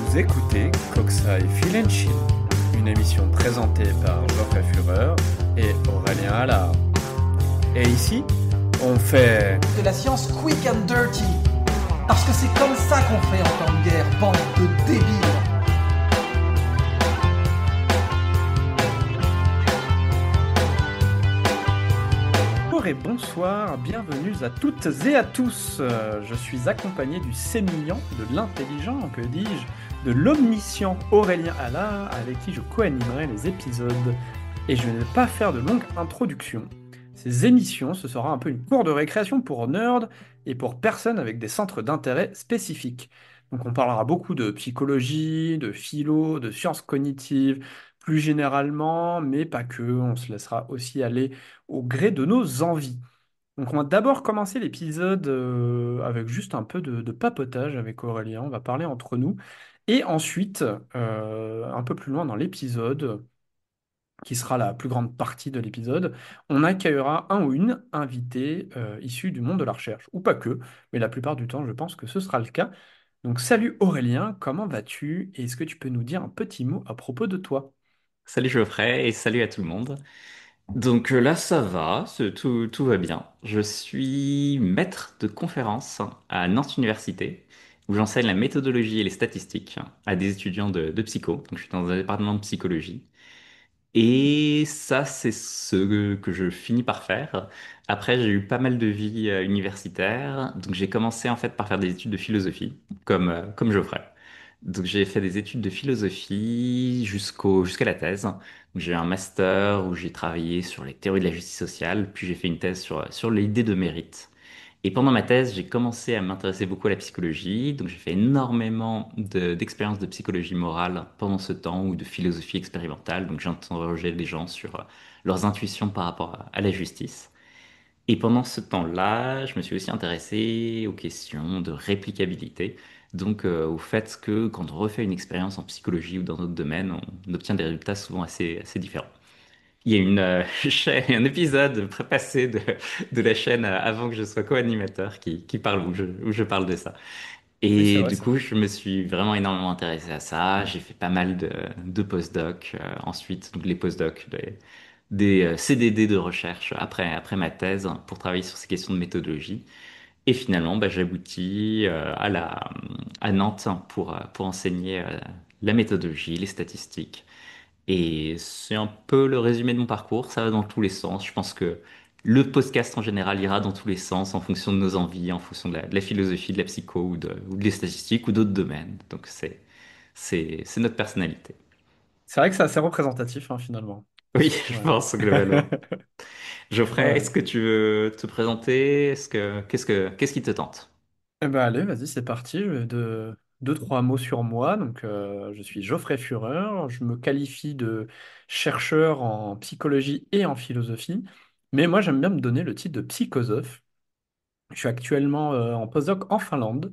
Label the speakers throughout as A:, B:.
A: Vous écoutez Coxside Phil and Chill, une émission présentée par Geoffrey Fureur et Aurélien Allard. Et ici, on fait...
B: De la science quick and dirty. Parce que c'est comme ça qu'on fait en temps de guerre, bande de débiles.
A: Bonjour et bonsoir, bienvenue à toutes et à tous. Je suis accompagné du sémillant, de l'intelligent, que dis-je, de l'omniscient Aurélien Allard, avec qui je co-animerai les épisodes. Et je ne vais pas faire de longue introduction. Ces émissions, ce sera un peu une cour de récréation pour nerds et pour personnes avec des centres d'intérêt spécifiques. Donc on parlera beaucoup de psychologie, de philo, de sciences cognitives, plus généralement, mais pas que. On se laissera aussi aller au gré de nos envies. Donc on va d'abord commencer l'épisode avec juste un peu de papotage avec Aurélien. On va parler entre nous. Et ensuite, un peu plus loin dans l'épisode, qui sera la plus grande partie de l'épisode, on accueillera un ou une invitée issue du monde de la recherche. Ou pas que, mais la plupart du temps, je pense que ce sera le cas. Donc salut Aurélien, comment vas-tu? Et est-ce que tu peux nous dire un petit mot à propos de toi?
C: Salut Geoffrey et salut à tout le monde. Donc là ça va, tout va bien. Je suis maître de conférence à Nantes Université où j'enseigne la méthodologie et les statistiques à des étudiants de psycho. Donc je suis dans un département de psychologie. Et ça c'est ce que je finis par faire. Après j'ai eu pas mal de vie universitaire. Donc j'ai commencé en fait par faire des études de philosophie comme Geoffrey. Donc j'ai fait des études de philosophie jusqu'à la thèse. Donc, j'ai eu un master où j'ai travaillé sur les théories de la justice sociale, puis j'ai fait une thèse sur l'idée de mérite. Et pendant ma thèse, j'ai commencé à m'intéresser beaucoup à la psychologie. Donc j'ai fait énormément d'expériences de psychologie morale pendant ce temps ou de philosophie expérimentale. Donc j'ai interrogé les gens sur leurs intuitions par rapport à la justice. Et pendant ce temps-là, je me suis aussi intéressé aux questions de réplicabilité, donc au fait que quand on refait une expérience en psychologie ou dans d'autres domaines, on obtient des résultats souvent assez différents. Il y a une un épisode prépassé de la chaîne avant que je sois co-animateur qui parle où je parle de ça.
A: Oui, c'est
C: Et
A: vrai
C: du
A: ça.
C: coup, je me suis vraiment énormément intéressé à ça. J'ai fait pas mal de post-doc ensuite, donc les post-docs, des CDD de recherche après ma thèse pour travailler sur ces questions de méthodologie. Et finalement, bah, j'aboutis à Nantes pour enseigner la méthodologie, les statistiques. Et c'est un peu le résumé de mon parcours. Ça va dans tous les sens. Je pense que le podcast en général ira dans tous les sens en fonction de nos envies, en fonction de la philosophie, de la psycho ou des statistiques ou d'autres domaines. Donc c'est notre personnalité.
A: C'est vrai que c'est assez représentatif, hein, finalement.
C: Oui, je
A: Ouais.
C: pense globalement. Geoffrey,
A: Ouais.
C: est-ce que tu veux te présenter? Qu'est-ce qui te tente?
A: Eh ben allez, vas-y, c'est parti. Je vais deux, trois mots sur moi. Donc, je suis Geoffrey Fureur. Je me qualifie de chercheur en psychologie et en philosophie. Mais moi, j'aime bien me donner le titre de psychosophe. Je suis actuellement en postdoc en Finlande,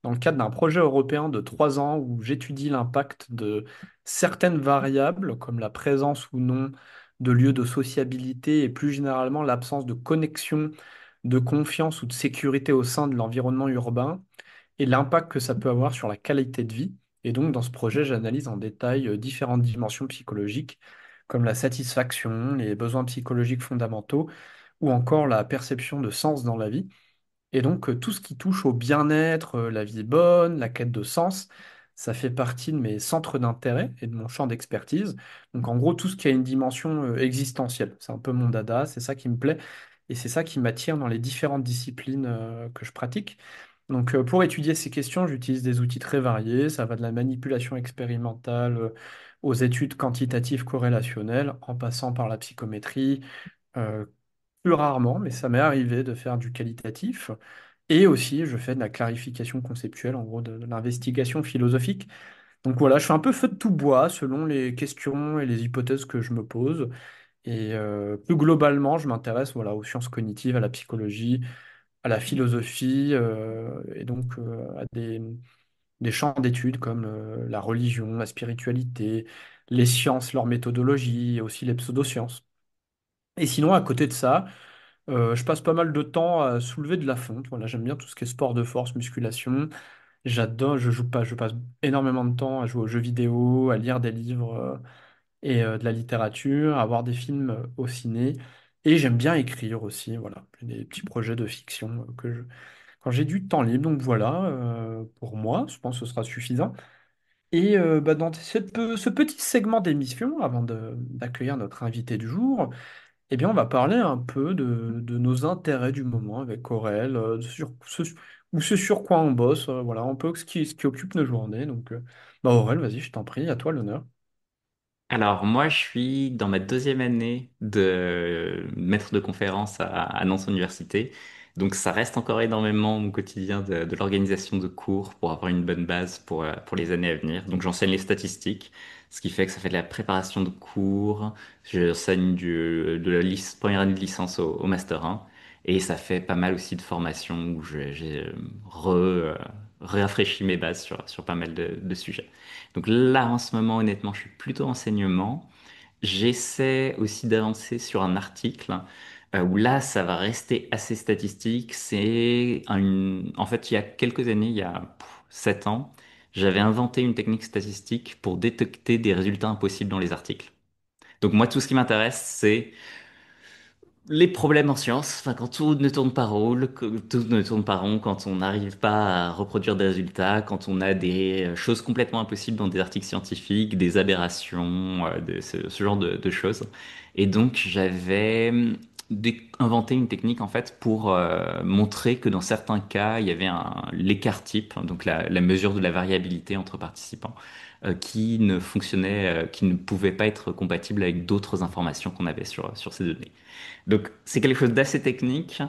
A: dans le cadre d'un projet européen de 3 ans où j'étudie l'impact de certaines variables, comme la présence ou non de lieux de sociabilité et plus généralement l'absence de connexion, de confiance ou de sécurité au sein de l'environnement urbain et l'impact que ça peut avoir sur la qualité de vie. Et donc, dans ce projet, j'analyse en détail différentes dimensions psychologiques, comme la satisfaction, les besoins psychologiques fondamentaux, ou encore la perception de sens dans la vie. Et donc, tout ce qui touche au bien-être, la vie bonne, la quête de sens, ça fait partie de mes centres d'intérêt et de mon champ d'expertise. Donc, en gros, tout ce qui a une dimension existentielle. C'est un peu mon dada, c'est ça qui me plaît et c'est ça qui m'attire dans les différentes disciplines que je pratique. Donc, pour étudier ces questions, j'utilise des outils très variés. Ça va de la manipulation expérimentale aux études quantitatives corrélationnelles, en passant par la psychométrie, euh, plus rarement, mais ça m'est arrivé de faire du qualitatif. Et aussi, je fais de la clarification conceptuelle, en gros, de l'investigation philosophique. Donc voilà, je fais un peu feu de tout bois selon les questions et les hypothèses que je me pose. Et plus globalement, je m'intéresse voilà, aux sciences cognitives, à la psychologie, à la philosophie, et donc à des champs d'études comme la religion, la spiritualité, les sciences, leur méthodologie, et aussi les pseudosciences. Et sinon, à côté de ça, je passe pas mal de temps à soulever de la fonte. Voilà, j'aime bien tout ce qui est sport de force, musculation. J'adore, je joue pas, je passe énormément de temps à jouer aux jeux vidéo, à lire des livres et de la littérature, à voir des films au ciné. Et j'aime bien écrire aussi, voilà. J'ai des petits projets de fiction quand j'ai du temps libre. Donc voilà, pour moi, je pense que ce sera suffisant. Et bah, dans ce petit segment d'émission, avant d'accueillir notre invité du jour, eh bien, on va parler un peu de nos intérêts du moment avec Aurel, ou ce sur quoi on bosse, voilà, un peu ce qui occupe nos journées. Donc, bah, Aurel, vas-y, je t'en prie, à toi l'honneur.
C: Alors moi, je suis dans ma deuxième année de maître de conférence à Nantes Université. Donc ça reste encore énormément mon quotidien de l'organisation de cours pour avoir une bonne base pour les années à venir. Donc j'enseigne les statistiques, ce qui fait que ça fait de la préparation de cours. J'enseigne de la première année de licence au Master 1. Et ça fait pas mal aussi de formations où j'ai rafraîchi mes bases sur pas mal de sujets. Donc là, en ce moment, honnêtement, je suis plutôt enseignement. J'essaie aussi d'avancer sur un article où là, ça va rester assez statistique. En fait, il y a quelques années, il y a 7 ans, j'avais inventé une technique statistique pour détecter des résultats impossibles dans les articles. Donc moi, tout ce qui m'intéresse, c'est les problèmes en science, enfin, quand tout ne tourne pas rond, tout ne tourne pas rond, quand on n'arrive pas à reproduire des résultats, quand on a des choses complètement impossibles dans des articles scientifiques, des aberrations, ce genre de choses. Et donc j'avais inventé une technique en fait pour montrer que dans certains cas, il y avait l'écart type, donc la mesure de la variabilité entre participants, qui ne fonctionnait, qui ne pouvait pas être compatible avec d'autres informations qu'on avait sur ces données. Donc, c'est quelque chose d'assez technique.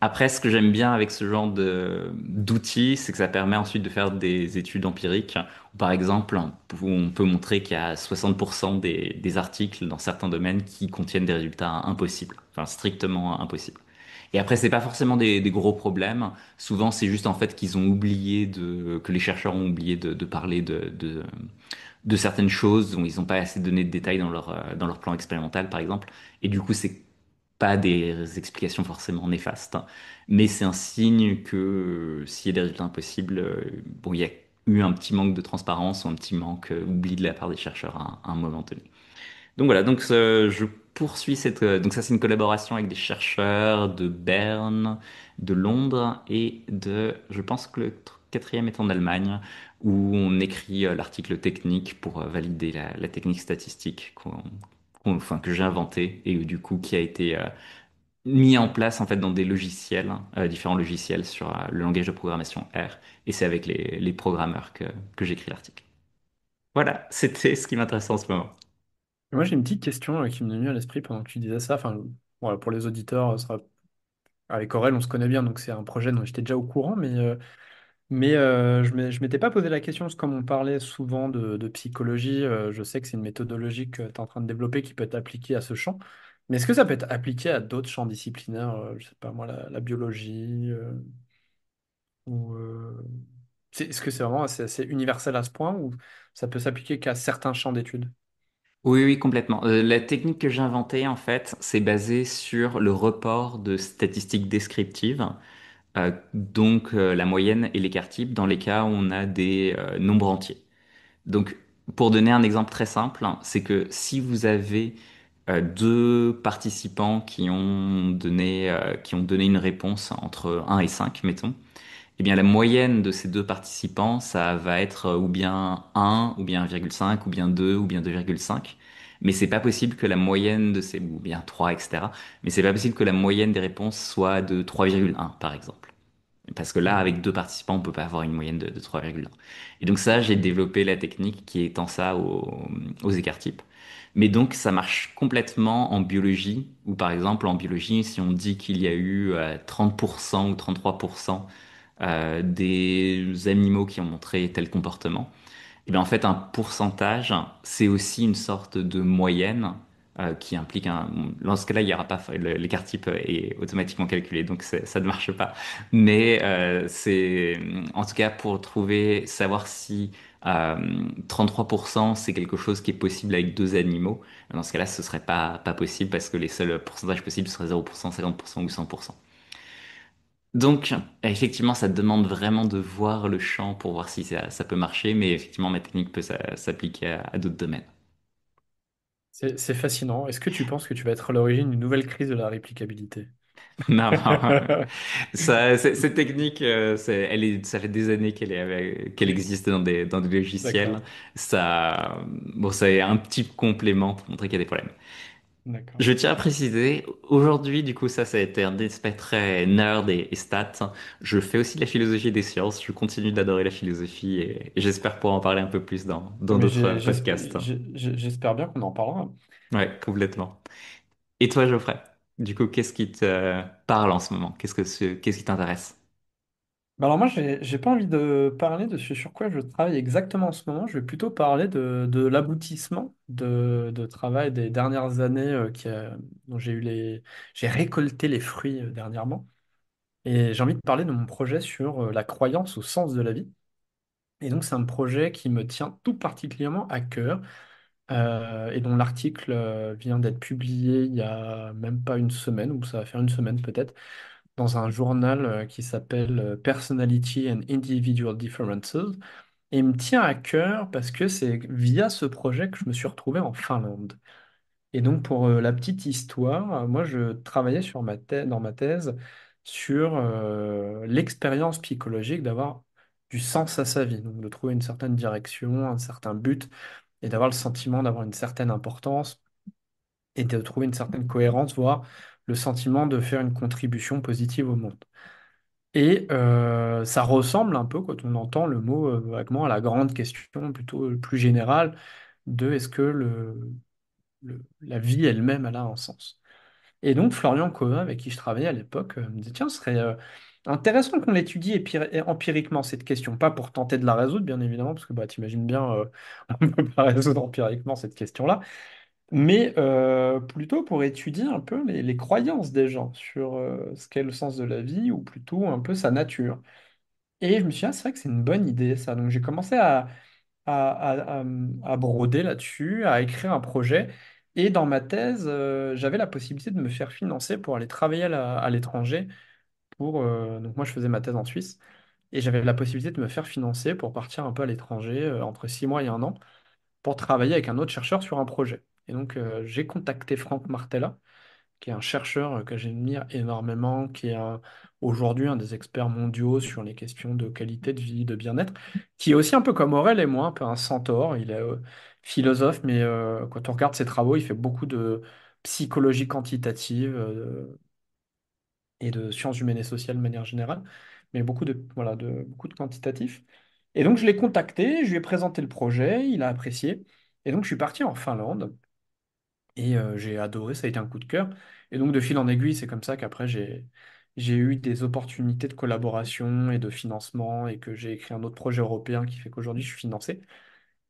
C: Après, ce que j'aime bien avec ce genre d'outils, c'est que ça permet ensuite de faire des études empiriques. Par exemple, on peut montrer qu'il y a 60% des articles dans certains domaines qui contiennent des résultats impossibles, enfin strictement impossibles. Et après, c'est pas forcément des gros problèmes. Souvent, c'est juste en fait qu'ils ont oublié que les chercheurs ont oublié de parler de certaines choses dont ils n'ont pas assez donné de détails dans leur plan expérimental, par exemple. Et du coup, c'est pas des explications forcément néfastes, hein. Mais c'est un signe que s'il y a des résultats impossibles, bon, il y a eu un petit manque de transparence ou un petit manque oubli de la part des chercheurs à un moment donné. Donc voilà, donc je poursuis donc ça c'est une collaboration avec des chercheurs de Berne, de Londres et je pense que le quatrième est en Allemagne, où on écrit l'article technique pour valider la technique statistique enfin, que j'ai inventée et du coup qui a été mis en place en fait dans des logiciels, différents logiciels sur le langage de programmation R. Et c'est avec les programmeurs que j'écris l'article. Voilà, c'était ce qui m'intéressait en ce moment.
A: Moi, j'ai une petite question qui me est venue à l'esprit pendant que tu disais ça. Enfin, voilà, pour les auditeurs, avec Aurel, on se connaît bien, donc c'est un projet dont j'étais déjà au courant, mais je m'étais pas posé la question, parce que comme on parlait souvent de psychologie, je sais que c'est une méthodologie que tu es en train de développer qui peut être appliquée à ce champ. Mais est-ce que ça peut être appliqué à d'autres champs disciplinaires, je sais pas moi, la biologie, ou est-ce que c'est vraiment assez universel à ce point, ou ça peut s'appliquer qu'à certains champs d'études?
C: Oui, oui, complètement. La technique que j'ai inventée, en fait, c'est basé sur le report de statistiques descriptives, donc la moyenne et l'écart type dans les cas où on a des nombres entiers. Donc, pour donner un exemple très simple, hein, c'est que si vous avez deux participants qui ont donné une réponse entre 1 et 5, mettons, eh bien, la moyenne de ces deux participants, ça va être ou bien 1, ou bien 1,5, ou bien 2, ou bien 2,5. Mais c'est pas possible que la moyenne ou bien 3, etc. Mais c'est pas possible que la moyenne des réponses soit de 3,1, par exemple. Parce que là,
A: Mhm.
C: avec deux participants, on peut pas avoir une moyenne de 3,1. Et donc ça, j'ai développé la technique qui étend ça aux écarts types. Mais donc, ça marche complètement en biologie, où par exemple, en biologie, si on dit qu'il y a eu 30% ou 33% des animaux qui ont montré tel comportement, et bien en fait, un pourcentage, c'est aussi une sorte de moyenne qui implique dans ce cas-là, il y aura pas, l'écart type est automatiquement calculé, donc ça ne marche pas. Mais en tout cas, pour savoir si 33% c'est quelque chose qui est possible avec deux animaux, dans ce cas-là, ce serait pas possible parce que les seuls pourcentages possibles seraient 0%, 50% ou 100%. Donc, effectivement, ça demande vraiment de voir le champ pour voir si ça peut marcher, mais effectivement, ma technique peut s'appliquer à d'autres domaines.
A: C'est fascinant. Est-ce que tu penses que tu vas être à l'origine d'une nouvelle crise de la réplicabilité?
C: Non, cette technique, ça fait des années qu'elle existe dans des logiciels.
A: D'accord,
C: Bon, c'est un petit complément pour montrer qu'il y a des problèmes.
A: d'accord.
C: Je tiens à préciser, aujourd'hui, du coup, ça a été un aspect très nerd et stats. Je fais aussi de la philosophie des sciences. Je continue d'adorer la philosophie et j'espère pouvoir en parler un peu plus dans
A: Mais
C: d'autres podcasts.
A: j'espère bien qu'on en parlera.
C: Ouais, complètement. Et toi, Geoffrey, du coup, qu'est-ce qui te parle en ce moment? Qu'est-ce qui t'intéresse?
A: Bah alors moi, j'ai pas envie de parler de ce sur quoi je travaille exactement en ce moment. Je vais plutôt parler de l'aboutissement de travail des dernières années dont j'ai récolté les fruits dernièrement. Et j'ai envie de parler de mon projet sur la croyance au sens de la vie. Et donc, c'est un projet qui me tient tout particulièrement à cœur et dont l'article vient d'être publié il y a même pas une semaine, ou ça va faire une semaine peut-être, dans un journal qui s'appelle Personality and Individual Differences. Et il me tient à cœur parce que c'est via ce projet que je me suis retrouvé en Finlande. Et donc, pour la petite histoire, moi, je travaillais dans ma thèse sur l'expérience psychologique d'avoir du sens à sa vie, donc de trouver une certaine direction, un certain but, et d'avoir le sentiment d'avoir une certaine importance, et de trouver une certaine cohérence, voire le sentiment de faire une contribution positive au monde. Et ça ressemble un peu, quand on entend le mot vaguement, à la grande question plutôt plus générale de est-ce que la vie elle-même, elle a un sens. Et donc, Florian Covin, avec qui je travaillais à l'époque, me dit, tiens, ce serait intéressant qu'on l'étudie empiriquement, cette question. Pas pour tenter de la résoudre, bien évidemment, parce que bah, t'imagines bien, on ne peut pas résoudre empiriquement cette question-là, mais plutôt pour étudier un peu les croyances des gens sur ce qu'est le sens de la vie, ou plutôt un peu sa nature. Et je me suis dit, ah, c'est vrai que c'est une bonne idée, ça. Donc, j'ai commencé à broder là-dessus, à écrire un projet. Et dans ma thèse, j'avais la possibilité de me faire financer pour aller travailler à l'étranger. Donc moi, je faisais ma thèse en Suisse. Et j'avais la possibilité de me faire financer pour partir un peu à l'étranger, entre 6 mois et un an, pour travailler avec un autre chercheur sur un projet. Et donc, j'ai contacté Franck Martella, qui est un chercheur que j'admire énormément, aujourd'hui un des experts mondiaux sur les questions de qualité de vie, de bien-être, qui est aussi un peu comme Aurel et moi, un peu un centaure. Il est philosophe, mais quand on regarde ses travaux, il fait beaucoup de psychologie quantitative et de sciences humaines et sociales de manière générale, mais beaucoup de quantitatif. Et donc je l'ai contacté, je lui ai présenté le projet, il a apprécié. Et donc je suis parti en Finlande. Et j'ai adoré, ça a été un coup de cœur. Et donc, de fil en aiguille, c'est comme ça qu'après, j'ai eu des opportunités de collaboration et de financement et que j'ai écrit un autre projet européen qui fait qu'aujourd'hui, je suis financé.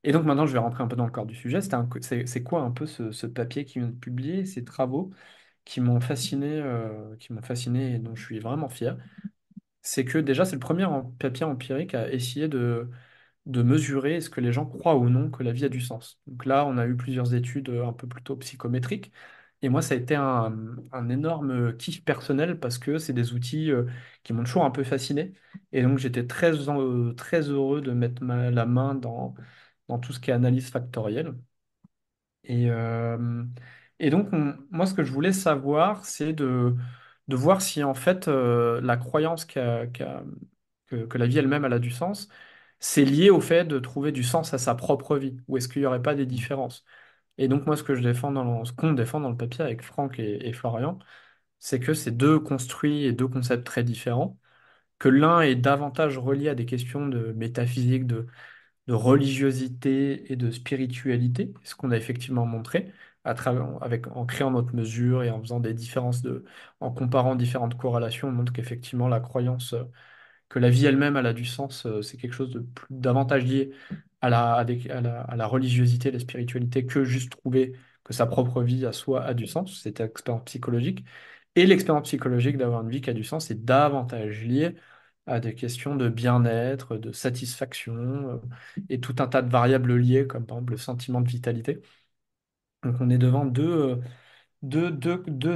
A: Et donc, maintenant, je vais rentrer un peu dans le corps du sujet. C'est quoi un peu ce papier qui vient de publier, ces travaux qui m'ont fasciné et dont je suis vraiment fier? C'est que déjà, c'est le premier papier empirique à essayer de mesurer est-ce que les gens croient ou non que la vie a du sens. Donc là, on a eu plusieurs études un peu plutôt psychométriques. Et moi, ça a été un énorme kiff personnel parce que c'est des outils qui m'ont toujours un peu fasciné. Et donc, j'étais très heureux de mettre la main dans tout ce qui est analyse factorielle. Et, euh, et donc, moi, ce que je voulais savoir, c'est de voir si, en fait, la croyance que la vie elle-même, elle a du sens, c'est lié au fait de trouver du sens à sa propre vie, ou est-ce qu'il n'y aurait pas des différences? Et donc, moi, ce qu'on défend dans le papier avec Franck et Florian, c'est que c'est deux construits et deux concepts très différents, que l'un est davantage relié à des questions de métaphysique, de religiosité et de spiritualité, ce qu'on a effectivement montré en créant notre mesure et en faisant des différences en comparant différentes corrélations, on montre qu'effectivement la croyance que la vie elle-même elle a du sens, c'est quelque chose davantage lié à la religiosité, la spiritualité, que juste trouver que sa propre vie à soi a du sens, c'est l'expérience psychologique. Et l'expérience psychologique d'avoir une vie qui a du sens est davantage liée à des questions de bien-être, de satisfaction, et tout un tas de variables liées, comme par exemple le sentiment de vitalité. Donc on est devant deux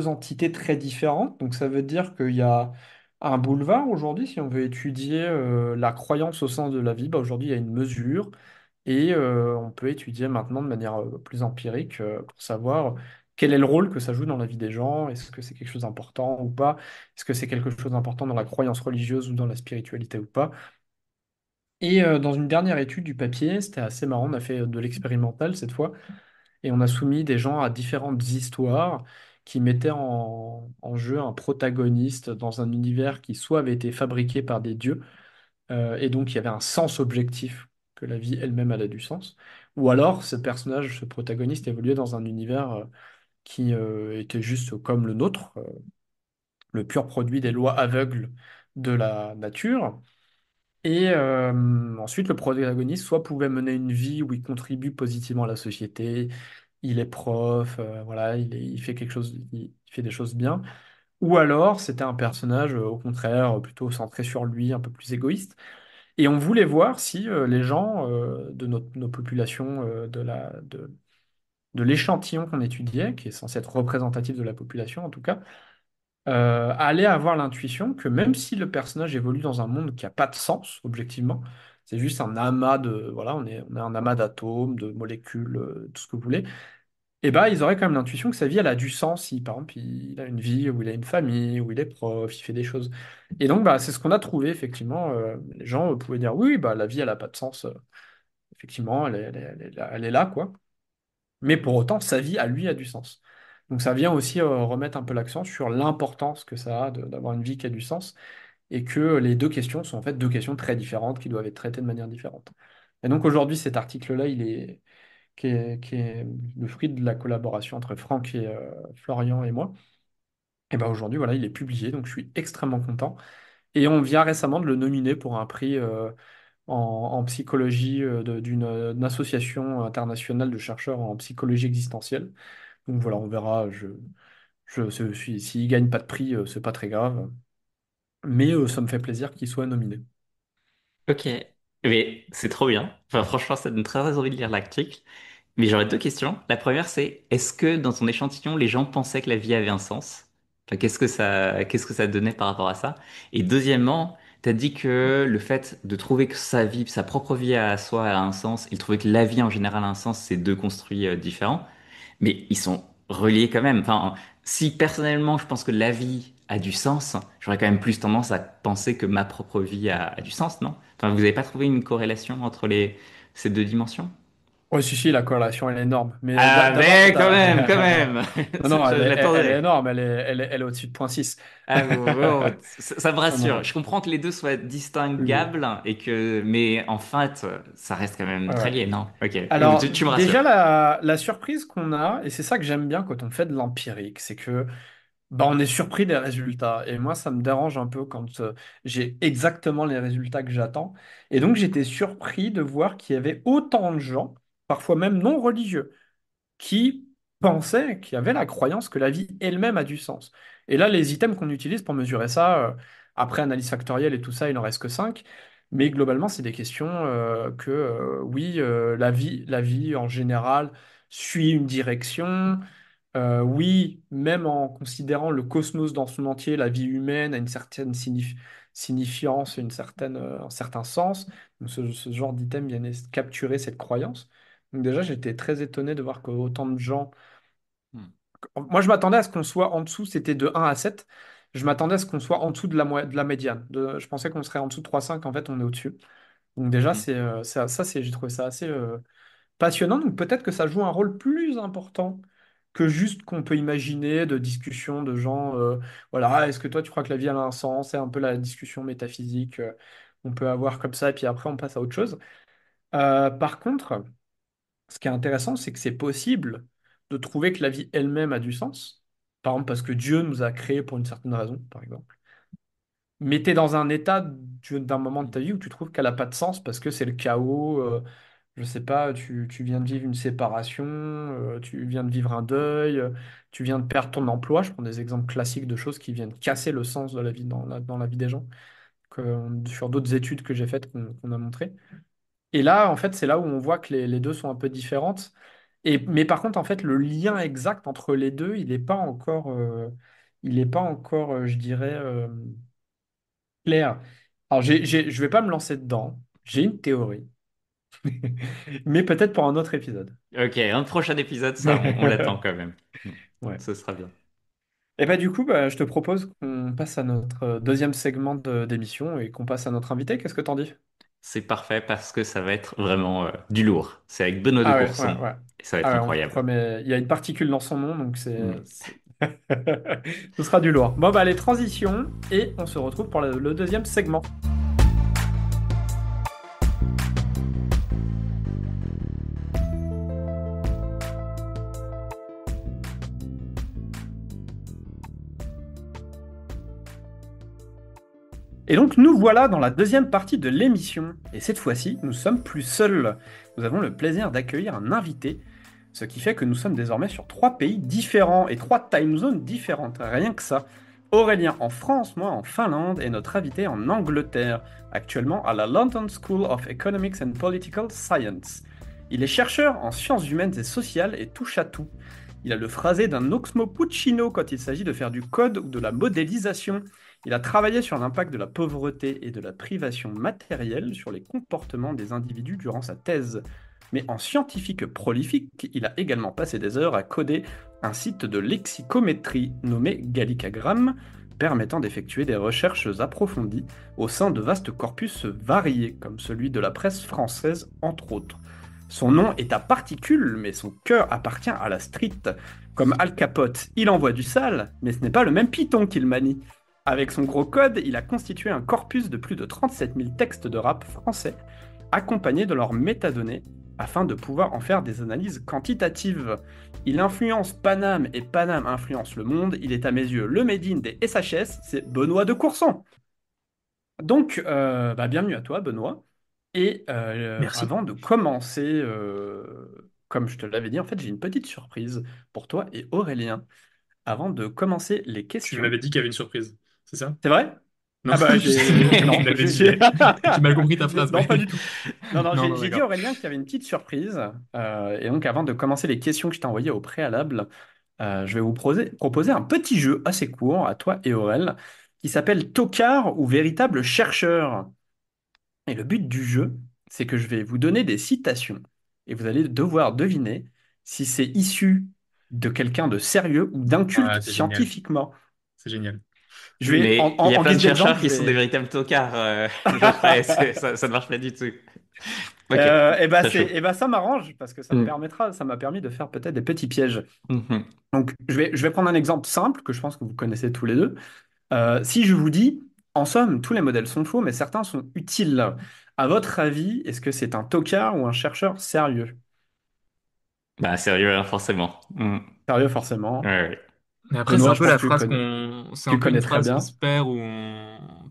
A: entités très différentes. Donc ça veut dire qu'il y a Un boulevard, aujourd'hui, si on veut étudier la croyance au sens de la vie, bah, aujourd'hui, il y a une mesure et on peut étudier maintenant de manière plus empirique pour savoir quel est le rôle que ça joue dans la vie des gens, est-ce que c'est quelque chose d'important ou pas, est-ce que c'est quelque chose d'important dans la croyance religieuse ou dans la spiritualité ou pas. Et dans une dernière étude du papier, c'était assez marrant, on a fait de l'expérimental cette fois, et on a soumis des gens à différentes histoires qui mettaient en jeu un protagoniste dans un univers qui soit avait été fabriqué par des dieux, et donc il y avait un sens objectif, que la vie elle-même elle a du sens, ou alors ce personnage, ce protagoniste évoluait dans un univers qui était juste comme le nôtre, le pur produit des lois aveugles de la nature. Et ensuite, le protagoniste soit pouvait mener une vie où il contribue positivement à la société, il est prof, voilà, il fait quelque chose, il fait des choses bien. Ou alors, c'était un personnage, au contraire, plutôt centré sur lui, un peu plus égoïste. Et on voulait voir si les gens de nos populations, de l'échantillon qu'on étudiait, qui est censé être représentatif de la population en tout cas, allaient avoir l'intuition que même si le personnage évolue dans un monde qui n'a pas de sens, objectivement, c'est juste un amas de, voilà, on est un amas d'atomes, de molécules, tout ce que vous voulez, et ben ils auraient quand même l'intuition que sa vie, elle a du sens si, par exemple, il a une vie où il a une famille, où il est prof, il fait des choses. Et donc, bah, c'est ce qu'on a trouvé, effectivement. Les gens pouvaient dire, oui, bah, la vie, elle n'a pas de sens. Effectivement, elle est là, quoi. Mais pour autant, sa vie, à lui, a du sens. Donc, ça vient aussi remettre un peu l'accent sur l'importance que ça a d'avoir une vie qui a du sens et que les deux questions sont en fait deux questions très différentes qui doivent être traitées de manière différente. Et donc, aujourd'hui, cet article-là, qui est le fruit de la collaboration entre Franck et Florian et moi. Et ben aujourd'hui, voilà, il est publié, donc je suis extrêmement content. Et on vient récemment de le nominer pour un prix en psychologie d'une association internationale de chercheurs en psychologie existentielle. Donc voilà, on verra. S'il gagne pas de prix, c'est pas très grave. Mais ça me fait plaisir qu'il soit nominé.
C: Ok, mais c'est trop bien. Enfin, franchement, ça donne très envie de lire l'article. Mais j'aurais deux questions. La première, c'est est-ce que dans ton échantillon, les gens pensaient que la vie avait un sens? Enfin, qu'est-ce que ça donnait par rapport à ça? Et deuxièmement, tu as dit que le fait de trouver que sa vie, sa propre vie à soi a un sens, et de trouver que la vie en général a un sens, c'est deux construits différents. Mais ils sont reliés quand même. Enfin, si personnellement, je pense que la vie a du sens, j'aurais quand même plus tendance à penser que ma propre vie a du sens, non? Enfin, vous n'avez pas trouvé une corrélation entre ces deux dimensions?
A: Ouais, si, la corrélation, elle est énorme. Mais
C: Ah,
A: d'abord,
C: mais quand même, quand même.
A: Non, non,
C: Je
A: elle est
C: l'attendais.
A: énorme, elle est au-dessus de 0,6.
C: Ah, bon, ça me
A: Non,
C: rassure. Je
A: non.
C: comprends que les deux soient
A: Oui.
C: distinguables et que, mais en fait, ça reste quand même
A: Ouais,
C: très
A: ouais.
C: lié, non? Ok, donc
A: Alors,
C: tu me
A: déjà,
C: rassures.
A: la surprise qu'on a, et c'est ça que j'aime bien quand on fait de l'empirique, c'est que bah, on est surpris des résultats. Et moi, ça me dérange un peu quand j'ai exactement les résultats que j'attends. Et donc, j'étais surpris de voir qu'il y avait autant de gens, parfois même non religieux, qui pensaient, qui avaient la croyance que la vie elle-même a du sens. Et là, les items qu'on utilise pour mesurer ça, après analyse factorielle et tout ça, il n'en reste que 5. Mais globalement, c'est des questions oui, la vie en général suit une direction. Oui, même en considérant le cosmos dans son entier, la vie humaine a une certaine signifiance, un certain sens. Donc ce genre d'item vient capturer cette croyance. Donc déjà, j'étais très étonné de voir qu'autant de gens...
C: Hmm.
A: Moi, je m'attendais à ce qu'on soit en dessous, c'était de 1 à 7. Je m'attendais à ce qu'on soit en dessous de la médiane. Je pensais qu'on serait en dessous de 3,5. En fait, on est au-dessus. Donc déjà,
C: Mhm.
A: j'ai trouvé ça assez passionnant. Donc peut-être que ça joue un rôle plus important que juste qu'on peut imaginer de discussions de gens. Voilà, est-ce que toi, tu crois que la vie elle a un sens? C'est un peu la discussion métaphysique qu'on peut avoir comme ça, et puis après, on passe à autre chose. Par contre, ce qui est intéressant, c'est que c'est possible de trouver que la vie elle-même a du sens. Par exemple, parce que Dieu nous a créés pour une certaine raison, par exemple. Mais tu es dans un état d'un moment de ta vie où tu trouves qu'elle n'a pas de sens parce que c'est le chaos. Je sais pas, tu viens de vivre une séparation, tu viens de vivre un deuil, tu viens de perdre ton emploi. Je prends des exemples classiques de choses qui viennent casser le sens de la vie dans la vie des gens, sur d'autres études que j'ai faites qu'on a montrées. Et là, en fait, c'est là où on voit que les deux sont un peu différentes. Mais par contre, en fait, le lien exact entre les deux, il n'est pas encore, je dirais. Claire. Alors, je vais pas me lancer dedans. J'ai une théorie. Mais peut-être pour un autre épisode.
C: Ok, un prochain épisode, ça, on l'attend quand même.
A: Ouais.
C: Ce sera bien.
A: Et bah du coup, bah, je te propose qu'on passe à notre deuxième segment d'émission et qu'on passe à notre invité. Qu'est-ce que t'en dis?
C: C'est parfait parce que ça va être vraiment du lourd. C'est avec Benoît de
A: Ah ouais, ouais,
C: Courson.
A: ouais.
C: Et ça va être
A: Ah ouais, on te
C: incroyable.
A: promet. Il y a une particule dans son nom, donc
C: Hmm.
A: ce sera du lourd. Bon, bah les transitions, et on se retrouve pour le deuxième segment. Et donc nous voilà dans la deuxième partie de l'émission. Et cette fois-ci, nous sommes plus seuls. Nous avons le plaisir d'accueillir un invité, ce qui fait que nous sommes désormais sur trois pays différents et trois time zones différentes. Rien que ça. Aurélien en France, moi en Finlande et notre invité en Angleterre, actuellement à la London School of Economics and Political Science. Il est chercheur en sciences humaines et sociales et touche à tout. Il a le phrasé d'un Oxmo Puccino quand il s'agit de faire du code ou de la modélisation. Il a travaillé sur l'impact de la pauvreté et de la privation matérielle sur les comportements des individus durant sa thèse. Mais en scientifique prolifique, il a également passé des heures à coder un site de lexicométrie nommé Gallicagram, permettant d'effectuer des recherches approfondies au sein de vastes corpus variés, comme celui de la presse française entre autres. Son nom est à particules, mais son cœur appartient à la street. Comme Al Capote, il envoie du sale, mais ce n'est pas le même Python qu'il manie. Avec son gros code, il a constitué un corpus de plus de 37 000 textes de rap français, accompagnés de leurs métadonnées, afin de pouvoir en faire des analyses quantitatives. Il influence Paname et Paname influence le monde. Il est à mes yeux le Made in des SHS, c'est Benoît de Courson. Donc, bah, bienvenue à toi, Benoît. Et
B: Merci.
A: avant de commencer, comme je te l'avais dit, en fait, j'ai une petite surprise pour toi et Aurélien. Avant de commencer les
D: Tu
A: questions.
D: m'avais dit qu'il y avait une surprise, c'est ça?
A: C'est vrai?
D: Non,
A: Ah bah
D: tu
A: non,
D: l'avais dit, mais j'ai mal compris ta phrase,
A: non,
D: mais
A: pas du tout. Non, non,
D: non, non,
A: j'ai dit
D: d'accord.
A: à Aurélien qu'il y avait une petite surprise. Et donc, avant de commencer les questions que je t'ai envoyées au préalable, je vais vous proposer un petit jeu assez court à toi et Aurel qui s'appelle Tocard ou véritable chercheur. Et le but du jeu, c'est que je vais vous donner des citations et vous allez devoir deviner si c'est issu de quelqu'un de sérieux ou
D: Ah,
A: d'inculte
D: c'est génial,
A: scientifiquement.
D: c'est génial.
A: Je vais,
C: Mais il y a
A: en
C: plein de
A: guise d'exemple,
C: chercheurs
A: je
C: qui sont des
A: vais.
C: véritables tocards, Geoffrey. Ça ne marche pas du tout. Ok, très chaud.
A: Et ben ça m'arrange parce que
C: Mm.
A: ça m'a permis de faire peut-être des petits pièges.
C: Mhm.
A: Donc je vais prendre un exemple simple que je pense que vous connaissez tous les deux. Si je vous dis, en somme, tous les modèles sont faux, mais certains sont utiles. À votre avis, est-ce que c'est un tocard ou un chercheur sérieux?
C: Bah, sérieux, hein, forcément. Mm.
A: Sérieux, forcément.
C: Ouais, ouais.
D: Mais après, c'est
A: Benoît,
D: un
A: je
D: peu
A: pense
D: la
A: que
D: phrase c'est
A: tu
D: un peu une
A: connais très
D: phrase qui
A: bien.
D: se perd où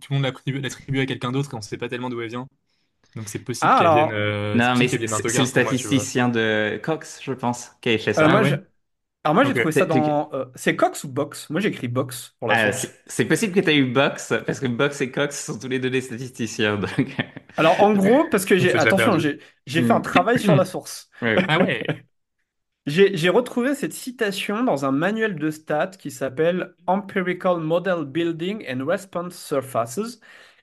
D: tout le monde l'attribue à quelqu'un d'autre et on sait pas tellement d'où elle vient. Donc
A: Ah, alors,
D: c'est
C: Non, mais
D: possible qu'elle vienne d'un
C: c'est le
D: tocard pour moi, tu vois.
C: statisticien de Cox, je pense, qui a fait
A: euh,
C: ça.
D: Ah
A: moi, je-
D: ouais?
A: alors moi, j'ai
D: Ok.
A: trouvé ça dans. C'est Cox ou Box? Moi, j'écris Box pour la
C: Ah,
A: source.
C: c'est possible que tu aies eu Box, parce que Box et Cox sont tous les deux des statisticiens. Donc...
A: Alors, en gros, parce que
D: On
A: j'ai.
D: s'est déjà
A: Attention,
D: perdu.
A: j'ai fait un
C: Mm.
A: travail sur la source.
C: Ouais, ouais.
D: Ah ouais.
A: J'ai retrouvé cette citation dans un manuel de stats qui s'appelle Empirical Model Building and Response Surfaces.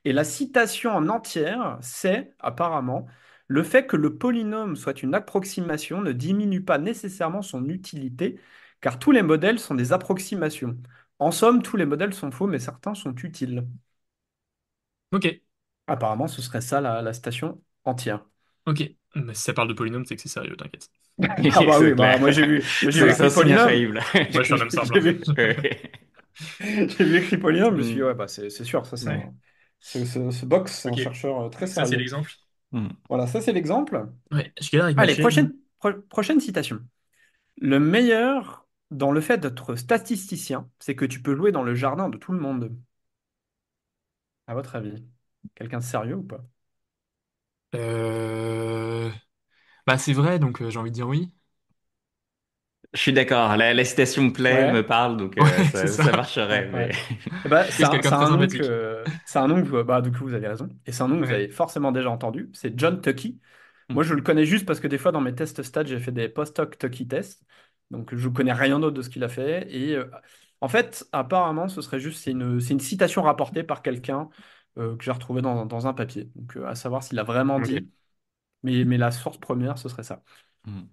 A: Et la citation en entière, c'est apparemment le fait que le polynôme soit une approximation ne diminue pas nécessairement son utilité, car tous les modèles sont des approximations. En somme, tous les modèles sont faux, mais certains sont utiles.
D: Ok.
A: Apparemment, ce serait ça la citation entière.
D: Ok. Mais si ça parle de polynôme, c'est que c'est sérieux, t'inquiète.
A: Ah bah oui,
C: C'est
A: bah
C: clair.
A: moi j'ai vu
C: C'est un
A: écrit
C: signe
A: polynôme.
C: infaillible.
D: Moi, je suis un homme simple,
A: J'ai vu.
D: hein.
C: Ouais.
A: J'ai vu écrit polynôme, je me suis dit,
C: Mm.
A: ouais, bah, c'est sûr, ça c'est
D: Ouais.
A: un. Ce box, c'est un
D: Ok.
A: chercheur très
D: Ça, c'est
A: sérieux.
D: l'exemple.
C: Mm.
A: Voilà, ça c'est l'exemple.
D: Ouais, je galère avec ma
A: Allez,
D: chaise.
A: prochaine citation. Le meilleur dans le fait d'être statisticien, c'est que tu peux jouer dans le jardin de tout le monde. À votre avis, quelqu'un de sérieux ou pas?
D: Euh... Bah, c'est vrai, donc j'ai envie de dire oui.
C: Je suis d'accord, la citation me plaît,
A: Ouais,
C: me parle, donc
D: Ouais, c'est
C: ça
D: ça.
C: marcherait,
A: ouais,
C: mais...
A: ouais. Eh ben,
D: C'est quelqu'un de très sympathique.
A: c'est un nom que, bah, du coup, vous avez raison. Et c'est un nom que vous
D: Ouais.
A: avez forcément déjà entendu. C'est John Tucky. Moi, je
C: Mhm.
A: le connais juste parce que des fois, dans mes tests stats, j'ai fait des post-hoc Tucky tests. Donc, je ne connais rien d'autre de ce qu'il a fait. Et en fait, apparemment, ce serait juste, c'est une citation rapportée par quelqu'un que j'ai retrouvé dans un papier. Donc, à savoir s'il a vraiment
D: Ok.
A: dit, mais la source première, ce serait ça.
C: Hmm.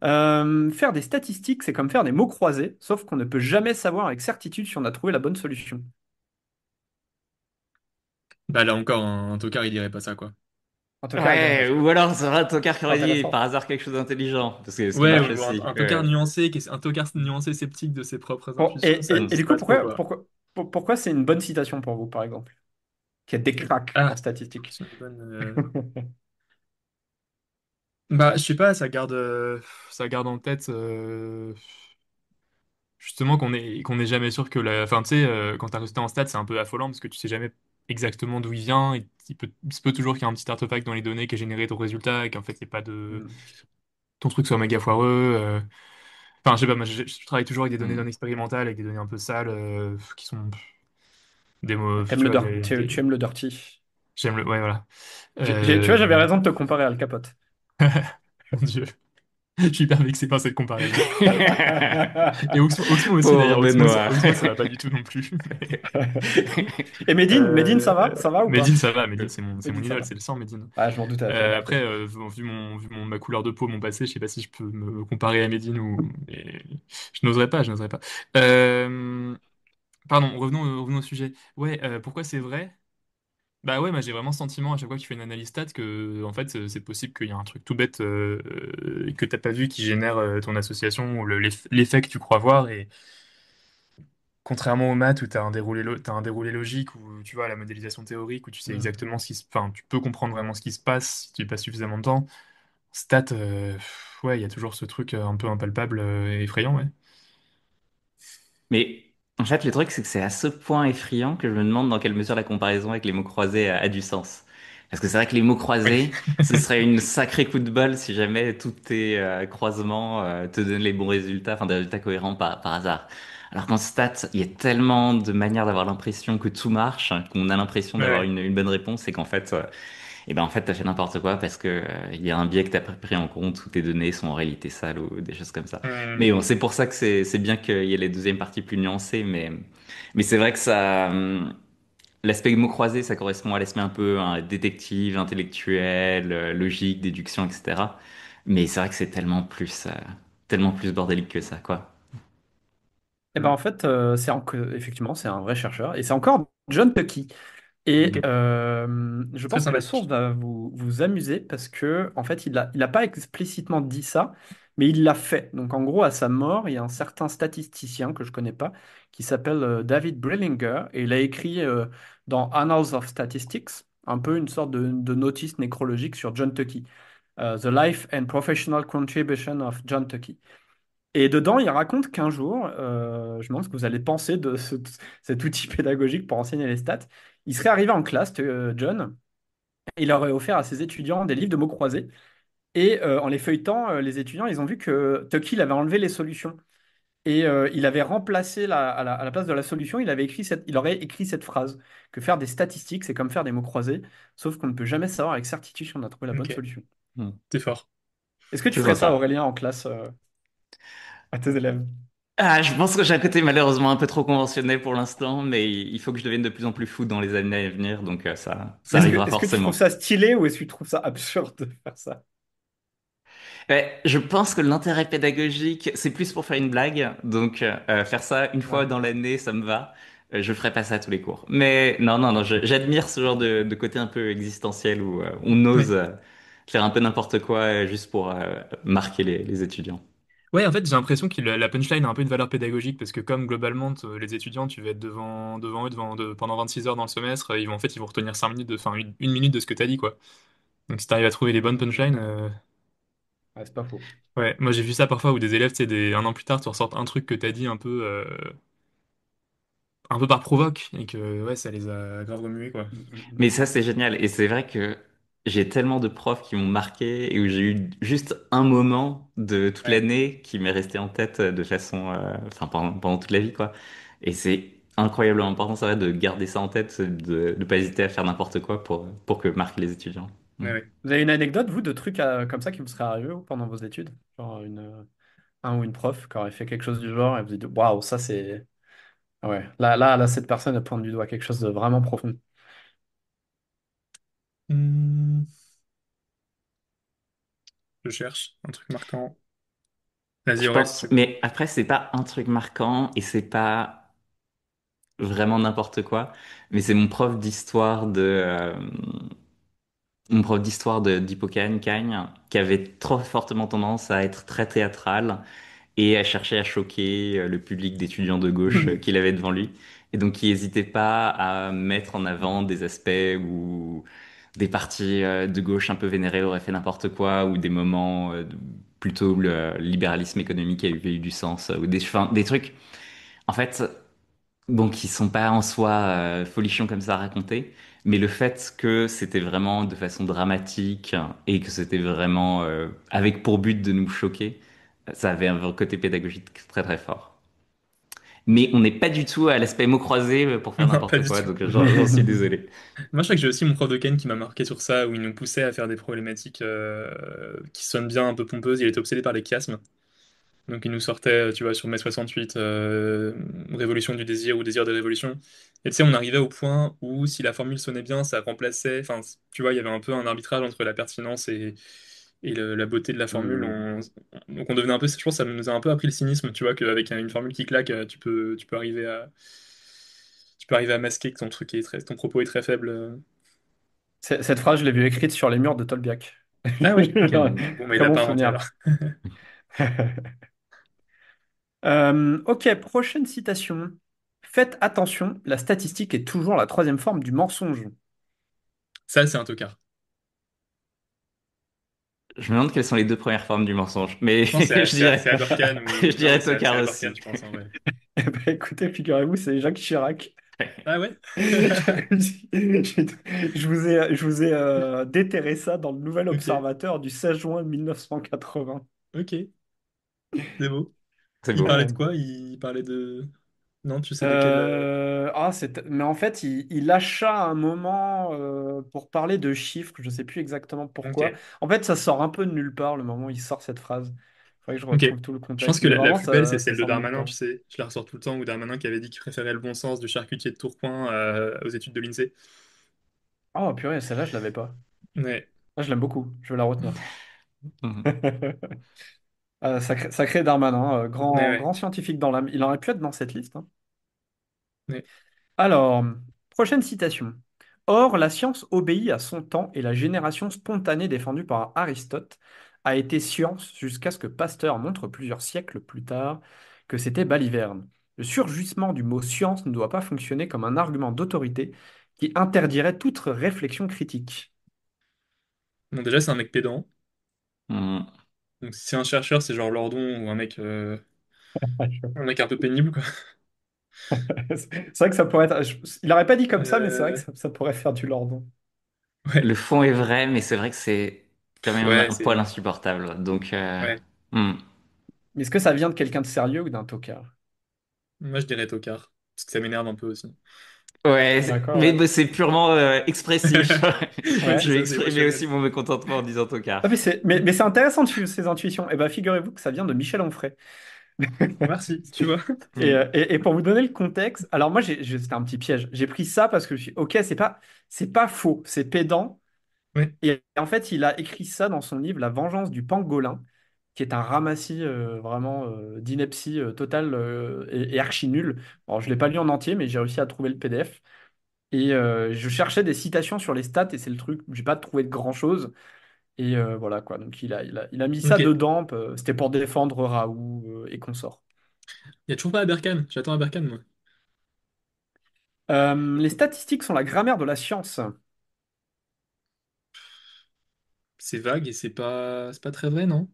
A: Faire des statistiques, c'est comme faire des mots croisés, sauf qu'on ne peut jamais savoir avec certitude si on a trouvé la bonne solution.
D: Bah là encore, un tocard, il dirait pas ça, quoi.
A: En tout cas, il dirait pas
C: Ouais,
A: ça.
C: ou alors c'est vrai, Tokar qui aurait dit par
A: Intéressant.
C: hasard quelque chose d'intelligent, parce que ce qui
D: Ouais,
C: marche
D: ou
C: aussi.
D: un tocard
C: Ouais.
D: nuancé, un tocard nuancé sceptique de ses propres
A: Bon,
D: intuitions, ça
C: Hmm.
A: et
D: je
A: du
D: sais
A: coup,
D: pas trop, quoi.
A: pourquoi c'est une bonne citation pour vous, par exemple, qui a des cracks en
D: Ah,
A: statistique?
D: c'est une bonne. Bah, je sais pas, ça garde en tête justement qu'on est jamais sûr que la. Enfin, tu sais, quand t'as résultat en stats, c'est un peu affolant parce que tu sais jamais exactement d'où il vient. Et il se peut toujours qu'il y ait un petit artefact dans les données qui a généré ton résultat et qu'en fait, il n'y ait pas de.
A: Hmm.
D: Ton truc soit méga foireux. Enfin, je sais pas, moi, je travaille toujours avec des données non
C: Hmm.
D: expérimentales, avec des données un peu sales, qui sont des mots,
A: T'aimes
D: tu
A: le
D: vois,
A: tu aimes le dirty.
D: j'aime le. Ouais, voilà.
A: Tu vois, j'avais
D: Euh,
A: raison de te comparer à Al Capote.
D: Mon Dieu, je suis hyper vexé par cette comparaison. Et Oxmo aussi,
C: Pauvre
D: d'ailleurs.
C: Benoît.
D: Oxmo, ça va pas du tout non plus.
A: Et Medine, ça va? Ça va ou pas?
D: Medine, ça va. Medine, c'est mon
A: Medine, ça
D: idole,
A: va.
D: c'est le sang, Medine.
A: Ah, je m'en doutais.
D: Après, ma couleur de peau, mon passé, je sais pas si je peux me comparer à Medine ou. Et je n'oserais pas, je n'oserais pas. Pardon, revenons au sujet. Ouais, pourquoi c'est vrai? Bah ouais, moi j'ai vraiment ce sentiment à chaque fois que tu fais une analyse stat que en fait c'est possible qu'il y a un truc tout bête que t'as pas vu qui génère ton association ou l'effet que tu crois voir. Et contrairement aux maths où t'as un déroulé logique, ou tu vois la modélisation théorique où tu sais
A: Hmm.
D: exactement enfin tu peux comprendre vraiment ce qui se passe si tu passes suffisamment de temps. Stat, ouais, il y a toujours ce truc un peu impalpable et effrayant, ouais.
C: Mais en fait, le truc, c'est que c'est à ce point effrayant que je me demande dans quelle mesure la comparaison avec les mots croisés a du sens. Parce que c'est vrai que les mots
D: Oui.
C: croisés, ce serait une sacrée coup de bol si jamais tous tes croisements te donnent les bons résultats, enfin des résultats cohérents par hasard. Alors qu'en stats, il y a tellement de manières d'avoir l'impression que tout marche, qu'on a l'impression d'avoir
D: Ouais.
C: une bonne réponse, et qu'en fait, et ben en fait, t'as fait n'importe quoi parce que il y a un biais que t'as pas pris en compte où tes données sont en réalité sales ou des choses comme ça.
D: Hmm.
C: Mais bon, c'est pour ça que c'est bien qu'il y ait les deuxièmes parties plus nuancées, mais c'est vrai que ça l'aspect mot croisé, ça correspond à l'aspect un peu hein, détective, intellectuel, logique, déduction, etc. Mais c'est vrai que c'est tellement plus bordélique que ça, quoi.
A: Et ben en fait, effectivement, c'est un vrai chercheur. Et c'est encore John Tucky. Et
D: Ok.
A: je
D: Très
A: pense que la source
D: sympathique.
A: va vous amuser parce que en fait, il a pas explicitement dit ça, mais il l'a fait. Donc en gros, à sa mort, il y a un certain statisticien que je connais pas qui s'appelle David Brillinger et il a écrit dans Annals of Statistics un peu une sorte de notice nécrologique sur John Tucky, The Life and Professional Contribution of John Tucky. Et dedans, il raconte qu'un jour, je me demande ce que vous allez penser de cet outil pédagogique pour enseigner les stats. Il serait arrivé en classe, John, et il aurait offert à ses étudiants des livres de mots croisés. Et en les feuilletant, les étudiants, ils ont vu que Tucky il avait enlevé les solutions. Et il avait remplacé à la place de la solution, il aurait écrit cette phrase, que faire des statistiques, c'est comme faire des mots croisés, sauf qu'on ne peut jamais savoir avec certitude si on a trouvé la bonne
D: Ok.
A: solution.
C: Hmm.
D: T'es fort.
A: Est-ce que tu
C: C'est
A: ferais ça,
C: sympa.
A: Aurélien, en classe, à tes élèves?
C: Ah, je pense que j'ai un côté malheureusement un peu trop conventionnel pour l'instant, mais il faut que je devienne de plus en plus fou dans les années à venir, donc ça arrivera
A: Est-ce que tu trouves
C: forcément.
A: ça stylé ou est-ce que tu trouves ça absurde de faire ça?
C: Ouais, je pense que l'intérêt pédagogique, c'est plus pour faire une blague, donc faire ça une fois
A: Ouais.
C: dans l'année, ça me va. Je ferai pas ça à tous les cours. Mais non, j'admire ce genre de côté un peu existentiel où on ose
D: Ouais.
C: faire un peu n'importe quoi juste pour marquer les étudiants.
D: Ouais, en fait, j'ai l'impression que la punchline a un peu une valeur pédagogique parce que comme globalement, les étudiants, tu vas être devant eux pendant 26 heures dans le semestre, ils vont retenir 5 minutes enfin, une minute de ce que t'as dit, quoi. Donc si t'arrives à trouver les bonnes punchlines,
A: Ouais, c'est pas faux.
D: ouais, moi j'ai vu ça parfois où des élèves, tu sais, un an plus tard, tu ressortes un truc que t'as dit un peu par provoque et que, ouais, ça les a grave remués, quoi.
A: Mm, mm,
C: Mais
A: mm.
C: ça, c'est génial. Et c'est vrai que j'ai tellement de profs qui m'ont marqué et où j'ai eu juste un moment de toute
A: Ouais.
C: l'année qui m'est resté en tête de façon, enfin, pendant toute la vie, quoi. Et c'est incroyablement important, ça va, de garder ça en tête, de ne pas hésiter à faire n'importe quoi pour que marquer les étudiants. Mm.
D: Ouais, ouais.
A: Vous avez une anecdote, vous, de trucs comme ça qui vous seraient arrivés vous, pendant vos études? Genre un ou une prof qui aurait fait quelque chose du genre et vous dites, waouh, ça c'est. Ah ouais, là, cette personne elle pointe du doigt quelque chose de vraiment profond.
D: Hmm, je cherche un truc marquant. Vas-y,
C: Je
D: ouais, si
C: pense,
D: tu veux.
C: mais après, c'est pas un truc marquant et c'est pas vraiment n'importe quoi, mais c'est mon prof d'histoire d'Hippocane, Cagne, qui avait trop fortement tendance à être très théâtral et à chercher à choquer le public d'étudiants de gauche qu'il avait devant lui. Et donc, il n'hésitait pas à mettre en avant des aspects où des partis de gauche un peu vénérés auraient fait n'importe quoi, ou des moments plutôt où le libéralisme économique avait eu du sens, ou enfin, des trucs, en fait, bon, qui sont pas en soi folichons comme ça à raconter, mais le fait que c'était vraiment de façon dramatique et que c'était vraiment avec pour but de nous choquer, ça avait un côté pédagogique très très fort. Mais on n'est pas du tout à l'aspect mot croisé pour faire
D: Non, pas
C: n'importe
D: du
C: quoi,
D: tout.
C: donc j'en suis désolé.
D: Moi, je crois que j'ai aussi mon prof de Ken qui m'a marqué sur ça, où il nous poussait à faire des problématiques qui sonnent bien un peu pompeuses. Il était obsédé par les chiasmes. Donc, il nous sortait, tu vois, sur mai 68, Révolution du désir ou désir de révolution. Et tu sais, on arrivait au point où, si la formule sonnait bien, ça remplaçait. Enfin, tu vois, il y avait un peu un arbitrage entre la pertinence et la beauté de la formule.
A: Hmm.
D: Donc, on devenait un peu. Je pense que ça nous a un peu appris le cynisme, tu vois, qu'avec une formule qui claque, tu peux arriver à masquer que ton propos est très faible.
A: Cette phrase, je l'ai vue écrite sur les murs de Tolbiac.
D: Ah ouais, ok, bon, bah, il
A: Très
D: l'a
A: bon
D: pas inventé
A: souvenir.
D: alors.
A: Ok, prochaine citation. Faites attention, la statistique est toujours la troisième forme du mensonge.
D: Ça, c'est un tocard.
C: Je me demande quelles sont les deux premières formes du mensonge, mais
D: Je pense que
C: je dirais,
D: c'est à Durkheim
C: je
D: ou. Non,
C: dirais
D: c'est
C: tocard
D: à Durkheim,
C: aussi.
D: je pense, en vrai.
A: Eh ben, écoutez, figurez-vous, c'est Jacques Chirac.
D: Ah ouais?
A: Je vous ai déterré ça dans le Nouvel
D: Ok,
A: Observateur du 16 juin 1980.
D: ok, c'est beau.
C: C'est
D: Il
C: beau.
D: parlait de quoi? Il parlait de. Non, tu sais de quel.
A: Mais en fait, il lâcha un moment pour parler de chiffres, je ne sais plus exactement pourquoi.
D: Ok,
A: En fait, ça sort un peu de nulle part le moment où il sort cette phrase. Il faudrait que je
D: ok.
A: retrouve tout le
D: Je pense
A: contexte.
D: que
A: Mais
D: la
A: vraiment,
D: plus belle, c'est
A: ça
D: celle de
A: sort de nulle
D: Darmanin,
A: part.
D: tu sais. Je la ressors tout le temps, où Darmanin qui avait dit qu'il préférait le bon sens du charcutier de Tourcoing aux études de l'INSEE.
A: Oh purée, celle-là, je l'avais pas.
D: Ouais,
A: Là, je l'aime beaucoup. Je vais la retenir.
C: Mhm.
A: Sacré Darmanin,
D: ouais,
A: grand,
D: ouais.
A: grand scientifique dans l'âme. Il aurait pu être dans cette liste, hein.
D: Ouais.
A: Alors, prochaine citation. Or, la science obéit à son temps et la génération spontanée défendue par Aristote a été science jusqu'à ce que Pasteur montre plusieurs siècles plus tard que c'était baliverne. Le surgissement du mot science ne doit pas fonctionner comme un argument d'autorité qui interdirait toute réflexion critique.
D: Bon, déjà, c'est un mec pédant.
C: Mhm.
D: Donc, si c'est un chercheur, c'est genre Lordon ou un mec un peu pénible, quoi.
A: C'est vrai que ça pourrait être. Il n'aurait pas dit comme ça, mais c'est vrai que
D: Euh,
A: ça pourrait faire du Lordon.
D: Ouais,
C: Le fond est vrai, mais c'est vrai que c'est quand même
D: ouais,
C: un poil
D: c'est.
C: insupportable. Donc,
D: Ouais.
C: hmm.
A: Mais est-ce que ça vient de quelqu'un de sérieux ou d'un tocard?
D: Moi, je dirais tocard. Parce que ça m'énerve un peu aussi.
C: Ouais,
A: D'accord,
C: mais
A: ouais.
C: bah, c'est purement expressif.
D: Ouais,
A: Ouais.
C: Je
D: c'est
C: vais
D: ça, c'est
C: exprimer aussi
D: émotionnel.
C: mon mécontentement en disant
A: Ah,
C: tocard.
A: mais c'est intéressant de suivre ces intuitions. Et ben, figurez-vous que ça vient de Michel Onfray.
D: Merci, tu vois.
C: Hmm.
A: Et pour vous donner le contexte, alors moi, c'était un petit piège. J'ai pris ça parce que je suis, ok, c'est pas faux, c'est pédant.
D: Ouais.
A: Et en fait, il a écrit ça dans son livre La vengeance du pangolin, qui est un ramassis vraiment d'ineptie totale et archi nul. Alors, je l'ai pas lu en entier, mais j'ai réussi à trouver le PDF. Et je cherchais des citations sur les stats, et c'est le truc, j'ai pas trouvé de grand-chose. Et voilà quoi, donc il a mis ça
D: Ok. Il
A: dedans, c'était pour défendre Raoult et consorts.
D: y a toujours pas Aberkan. J'attends Aberkan, moi.
A: Les statistiques sont la grammaire de la science.
D: C'est vague et c'est pas très vrai, non?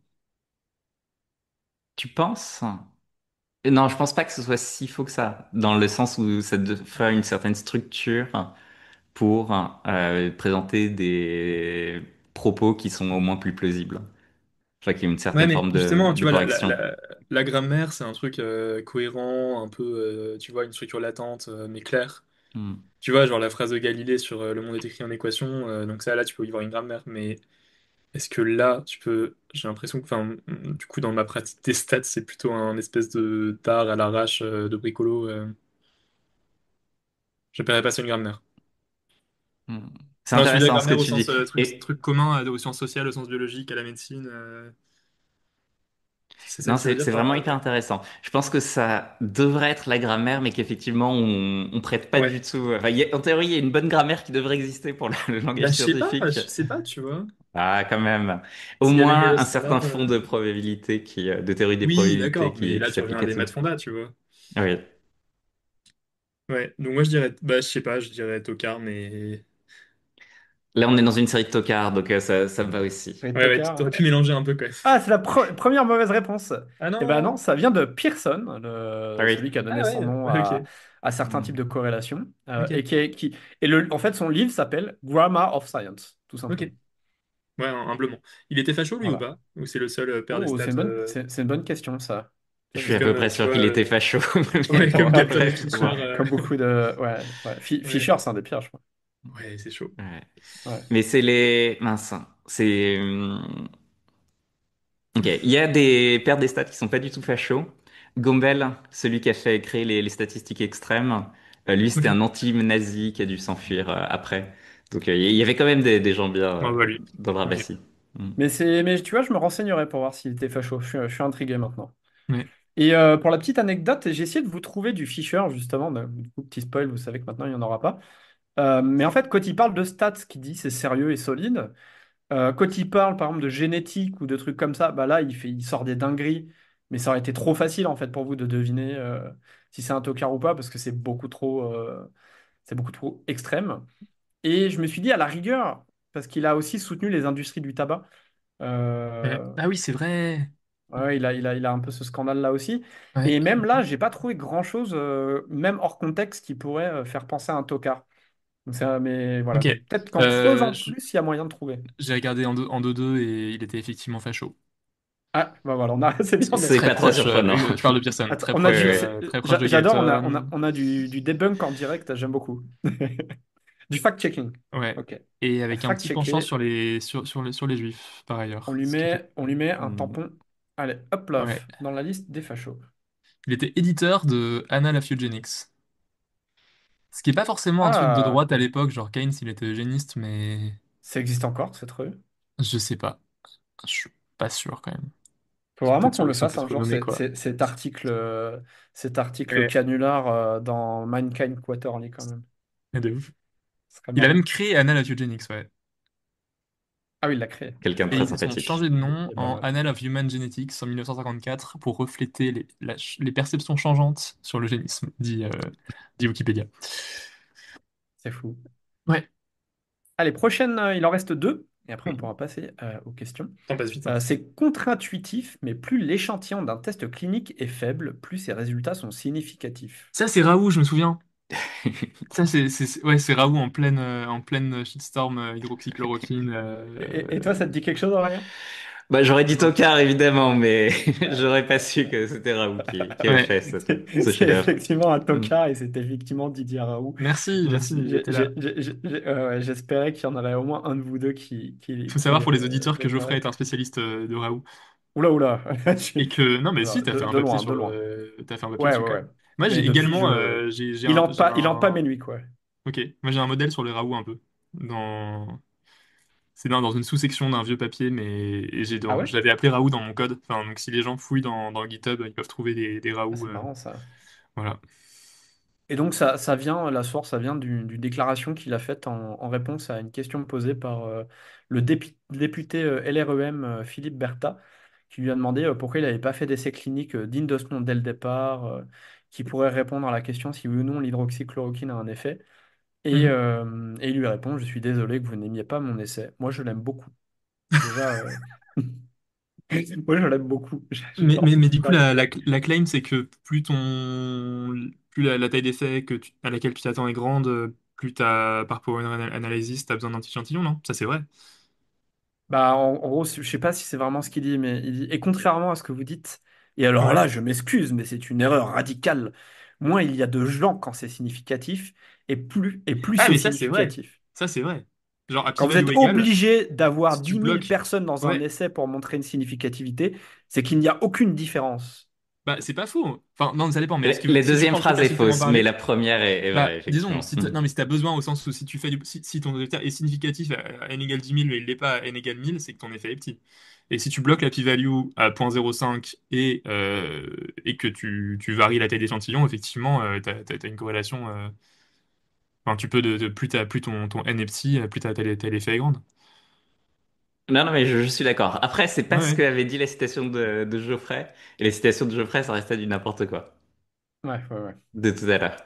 C: Tu penses? Non, je pense pas que ce soit si faux que ça, dans le sens où ça doit faire une certaine structure pour présenter des propos qui sont au moins plus plausibles. Je crois qu'il y a une
D: Ouais,
C: certaine
D: mais
C: forme
D: justement,
C: de
D: tu vois,
C: correction.
D: la grammaire, c'est un truc cohérent, un peu, tu vois, une structure latente, mais claire.
C: Hmm.
D: Tu vois, genre la phrase de Galilée sur le monde est écrit en équation, donc ça, là, tu peux y voir une grammaire, mais est-ce que là, j'ai l'impression que, enfin, du coup, dans ma pratique des stats, c'est plutôt un espèce de d'art à l'arrache, de bricolo. J'appellerais pas ça une grammaire.
C: Hmm. C'est
D: Non, celui de la
C: intéressant ce que
D: grammaire au
C: tu
D: sens
C: dis. Et
D: truc commun aux sciences sociales, aux sciences biologiques, à la médecine. C'est ça
C: non,
D: que ça veut dire
C: c'est
D: par.
C: vraiment hyper intéressant. Je pense que ça devrait être la grammaire, mais qu'effectivement, on prête pas
D: Ouais.
C: du tout. Enfin, en théorie, il y a une bonne grammaire qui devrait exister pour le
D: Bah,
C: langage
D: je
C: scientifique.
D: sais pas, tu vois.
C: Ah, quand même. Au
D: S'il y a
C: moins un
D: ça a l'air.
C: certain fond de probabilité de théorie des
D: Oui,
C: probabilités
D: d'accord, mais
C: qui
D: là, tu reviens
C: s'applique
D: à
C: à
D: des
C: tout.
D: maths fonda, tu vois.
C: Oui.
D: Ouais, donc moi, je dirais. Bah, je sais pas, je dirais tocard, mais.
C: Là, on est dans une série de tocards, donc ça me va aussi.
A: Red
D: Ouais, ouais,
A: Tocard.
D: t'aurais pu mélanger un peu quand même.
A: Ah, c'est la première mauvaise réponse.
D: Ah
A: Eh ben non,
D: non!
A: ça vient de Pearson,
C: Ah oui.
A: celui qui a donné
D: Ah
A: son
D: ouais,
A: nom
D: ouais, ok.
A: à certains types
C: Hmm.
A: de corrélations, et
D: Ok,
A: en fait, son livre s'appelle Grammar of Science, tout simplement.
D: ok. Ouais, humblement. Il était facho, lui, ou
A: Voilà.
D: pas? Ou c'est le seul père des
A: Oh,
D: stats
A: c'est une bonne question, ça.
C: Je
A: Bonne
C: suis à
A: question.
C: peu près
D: tu
C: sûr
D: vois,
C: qu'il était facho, mais
D: ouais,
C: bon,
D: comme Galton et
C: après, faut
D: Fischer.
C: voir.
A: Comme beaucoup de. Ouais, ouais.
D: Ouais,
A: Fischer, c'est un des pires, je crois.
D: ouais, c'est chaud.
C: Ouais.
A: Ouais.
C: Mais c'est les... Mince. C'est... Ok, il y a des pères des stats qui sont pas du tout fachos. Gombel, celui qui a fait créer les statistiques extrêmes, lui
D: Ok.
C: c'était un anti-nazi qui a dû s'enfuir après. Donc il y avait quand même des gens bien
D: Bon, bah, lui.
C: dans le
D: Ok.
C: rabassis. Mm.
A: Mais tu vois, je me renseignerai pour voir s'il était facho. Je suis intrigué maintenant.
D: Ouais.
A: Et pour la petite anecdote, j'ai essayé de vous trouver du Fischer, justement. Du coup, petit spoil, vous savez que maintenant, il n'y en aura pas. Mais en fait, quand il parle de stats, ce qu'il dit, c'est sérieux et solide. Quand il parle, par exemple, de génétique ou de trucs comme ça, bah là, il sort des dingueries. Mais ça aurait été trop facile, en fait, pour vous de deviner si c'est un tocard ou pas, parce que c'est beaucoup trop extrême. Et je me suis dit, à la rigueur, parce qu'il a aussi soutenu les industries du tabac. Euh,
D: Ah oui, c'est vrai.
A: ouais, il a un peu ce scandale-là aussi.
D: Ouais.
A: Et même là, j'ai pas trouvé grand-chose, même hors contexte, qui pourrait faire penser à un tocard. Mais voilà,
D: Ok.
A: peut-être qu'en
D: Euh,
A: creusant
D: je-
A: plus, il y a moyen de trouver.
D: j'ai regardé en 2-2 et il était effectivement facho.
A: Ah, bah voilà, c'est bien.
C: C'est
D: Très
C: pas très
D: proche,
C: surprenant.
D: tu parles de Pearson,
A: Attends,
D: très
A: on a
D: proche,
C: Ouais,
A: du,
C: ouais.
D: très proche de
A: j'adore,
D: Galton.
A: on a du debunk en direct, j'aime beaucoup. Du fact-checking.
D: Ouais.
A: Ok.
D: Et avec un petit penchant
A: Fact-checker,
D: sur les juifs, par
A: on
D: ailleurs.
A: lui
D: Ce qui fait.
A: met, on lui met un
C: Mm.
A: tampon. Allez, hop là,
D: Ouais.
A: dans la liste des fachos.
D: Il était éditeur de Anna la Eugenics. Ce qui est pas forcément un truc de
A: Ah,
D: droite à l'époque, genre Keynes, il était eugéniste, mais
A: ça existe encore, cette rue.
D: je sais pas. Je suis pas sûr quand même.
A: Faut vraiment qu'on
D: Ils
A: le
D: sont
A: fasse
D: peut-être
A: un jour,
D: renommés, quoi.
A: cet article
D: Ouais.
A: canular dans Mankind Quarterly quand même.
D: Mais de ouf.
A: Ce serait
D: Il a même
A: marrant.
D: créé Annals of Eugenics, ouais.
A: Ah oui, il l'a créé.
C: Quelqu'un de
D: Et
C: très
D: ils ont
C: sympathique.
D: changé de nom
A: C'est pas
D: en
A: mal.
D: Annals of Human Genetics en 1954 pour refléter les perceptions changeantes sur l'eugénisme, dit Wikipédia.
A: C'est fou.
D: Ouais.
A: Allez, prochaine, il en reste deux. Et après, on
D: Oui.
A: pourra passer aux questions.
D: Temps passe vite, hein.
A: C'est contre-intuitif, mais plus l'échantillon d'un test clinique est faible, plus ses résultats sont significatifs.
D: Ça, c'est Raoult, je me souviens. Ça, ouais, c'est Raoult en pleine shitstorm hydroxychloroquine.
A: Et toi, ça te dit quelque chose, Aurélien?
C: Bah, j'aurais dit
D: Non.
C: tocard évidemment, mais
A: Euh,
C: j'aurais pas su que c'était Raoult qui avait
D: Ouais.
C: fait ce
A: C'est
C: chef-d'œuvre.
A: effectivement un
C: Mm.
A: tocard et c'est effectivement Didier Raoult.
D: Merci, merci, il était là.
A: Ouais, j'espérais qu'il y en avait au moins un de vous deux
D: Il faut
A: qui
D: savoir pour les auditeurs que Geoffrey
A: devrait.
D: est un spécialiste de Raoult.
A: Oula, oula.
D: Et que, non, mais si,
A: Non,
D: t'as fait un
A: de
D: papier
A: loin, de
D: sur
A: loin.
D: t'as fait un papier
A: Ouais,
D: dessus
A: ouais,
D: quand
A: ouais.
D: même. Moi,
A: Mais
D: j'ai
A: depuis,
D: également,
A: il hante pas mes nuits, quoi.
D: ok, moi j'ai un modèle sur les Raoult un peu. Dans, c'est dans une sous-section d'un vieux papier, mais
A: Ah ouais?
D: je l'avais appelé Raoult dans mon code. Enfin, donc si les gens fouillent dans le GitHub, ils peuvent trouver des
A: Ah,
D: Raoult.
A: c'est marrant, ça.
D: Voilà.
A: Et donc, la source, ça vient d'une déclaration qu'il a faite en réponse à une question posée par le député LREM Philippe Bertha, qui lui a demandé pourquoi il n'avait pas fait d'essai clinique digne de ce nom dès le départ, qui pourrait répondre à la question si oui ou non l'hydroxychloroquine a un effet.
D: Mhm.
A: Et il lui répond, je suis désolé que vous n'aimiez pas mon essai. Moi, je l'aime beaucoup. Déjà, moi, je l'aime beaucoup.
D: Mais,
A: J'adore
D: mais,
A: ce
D: mais
A: qu'il
D: du coup,
A: parle.
D: la claim, c'est que plus la taille d'effet à laquelle tu t'attends est grande, plus par power analysis, t'as besoin d'anti-échantillon, non? Ça, c'est vrai.
A: Bah, en gros, je sais pas si c'est vraiment ce qu'il dit, mais il dit, et contrairement à ce que vous dites, et alors
D: Ouais.
A: là, je m'excuse, mais c'est une erreur radicale. Moins il y a de gens quand c'est significatif, et plus
D: Ah,
A: c'est
D: mais ça, c'est vrai.
A: significatif.
D: Ça, c'est vrai. Genre, à
A: Quand vous êtes
D: p-value égale,
A: obligé d'avoir
D: si tu
A: 10 000
D: bloques.
A: personnes dans un
D: Ouais.
A: essai pour montrer une significativité, c'est qu'il n'y a aucune différence.
D: Bah, c'est pas faux. Enfin, non, ça dépend. Mais
C: La
D: si tu
C: deuxième
D: prends le truc
C: phrase
D: à
C: est
D: strictement
C: fausse, mais
D: parler,
C: la première est
D: bah,
C: vraie,
D: disons,
C: effectivement.
D: si non, mais si t'as besoin au sens où si tu fais si ton résultat est significatif à n égale 10 000, mais il l'est pas à n égale 1000, c'est que ton effet est petit. Et si tu bloques la p-value à 0,05 et que tu varies la taille d'échantillon, effectivement, t'as une corrélation. Enfin, tu peux plus ton n est petit, plus t'as l'effet est grande.
C: Non, non, mais je suis d'accord. Après, c'est
D: Ouais,
C: pas ce
D: ouais.
C: qu'avait dit la citation de Geoffrey. Et les citations de Geoffrey, ça restait du n'importe quoi.
A: Ouais, ouais, ouais.
C: De tout à l'heure.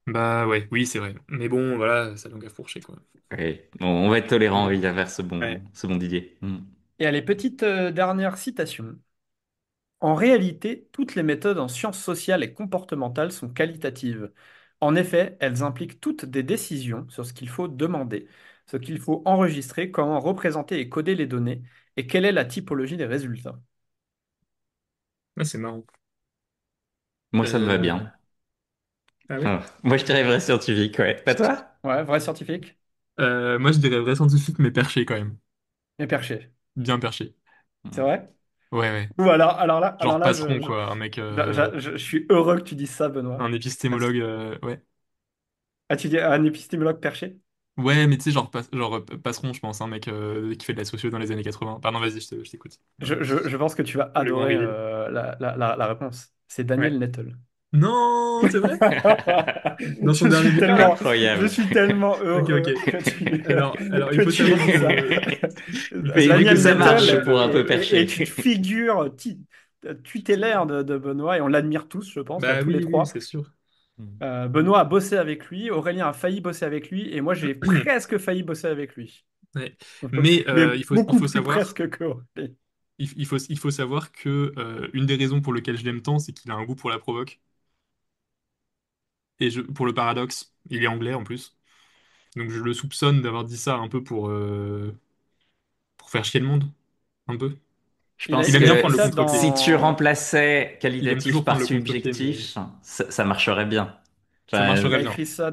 D: Bah ouais, oui, c'est vrai. Mais bon, voilà, ça langue à fourcher, quoi.
C: Oui. Bon, on va être tolérant, oui, envers
D: Ouais.
C: ce bon Didier.
A: Et allez, petite dernière citation. En réalité, toutes les méthodes en sciences sociales et comportementales sont qualitatives. En effet, elles impliquent toutes des décisions sur ce qu'il faut demander, ce qu'il faut enregistrer, comment représenter et coder les données, et quelle est la typologie des résultats.
D: Ouais, c'est marrant.
C: Moi, ça me va
D: Euh,
C: bien.
D: Ah oui?
C: Ah, moi, je dirais vrai scientifique, ouais. Pas toi?
A: Ouais, vrai scientifique,
D: Moi, je dirais vrai scientifique, mais perché quand même.
A: mais perché.
D: Bien perché.
A: C'est vrai?
D: Ouais, ouais.
A: Ou alors
D: Genre
A: là,
D: passeron, quoi. Un mec,
A: je suis heureux que tu dises ça, Benoît.
D: un
A: Parce-
D: épistémologue, ouais.
A: Ah, tu dis un épistémologue perché?
D: Ouais, mais tu sais, passeron, je pense, un mec qui fait de la socio dans les années 80. Pardon, vas-y, je t'écoute.
A: Je pense que tu vas
D: Le grand
A: adorer
D: Guigui.
A: la réponse. C'est Daniel
D: Ouais.
A: Nettle.
D: Non, c'est vrai? Dans son
A: Je
D: dernier
A: suis
D: bouquin, là?
A: tellement, je
C: Incroyable.
A: suis tellement
D: Ok, ok.
A: heureux que
D: Il
A: que
D: faut
A: tu
D: savoir
A: aies ça.
D: que
C: Mais vu que
A: Daniel
C: ça marche
A: Nettle,
C: pour un peu
A: et tu te
C: percher.
A: figures tutélaire de Benoît, et on l'admire tous, je pense, là,
D: bah
A: tous les
D: oui, oui,
A: trois.
D: c'est sûr.
A: Benoît a bossé avec lui, Aurélien a failli bosser avec lui, et moi j'ai presque failli bosser avec lui.
D: Ouais. Mais
A: Mais
D: il
A: beaucoup
D: faut
A: plus
D: savoir,
A: presque que Aurélien.
D: il faut savoir que une des raisons pour lesquelles je l'aime tant, c'est qu'il a un goût pour la provoque. Pour le paradoxe, il est anglais en plus. Donc je le soupçonne d'avoir dit ça un peu pour faire chier le monde. Un peu.
C: Je
A: Il a,
C: pense
D: Il aime
A: il a
D: bien
A: écrit
C: que
D: prendre le
A: ça
D: contre-pied.
C: si tu
A: dans...
C: remplaçais
D: Il aime
C: qualitatif
D: toujours
C: par
D: prendre le contre-pied, mais
C: subjectif, ça marcherait bien.
D: ça
C: Enfin,
A: Il
D: marcherait
A: a
D: bien.
A: écrit ça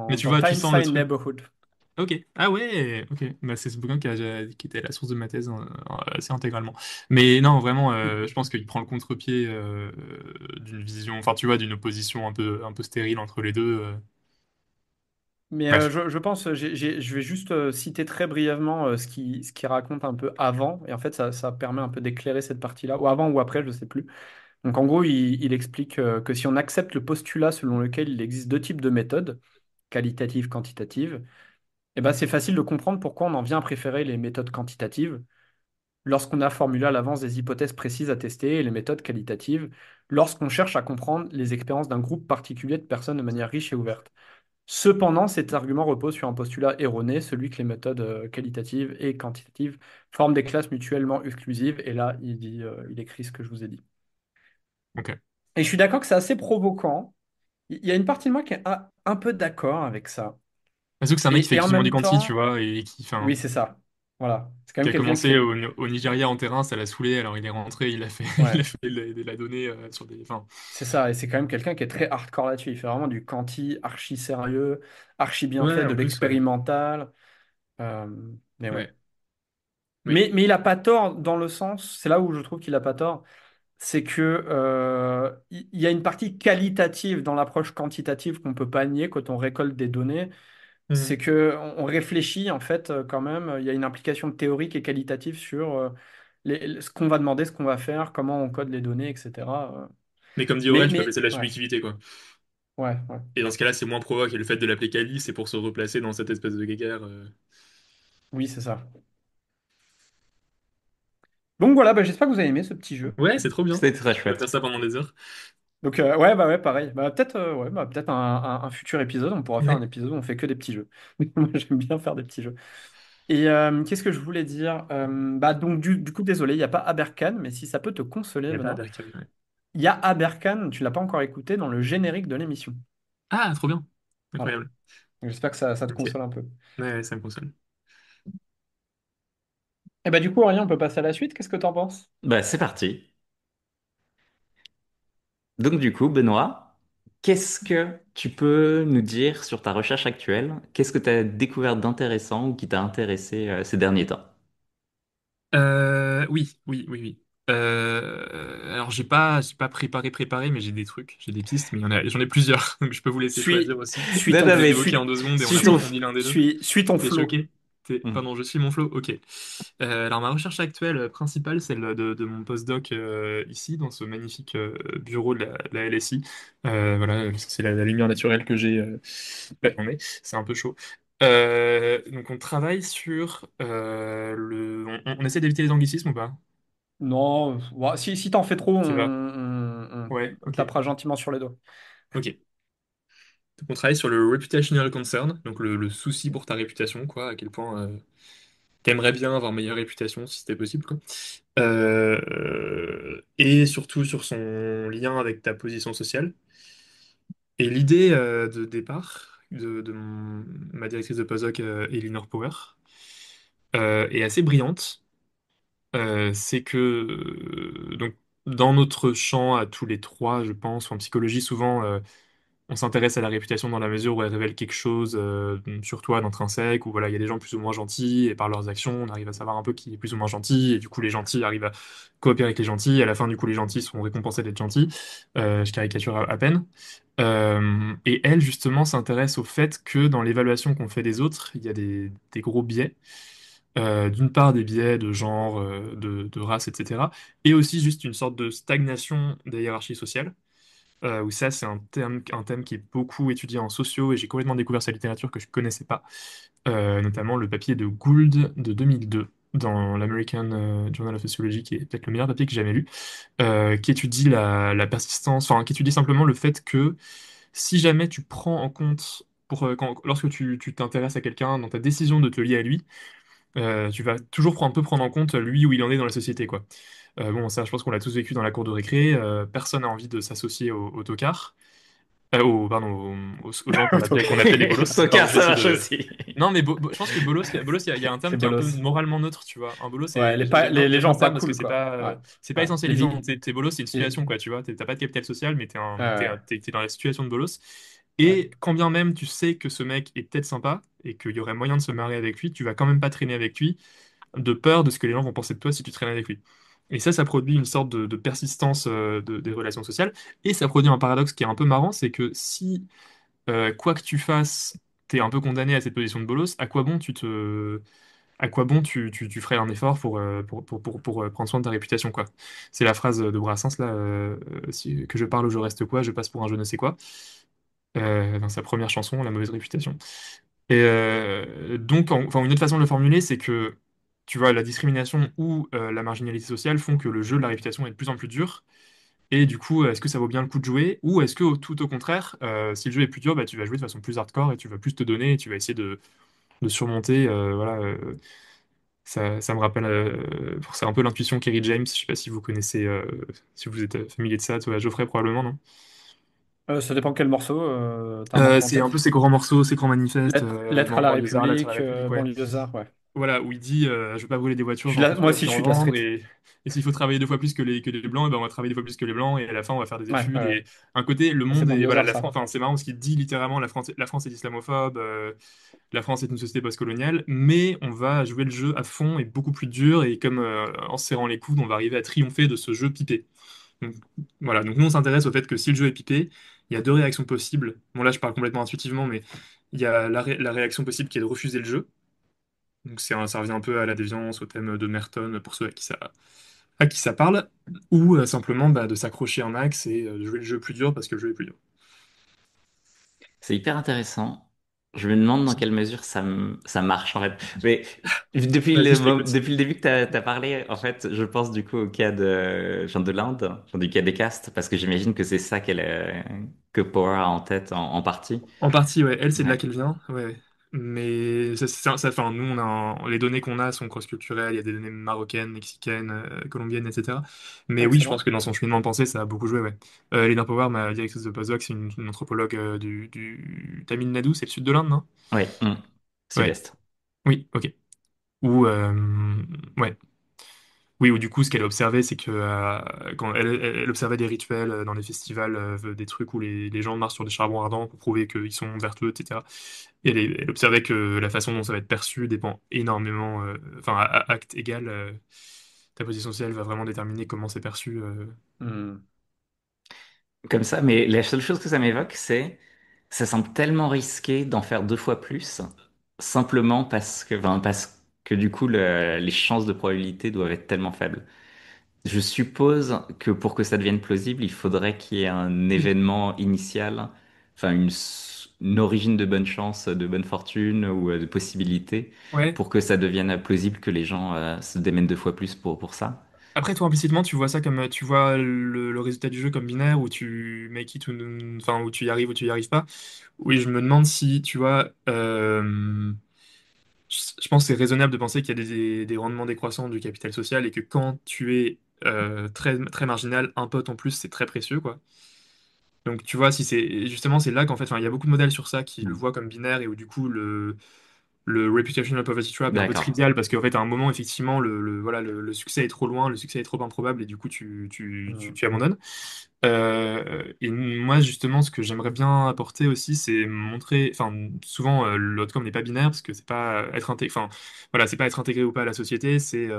D: Mais tu
A: dans
D: vois, tu sens le
A: Tyneside
D: truc.
A: Neighborhood.
D: Ok. Ah ouais, ok. Bah, c'est ce bouquin qui était la source de ma thèse assez intégralement. Mais non, vraiment, je pense qu'il prend le contre-pied d'une vision, enfin tu vois, d'une opposition un peu stérile entre les deux.
A: Mais
D: Bref.
A: je pense, je vais juste citer très brièvement ce qui raconte un peu avant, et en fait ça permet un peu d'éclairer cette partie-là, ou avant ou après, je sais plus. Donc en gros, il explique que si on accepte le postulat selon lequel il existe deux types de méthodes, qualitatives, quantitatives, eh ben, c'est facile de comprendre pourquoi on en vient à préférer les méthodes quantitatives lorsqu'on a formulé à l'avance des hypothèses précises à tester et les méthodes qualitatives lorsqu'on cherche à comprendre les expériences d'un groupe particulier de personnes de manière riche et ouverte. Cependant, cet argument repose sur un postulat erroné, celui que les méthodes qualitatives et quantitatives forment des classes mutuellement exclusives. Et là, il écrit ce que je vous ai dit.
D: Ok.
A: Et je suis d'accord que c'est assez provoquant. Il y a une partie de moi qui est un peu d'accord avec ça.
D: Surtout que c'est un mec qui fait
A: Et en
D: exclusivement du
A: même
D: quanti, tu
A: temps,
D: vois, et qui,
A: oui,
D: enfin,
A: c'est ça. Voilà. C'est quand
D: qui
A: même
D: a
A: quelqu'un qui
D: commencé
A: fait.
D: au Nigeria en terrain, ça l'a saoulé, alors il est rentré, il a fait, il
A: Ouais,
D: a fait de la donnée sur des, enfin,
A: c'est ça. Et c'est quand même quelqu'un qui est très hardcore là-dessus. Il fait vraiment du quanti archi sérieux, archi bien fait,
D: ouais,
A: de
D: en plus, ouais,
A: l'expérimental. Euh, mais ouais.
D: ouais, oui.
A: Mais il a pas tort dans le sens, c'est là où je trouve qu'il a pas tort, c'est que il y a une partie qualitative dans l'approche quantitative qu'on peut pas nier quand on récolte des données. C'est
D: Mhm.
A: que on réfléchit en fait quand même. Il y a une implication théorique et qualitative sur ce qu'on va demander, ce qu'on va faire, comment on code les données, etc.
D: Mais comme dit Aurel, tu peux appeler
A: Mais
D: ça de la
A: ouais,
D: subjectivité, quoi.
A: ouais.
D: Et dans ce cas-là, c'est moins provoque, et le fait de l'appeler Kali, c'est pour se replacer dans cette espèce de guéguerre.
A: Oui, c'est ça. Donc voilà, bah, j'espère que vous avez aimé ce petit jeu.
D: Ouais, c'est trop bien.
C: c'était très
D: On va faire
C: chouette.
D: ça pendant des heures.
A: Donc ouais, bah ouais, pareil. Bah, peut-être peut-être un futur épisode, on pourra faire un
D: Ouais.
A: épisode où on fait que des petits jeux. Moi, j'aime bien faire des petits jeux. Et qu'est-ce que je voulais dire? Bah donc du coup, désolé, il n'y a pas Aberkan, mais si ça peut te
D: Il
A: consoler,
D: n'y a pas
A: Benoît,
D: Berkane, ouais.
A: il y a Aberkan, tu l'as pas encore écouté dans le générique de l'émission.
D: Ah, trop bien.
A: Voilà.
D: Incroyable.
A: J'espère que ça te
D: Ok.
A: console un peu.
D: Ouais, ouais, ça me console.
A: Et bah du coup, Aurélien, on peut passer à la suite. Qu'est-ce que t'en penses?
C: Bah, c'est parti. Donc, du coup, Benoît, qu'est-ce que tu peux nous dire sur ta recherche actuelle? Qu'est-ce que tu as découvert d'intéressant ou qui t'a intéressé ces derniers temps?
D: Oui, oui, oui, oui. Alors j'ai pas préparé, mais j'ai des trucs, j'ai des pistes, mais j'en ai plusieurs, donc je peux vous laisser choisir
A: Suis,
D: aussi.
A: suis
C: Non,
D: Je
A: ton,
C: non,
D: vous les
C: mais
D: évoquer en 2 secondes et on
C: suis
D: a pas
A: suis,
C: ton.
D: rebondi l'un des deux.
A: suis ton
D: T'es
A: flow.
D: choqué?
C: Hmm.
D: Pardon, je suis mon flow? Ok. Alors ma recherche actuelle principale, celle de mon postdoc ici, dans ce magnifique bureau de la LSI. Voilà, parce que c'est la lumière naturelle que j'ai. Attendez, c'est un peu chaud. Donc on travaille sur on essaie d'éviter les anglicismes ou pas?
A: Non, si t'en fais trop,
D: Ça va?
A: on
D: Ouais,
A: te
D: ok.
A: tapera gentiment sur les doigts.
D: Ok. Donc on travaille sur le reputational concern, donc le souci pour ta réputation, quoi, à quel point t'aimerais bien avoir meilleure réputation si c'était possible, quoi. Et surtout sur son lien avec ta position sociale. Et l'idée de départ ma directrice de postdoc, Elinor Power, est assez brillante. C'est que donc dans notre champ à tous les trois, je pense, en psychologie souvent. On s'intéresse à la réputation dans la mesure où elle révèle quelque chose sur toi d'intrinsèque, où voilà, il y a des gens plus ou moins gentils, et par leurs actions, on arrive à savoir un peu qui est plus ou moins gentil, et du coup, les gentils arrivent à coopérer avec les gentils, et à la fin, du coup, les gentils sont récompensés d'être gentils. Je caricature à peine. Et elle, justement, s'intéresse au fait que dans l'évaluation qu'on fait des autres, il y a des gros biais. D'une part, des biais de genre, de race, etc. Et aussi juste une sorte de stagnation des hiérarchies sociales où ça, c'est un thème qui est beaucoup étudié en sociaux et j'ai complètement découvert sa littérature que je connaissais pas, notamment le papier de Gould de 2002 dans l'American Journal of Sociology, qui est peut-être le meilleur papier que j'ai jamais lu, qui étudie la persistance, enfin, qui étudie simplement le fait que si jamais tu prends en compte, lorsque tu t'intéresses à quelqu'un dans ta décision de te lier à lui, tu vas toujours un peu prendre en compte lui où il en est dans la société, quoi. Bon, ça, je pense qu'on l'a tous vécu dans la cour de récré. Personne n'a envie de s'associer aux tocards. Pardon, aux gens qu'on appelait les bolos. Pardon,
C: Tocard,
D: je vais
C: ça
D: essayer
C: marche
D: de.
C: aussi.
D: Non, mais je pense que bolos, il y a un terme
A: C'est
D: qui est un peu
A: bolos.
D: moralement neutre, tu vois. Un bolos,
A: Ouais,
D: j'aime bien,
A: les
D: j'aime bien
A: gens
D: ce
A: pas
D: terme parce que
A: cool,
D: c'est
A: quoi.
D: pas,
A: Ouais.
D: c'est pas
A: Ouais.
D: essentialisant. T'es bolos, c'est une
A: Les-
D: situation, quoi, tu vois. T'as pas de capital social, mais
A: ouais,
D: t'es dans la situation de bolos.
A: ouais.
D: Et quand bien même tu sais que ce mec est peut-être sympa et qu'il y aurait moyen de se marier avec lui, tu vas quand même pas traîner avec lui de peur de ce que les gens vont penser de toi si tu traînes avec lui. Et ça produit une sorte de persistance des relations sociales. Et ça produit un paradoxe qui est un peu marrant, c'est que si, quoi que tu fasses, t'es un peu condamné à cette position de bolos, à quoi bon tu ferais un effort pour prendre soin de ta réputation, quoi. C'est la phrase de Brassens, là, que je parle ou je reste quoi, je passe pour un je ne sais quoi, dans sa première chanson, La mauvaise réputation. Et donc, enfin, une autre façon de le formuler, c'est que, tu vois, la discrimination ou la marginalité sociale font que le jeu de la réputation est de plus en plus dur. Et du coup, est-ce que ça vaut bien le coup de jouer? Ou est-ce que, tout au contraire, si le jeu est plus dur, bah, tu vas jouer de façon plus hardcore et tu vas plus te donner et tu vas essayer de surmonter. Voilà, ça me rappelle, c'est un peu l'intuition qu'Herry James. Je sais pas si vous connaissez, si vous êtes familier de ça, toi, Geoffrey, probablement, non?
A: Ça dépend quel morceau. T'as un morceau en
D: C'est un
A: tête?
D: peu ces grands morceaux, ces grands manifestes,
A: Lettre à la
D: banlieusard, lettre à la
A: République,
D: République, ouais.
A: banlieusardise, ouais.
D: Voilà, où il dit je veux pas brûler des voitures, j'en
A: Moi
D: construis
A: aussi,
D: aussi
A: je
D: en
A: suis de la
D: vendre,
A: street.
D: et s'il faut travailler 2 fois plus que les blancs, et ben on va travailler 2 fois plus que les blancs, et à la fin on va faire des
A: Ouais, ouais,
D: études.
A: ouais.
D: Et un côté, le
A: C'est
D: monde est. Voilà,
A: banlieusard,
D: la
A: ça.
D: France, enfin c'est marrant parce qu'il dit littéralement la France est islamophobe, la France est une société postcoloniale, mais on va jouer le jeu à fond et beaucoup plus dur, et comme en se serrant les coudes, on va arriver à triompher de ce jeu pipé. Donc, voilà, donc nous on s'intéresse au fait que si le jeu est pipé, il y a deux réactions possibles. Bon là je parle complètement intuitivement, mais il y a la réaction possible qui est de refuser le jeu. Donc ça revient un peu à la déviance, au thème de Merton, pour ceux à qui ça parle, ou simplement bah, de s'accrocher un max et de jouer le jeu plus dur parce que le jeu est plus dur.
C: C'est hyper intéressant. Je me demande dans quelle mesure ça marche en fait. Mais
D: Vas-y, je t'écoute.
C: depuis le début que tu as parlé, en fait, je pense du coup au cas de l'Inde, enfin, du cas des castes, parce que j'imagine que c'est ça que Power a en tête en partie.
D: En partie, ouais, elle, c'est de là
C: Ouais.
D: qu'elle vient, ouais. Ouais. Mais enfin, nous, les données qu'on a sont cross-culturelles, il y a des données marocaines, mexicaines, colombiennes, etc. Mais oui, je pense
A: Excellent.
D: que dans son cheminement de pensée, ça a beaucoup joué, ouais. Lena Power, ma directrice de postdoc, c'est une anthropologue du Tamil Nadu, c'est le sud de l'Inde, non?
C: Oui,
D: Ouais,
C: Sud-Est.
D: oui, ok. Ou, ouais. Oui, ou du coup, ce qu'elle a observé, c'est que quand elle observait des rituels dans les festivals, des trucs où les gens marchent sur des charbons ardents pour prouver qu'ils sont vertueux, etc. Et elle observait que la façon dont ça va être perçu dépend énormément, enfin, à acte égal, ta position sociale va vraiment déterminer comment c'est perçu.
A: Hmm.
C: Comme ça, mais la seule chose que ça m'évoque, c'est ça semble tellement risqué d'en faire deux fois plus, simplement parce que du coup, les chances de probabilité doivent être tellement faibles. Je suppose que pour que ça devienne plausible, il faudrait qu'il y ait un
D: Oui.
C: événement initial, enfin une origine de bonne chance, de bonne fortune ou de possibilité,
D: Ouais.
C: pour que ça devienne plausible que les gens se démènent deux fois plus pour ça.
D: Après, toi, implicitement, tu vois ça comme, tu vois le résultat du jeu comme binaire, où tu make it, enfin, où tu y arrives ou tu y arrives pas. Oui, je me demande si, tu vois, je pense que c'est raisonnable de penser qu'il y a des rendements décroissants du capital social et que quand tu es très, très marginal, un pote en plus, c'est très précieux, quoi. Donc, tu vois, si c'est justement, c'est là qu'en fait, enfin, il y a beaucoup de modèles sur ça qui le
C: Hmm.
D: voient comme binaire et où du coup, le reputational poverty trap est un peu
C: D'accord.
D: trivial parce qu'en fait, à un moment, effectivement, voilà, le succès est trop loin, le succès est trop improbable et du coup,
A: Hmm.
D: tu abandonnes. Et moi, justement, ce que j'aimerais bien apporter aussi, c'est montrer, enfin, souvent, l'outcome n'est pas binaire parce que c'est pas être intégré, enfin, voilà, c'est pas être intégré ou pas à la société, c'est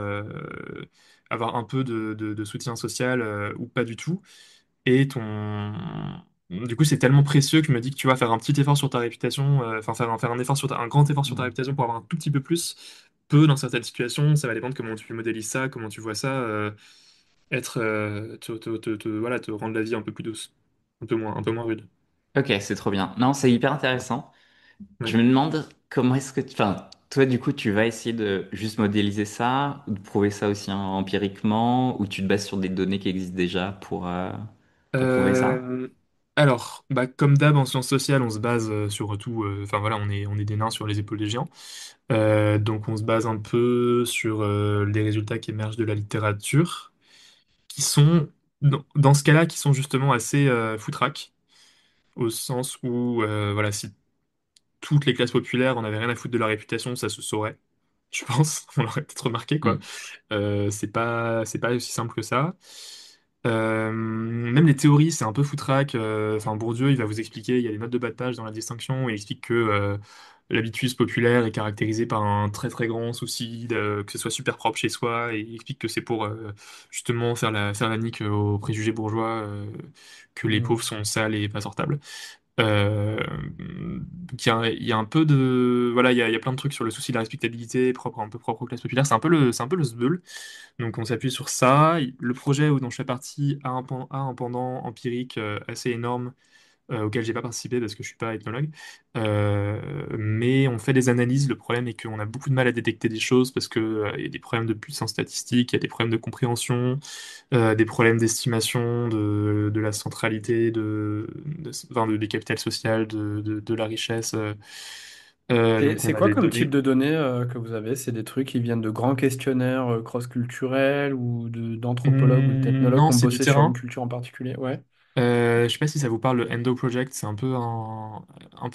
D: avoir un peu de soutien social ou pas du tout. Et du coup, c'est tellement précieux que je me dis que tu vas faire un petit effort sur ta réputation, enfin faire un effort sur un grand effort sur ta
A: Hmm.
D: réputation pour avoir un tout petit peu plus, peu dans certaines situations, ça va dépendre comment tu modélises ça, comment tu vois ça, être, voilà, te rendre la vie un peu plus douce, un peu moins rude.
C: Ok, c'est trop bien. Non, c'est hyper intéressant. Je
D: Ouais.
C: me demande comment est-ce que enfin, toi, du coup, tu vas essayer de juste modéliser ça, ou de prouver ça aussi empiriquement, ou tu te bases sur des données qui existent déjà pour prouver ça?
D: Euh, alors, bah, comme d'hab en sciences sociales, on se base sur tout, enfin voilà, on est des nains sur les épaules des géants. Donc on se base un peu sur les résultats qui émergent de la littérature, qui sont, dans ce cas-là, qui sont justement assez foutraques, au sens où, voilà, si toutes les classes populaires en avaient rien à foutre de la réputation, ça se saurait. Je pense, on l'aurait peut-être remarqué, quoi.
C: Hmm.
D: C'est pas aussi simple que ça. Même les théories, c'est un peu foutraque. Enfin, Bourdieu, il va vous expliquer, il y a des notes de bas de page dans la distinction, où il explique que l'habitus populaire est caractérisé par un très très grand souci que ce soit super propre chez soi, et il explique que c'est pour justement faire la nique aux préjugés bourgeois, que les
A: Hmm.
D: pauvres sont sales et pas sortables. Donc il y a un peu de voilà il y a plein de trucs sur le souci de la respectabilité un peu propre aux classes populaires, c'est un peu le sbeul. Donc on s'appuie sur ça. Le projet dont je fais partie a un pendant empirique assez énorme, auquel j'ai pas participé parce que je suis pas ethnologue. Mais on fait des analyses. Le problème est qu'on a beaucoup de mal à détecter des choses parce que il y a des problèmes de puissance statistique, il y a des problèmes de compréhension, des problèmes d'estimation de la centralité enfin, des capitales sociales, de la richesse. Donc
A: C'est
D: on a
A: quoi
D: des
A: comme type
D: données.
A: de données que vous avez? C'est des trucs qui viennent de grands questionnaires cross-culturels ou d'anthropologues ou d'ethnologues
D: Non,
A: qui ont
D: c'est du
A: bossé sur une
D: terrain.
A: culture en particulier? Ouais.
D: Je sais pas si ça vous parle, le Endo Project, c'est un peu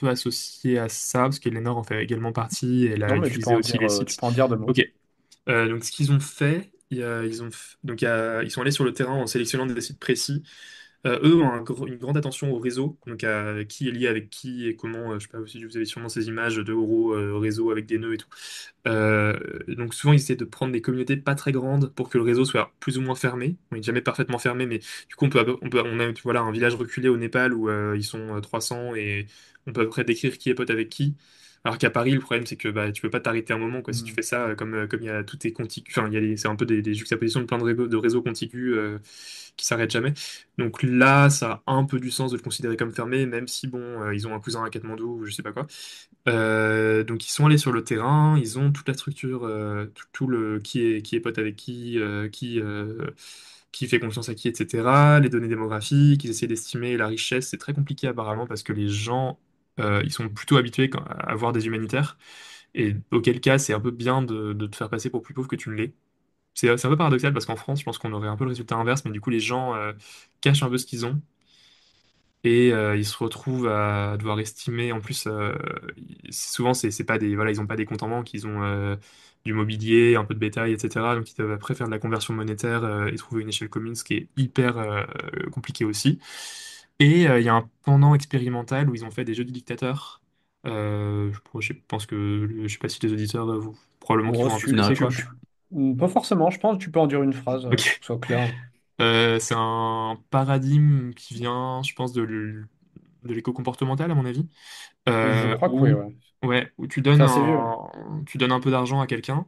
D: associé à ça, parce qu'Eleanor en fait également partie, et elle a
A: Non, mais
D: utilisé aussi les
A: tu
D: sites.
A: peux en dire deux mots.
D: Ok. Donc ce qu'ils ont fait, donc ils sont allés sur le terrain en sélectionnant des sites précis. Eux ont une grande attention au réseau, donc à qui est lié avec qui et comment. Je sais pas si vous avez sûrement ces images de gros réseaux avec des nœuds et tout. Euh, donc souvent ils essaient de prendre des communautés pas très grandes pour que le réseau soit plus ou moins fermé. On n'est jamais parfaitement fermé, mais du coup on a voilà, un village reculé au Népal où ils sont 300 et on peut à peu près décrire qui est pote avec qui. Alors qu'à Paris, le problème, c'est que bah, tu peux pas t'arrêter un moment, quoi. Si tu
A: Hmm.
D: fais ça, comme il y a tout est contigu, enfin, c'est un peu des juxtapositions de plein de réseaux contigus qui s'arrêtent jamais. Donc là, ça a un peu du sens de le considérer comme fermé, même si, bon, ils ont un cousin à Katmandou ou je sais pas quoi. Donc ils sont allés sur le terrain, ils ont toute la structure, tout le qui est pote avec qui fait confiance à qui, etc. Les données démographiques, ils essaient d'estimer la richesse. C'est très compliqué apparemment parce que les gens, ils sont plutôt habitués à voir des humanitaires. Et auquel cas, c'est un peu bien de te faire passer pour plus pauvre que tu ne l'es. C'est un peu paradoxal parce qu'en France, je pense qu'on aurait un peu le résultat inverse, mais du coup, les gens cachent un peu ce qu'ils ont et ils se retrouvent à devoir estimer. En plus, souvent, c'est pas des, voilà, ils ont pas des comptes en banque, ils ont du mobilier, un peu de bétail, etc. Donc, ils doivent après faire de la conversion monétaire et trouver une échelle commune, ce qui est hyper compliqué aussi. Et il y a un pendant expérimental où ils ont fait des jeux du dictateur. Je pense que, je sais pas si les auditeurs, vous, probablement qu'ils voient un peu ce que
A: Non,
D: c'est, Cube.
A: Pas forcément, je pense que tu peux en dire une phrase pour
D: Ok.
A: que ce soit clair.
D: C'est un paradigme qui vient, je pense, de l'éco-comportemental, à mon avis,
A: Je crois que oui,
D: où,
A: ouais.
D: ouais, où
A: C'est assez vieux.
D: tu donnes un peu d'argent à quelqu'un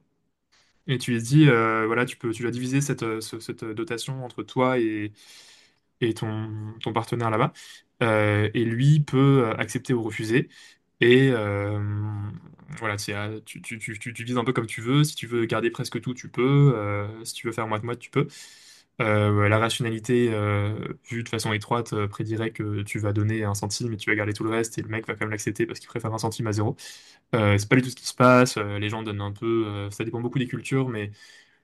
D: et tu lui dis, voilà, tu dois diviser cette dotation entre toi et ton partenaire là-bas. Et lui peut accepter ou refuser. Et voilà, tu divises un peu comme tu veux. Si tu veux garder presque tout, tu peux. Si tu veux faire moite-moite, tu peux. La rationalité, vue de façon étroite, prédirait que tu vas donner un centime et tu vas garder tout le reste, et le mec va quand même l'accepter parce qu'il préfère un centime à zéro. C'est pas du tout ce qui se passe. Les gens donnent un peu. Ça dépend beaucoup des cultures, mais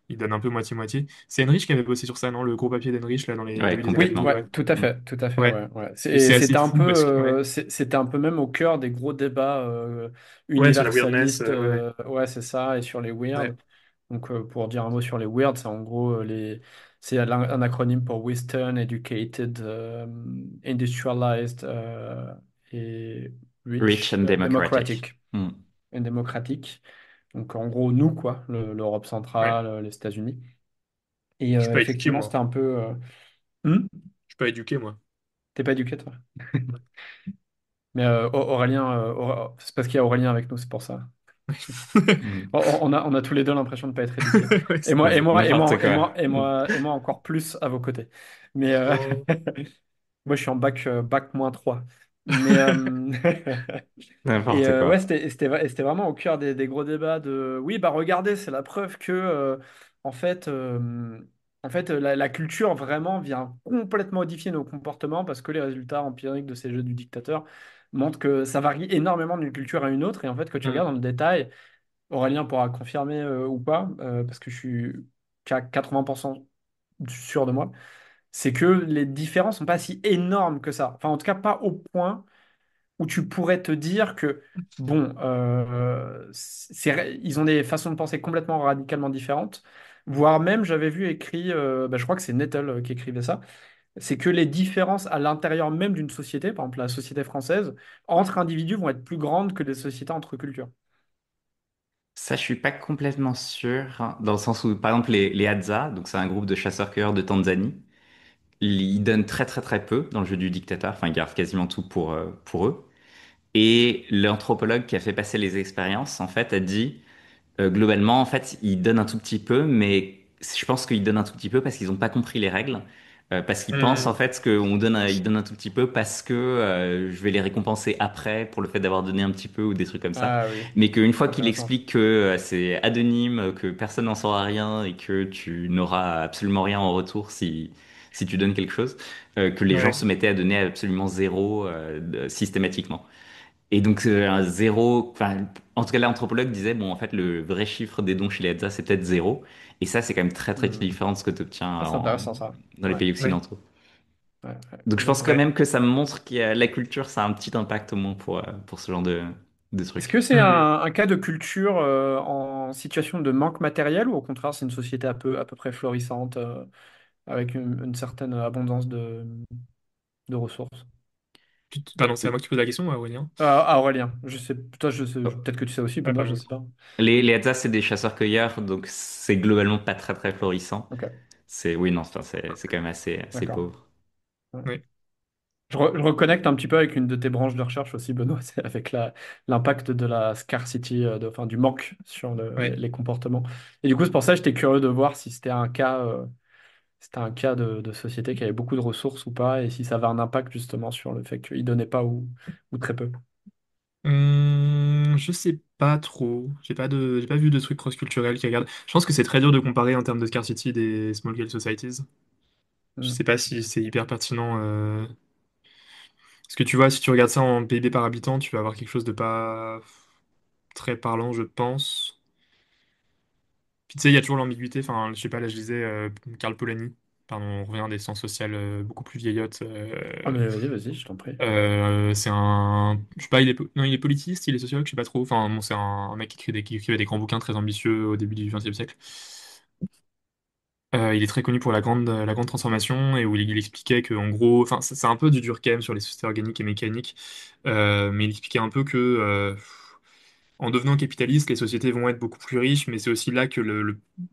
D: ils donnent un peu moitié-moitié. C'est Henrich qui avait bossé sur ça, non? Le gros papier d'Henrich, là, dans les
C: Ouais,
D: débuts des
A: Oui,
D: années.
C: complètement.
A: ouais,
D: Ouais. Mm.
A: tout à fait,
D: Ouais.
A: ouais, ouais.
D: Et c'est assez fou parce que. Ouais.
A: C'était un peu même au cœur des gros débats
D: Ouais, sur la weirdness.
A: universalistes,
D: Ouais, ouais.
A: ouais, c'est ça, et sur les
D: Ouais.
A: weird. Donc, pour dire un mot sur les weird, c'est en gros c'est un acronyme pour Western, Educated, Industrialized et
C: Rich
A: Rich,
C: and democratic.
A: Democratic,
C: Hmm.
A: et démocratique. Donc, en gros, nous, quoi, l'Europe
D: Ouais.
A: centrale, les États-Unis. Et
D: Je suis pas éduqué,
A: effectivement,
D: moi.
A: c'était un peu. Hmm.
D: Je suis pas éduqué, moi.
A: T'es pas éduqué, toi? Mais Aurélien, c'est parce qu'il y a Aurélien avec nous, c'est pour ça.
C: Hmm.
A: On a tous les deux l'impression de ne pas être éduqués.
D: Ouais,
A: Et
D: c'est
A: moi, et
D: possible.
A: moi, et
C: N'importe
A: moi, et
C: quoi.
A: moi, et
C: Hmm.
A: moi, et moi encore plus à vos côtés. Mais
D: Oh.
A: moi, je suis en bac -3. Mais
C: N'importe
A: ouais,
C: quoi.
A: c'était vraiment au cœur des gros débats de oui, bah regardez, c'est la preuve que en fait, la culture vraiment vient complètement modifier nos comportements parce que les résultats empiriques de ces jeux du dictateur montrent que ça varie énormément d'une culture à une autre. Et en fait, quand tu
D: Hmm.
A: regardes dans le détail, Aurélien pourra confirmer ou pas, parce que je suis qu'à 80% sûr de moi, c'est que les différences sont pas si énormes que ça. Enfin, en tout cas, pas au point où tu pourrais te dire que, bon, ils ont des façons de penser complètement radicalement différentes, voire même, j'avais vu écrit, bah, je crois que c'est Nettle qui écrivait ça, c'est que les différences à l'intérieur même d'une société, par exemple la société française, entre individus vont être plus grandes que les sociétés entre cultures.
C: Ça, je suis pas complètement sûr, hein, dans le sens où, par exemple, les Hadza, donc c'est un groupe de chasseurs-cueilleurs de Tanzanie, ils donnent très très très peu dans le jeu du dictateur, enfin ils gardent quasiment tout pour eux. Et l'anthropologue qui a fait passer les expériences, en fait, a dit globalement, en fait, ils donnent un tout petit peu, mais je pense qu'ils donnent un tout petit peu parce qu'ils n'ont pas compris les règles. Parce qu'ils pensent en
D: Hmm.
C: fait qu'on donne, ils donnent un tout petit peu parce que je vais les récompenser après pour le fait d'avoir donné un petit peu ou des trucs comme ça.
A: Ah oui,
C: Mais qu'une fois qu'il
A: intéressant.
C: explique que c'est anonyme, que personne n'en saura rien et que tu n'auras absolument rien en retour si tu donnes quelque chose, que les gens
D: Ouais.
C: se mettaient à donner absolument zéro systématiquement. Et donc, un zéro, enfin, en tout cas, l'anthropologue disait, bon, en fait, le vrai chiffre des dons chez les Hadza, c'est peut-être zéro. Et ça, c'est quand même très, très
A: Hmm.
C: différent de ce que tu obtiens
A: Ah, c'est intéressant ça.
C: dans les
A: Ouais,
C: pays
D: Ouais.
C: occidentaux.
A: ouais, ouais,
C: Donc, je pense quand
A: complètement.
D: Ouais.
C: même que ça me montre que la culture, ça a un petit impact au moins pour ce genre de
A: Est-ce
C: trucs.
A: que c'est
D: Hmm.
A: un cas de culture en situation de manque matériel ou au contraire c'est une société à peu près florissante avec une certaine abondance de ressources?
D: Pardon, c'est à moi que tu poses la question, Aurélien?
A: Aurélien, je sais, toi je sais,
C: Oh.
A: peut-être que tu sais aussi,
D: Ouais,
A: Benoît, je
D: pardon.
A: sais pas.
C: Les Hadza, c'est des chasseurs-cueilleurs, donc c'est globalement pas très, très florissant.
A: Ok,
C: Oui, non, enfin, c'est quand même assez
A: d'accord.
C: pauvre.
A: Ouais.
D: Ouais.
A: Je reconnecte un petit peu avec une de tes branches de recherche aussi, Benoît, c'est avec l'impact de la scarcity, enfin, du manque sur
D: Ouais.
A: les comportements. Et du coup, c'est pour ça que j'étais curieux de voir si c'était un cas de société qui avait beaucoup de ressources ou pas, et si ça avait un impact justement sur le fait qu'ils donnaient pas ou très peu.
D: Je sais pas trop. J'ai pas vu de trucs cross-culturels qui regardent. Je pense que c'est très dur de comparer en termes de scarcity des small scale societies. Je
A: Hmm.
D: sais pas si c'est hyper pertinent. Parce que tu vois, si tu regardes ça en PIB par habitant, tu vas avoir quelque chose de pas très parlant, je pense. Puis tu sais, il y a toujours l'ambiguïté. Enfin, je sais pas, là je lisais Karl Polanyi. Pardon, on revient des sciences sociales beaucoup plus vieillottes.
A: Ah mais vas-y, je t'en prie.
D: C'est un, je sais pas, non, il est politiste, il est sociologue, je sais pas trop. Enfin, bon, c'est un mec qui écrivait des grands bouquins très ambitieux au début du XXe siècle. Il est très connu pour la grande transformation et où il expliquait que, en gros, enfin, c'est un peu du Durkheim sur les sociétés organiques et mécaniques, mais il expliquait un peu que en devenant capitaliste, les sociétés vont être beaucoup plus riches, mais c'est aussi là que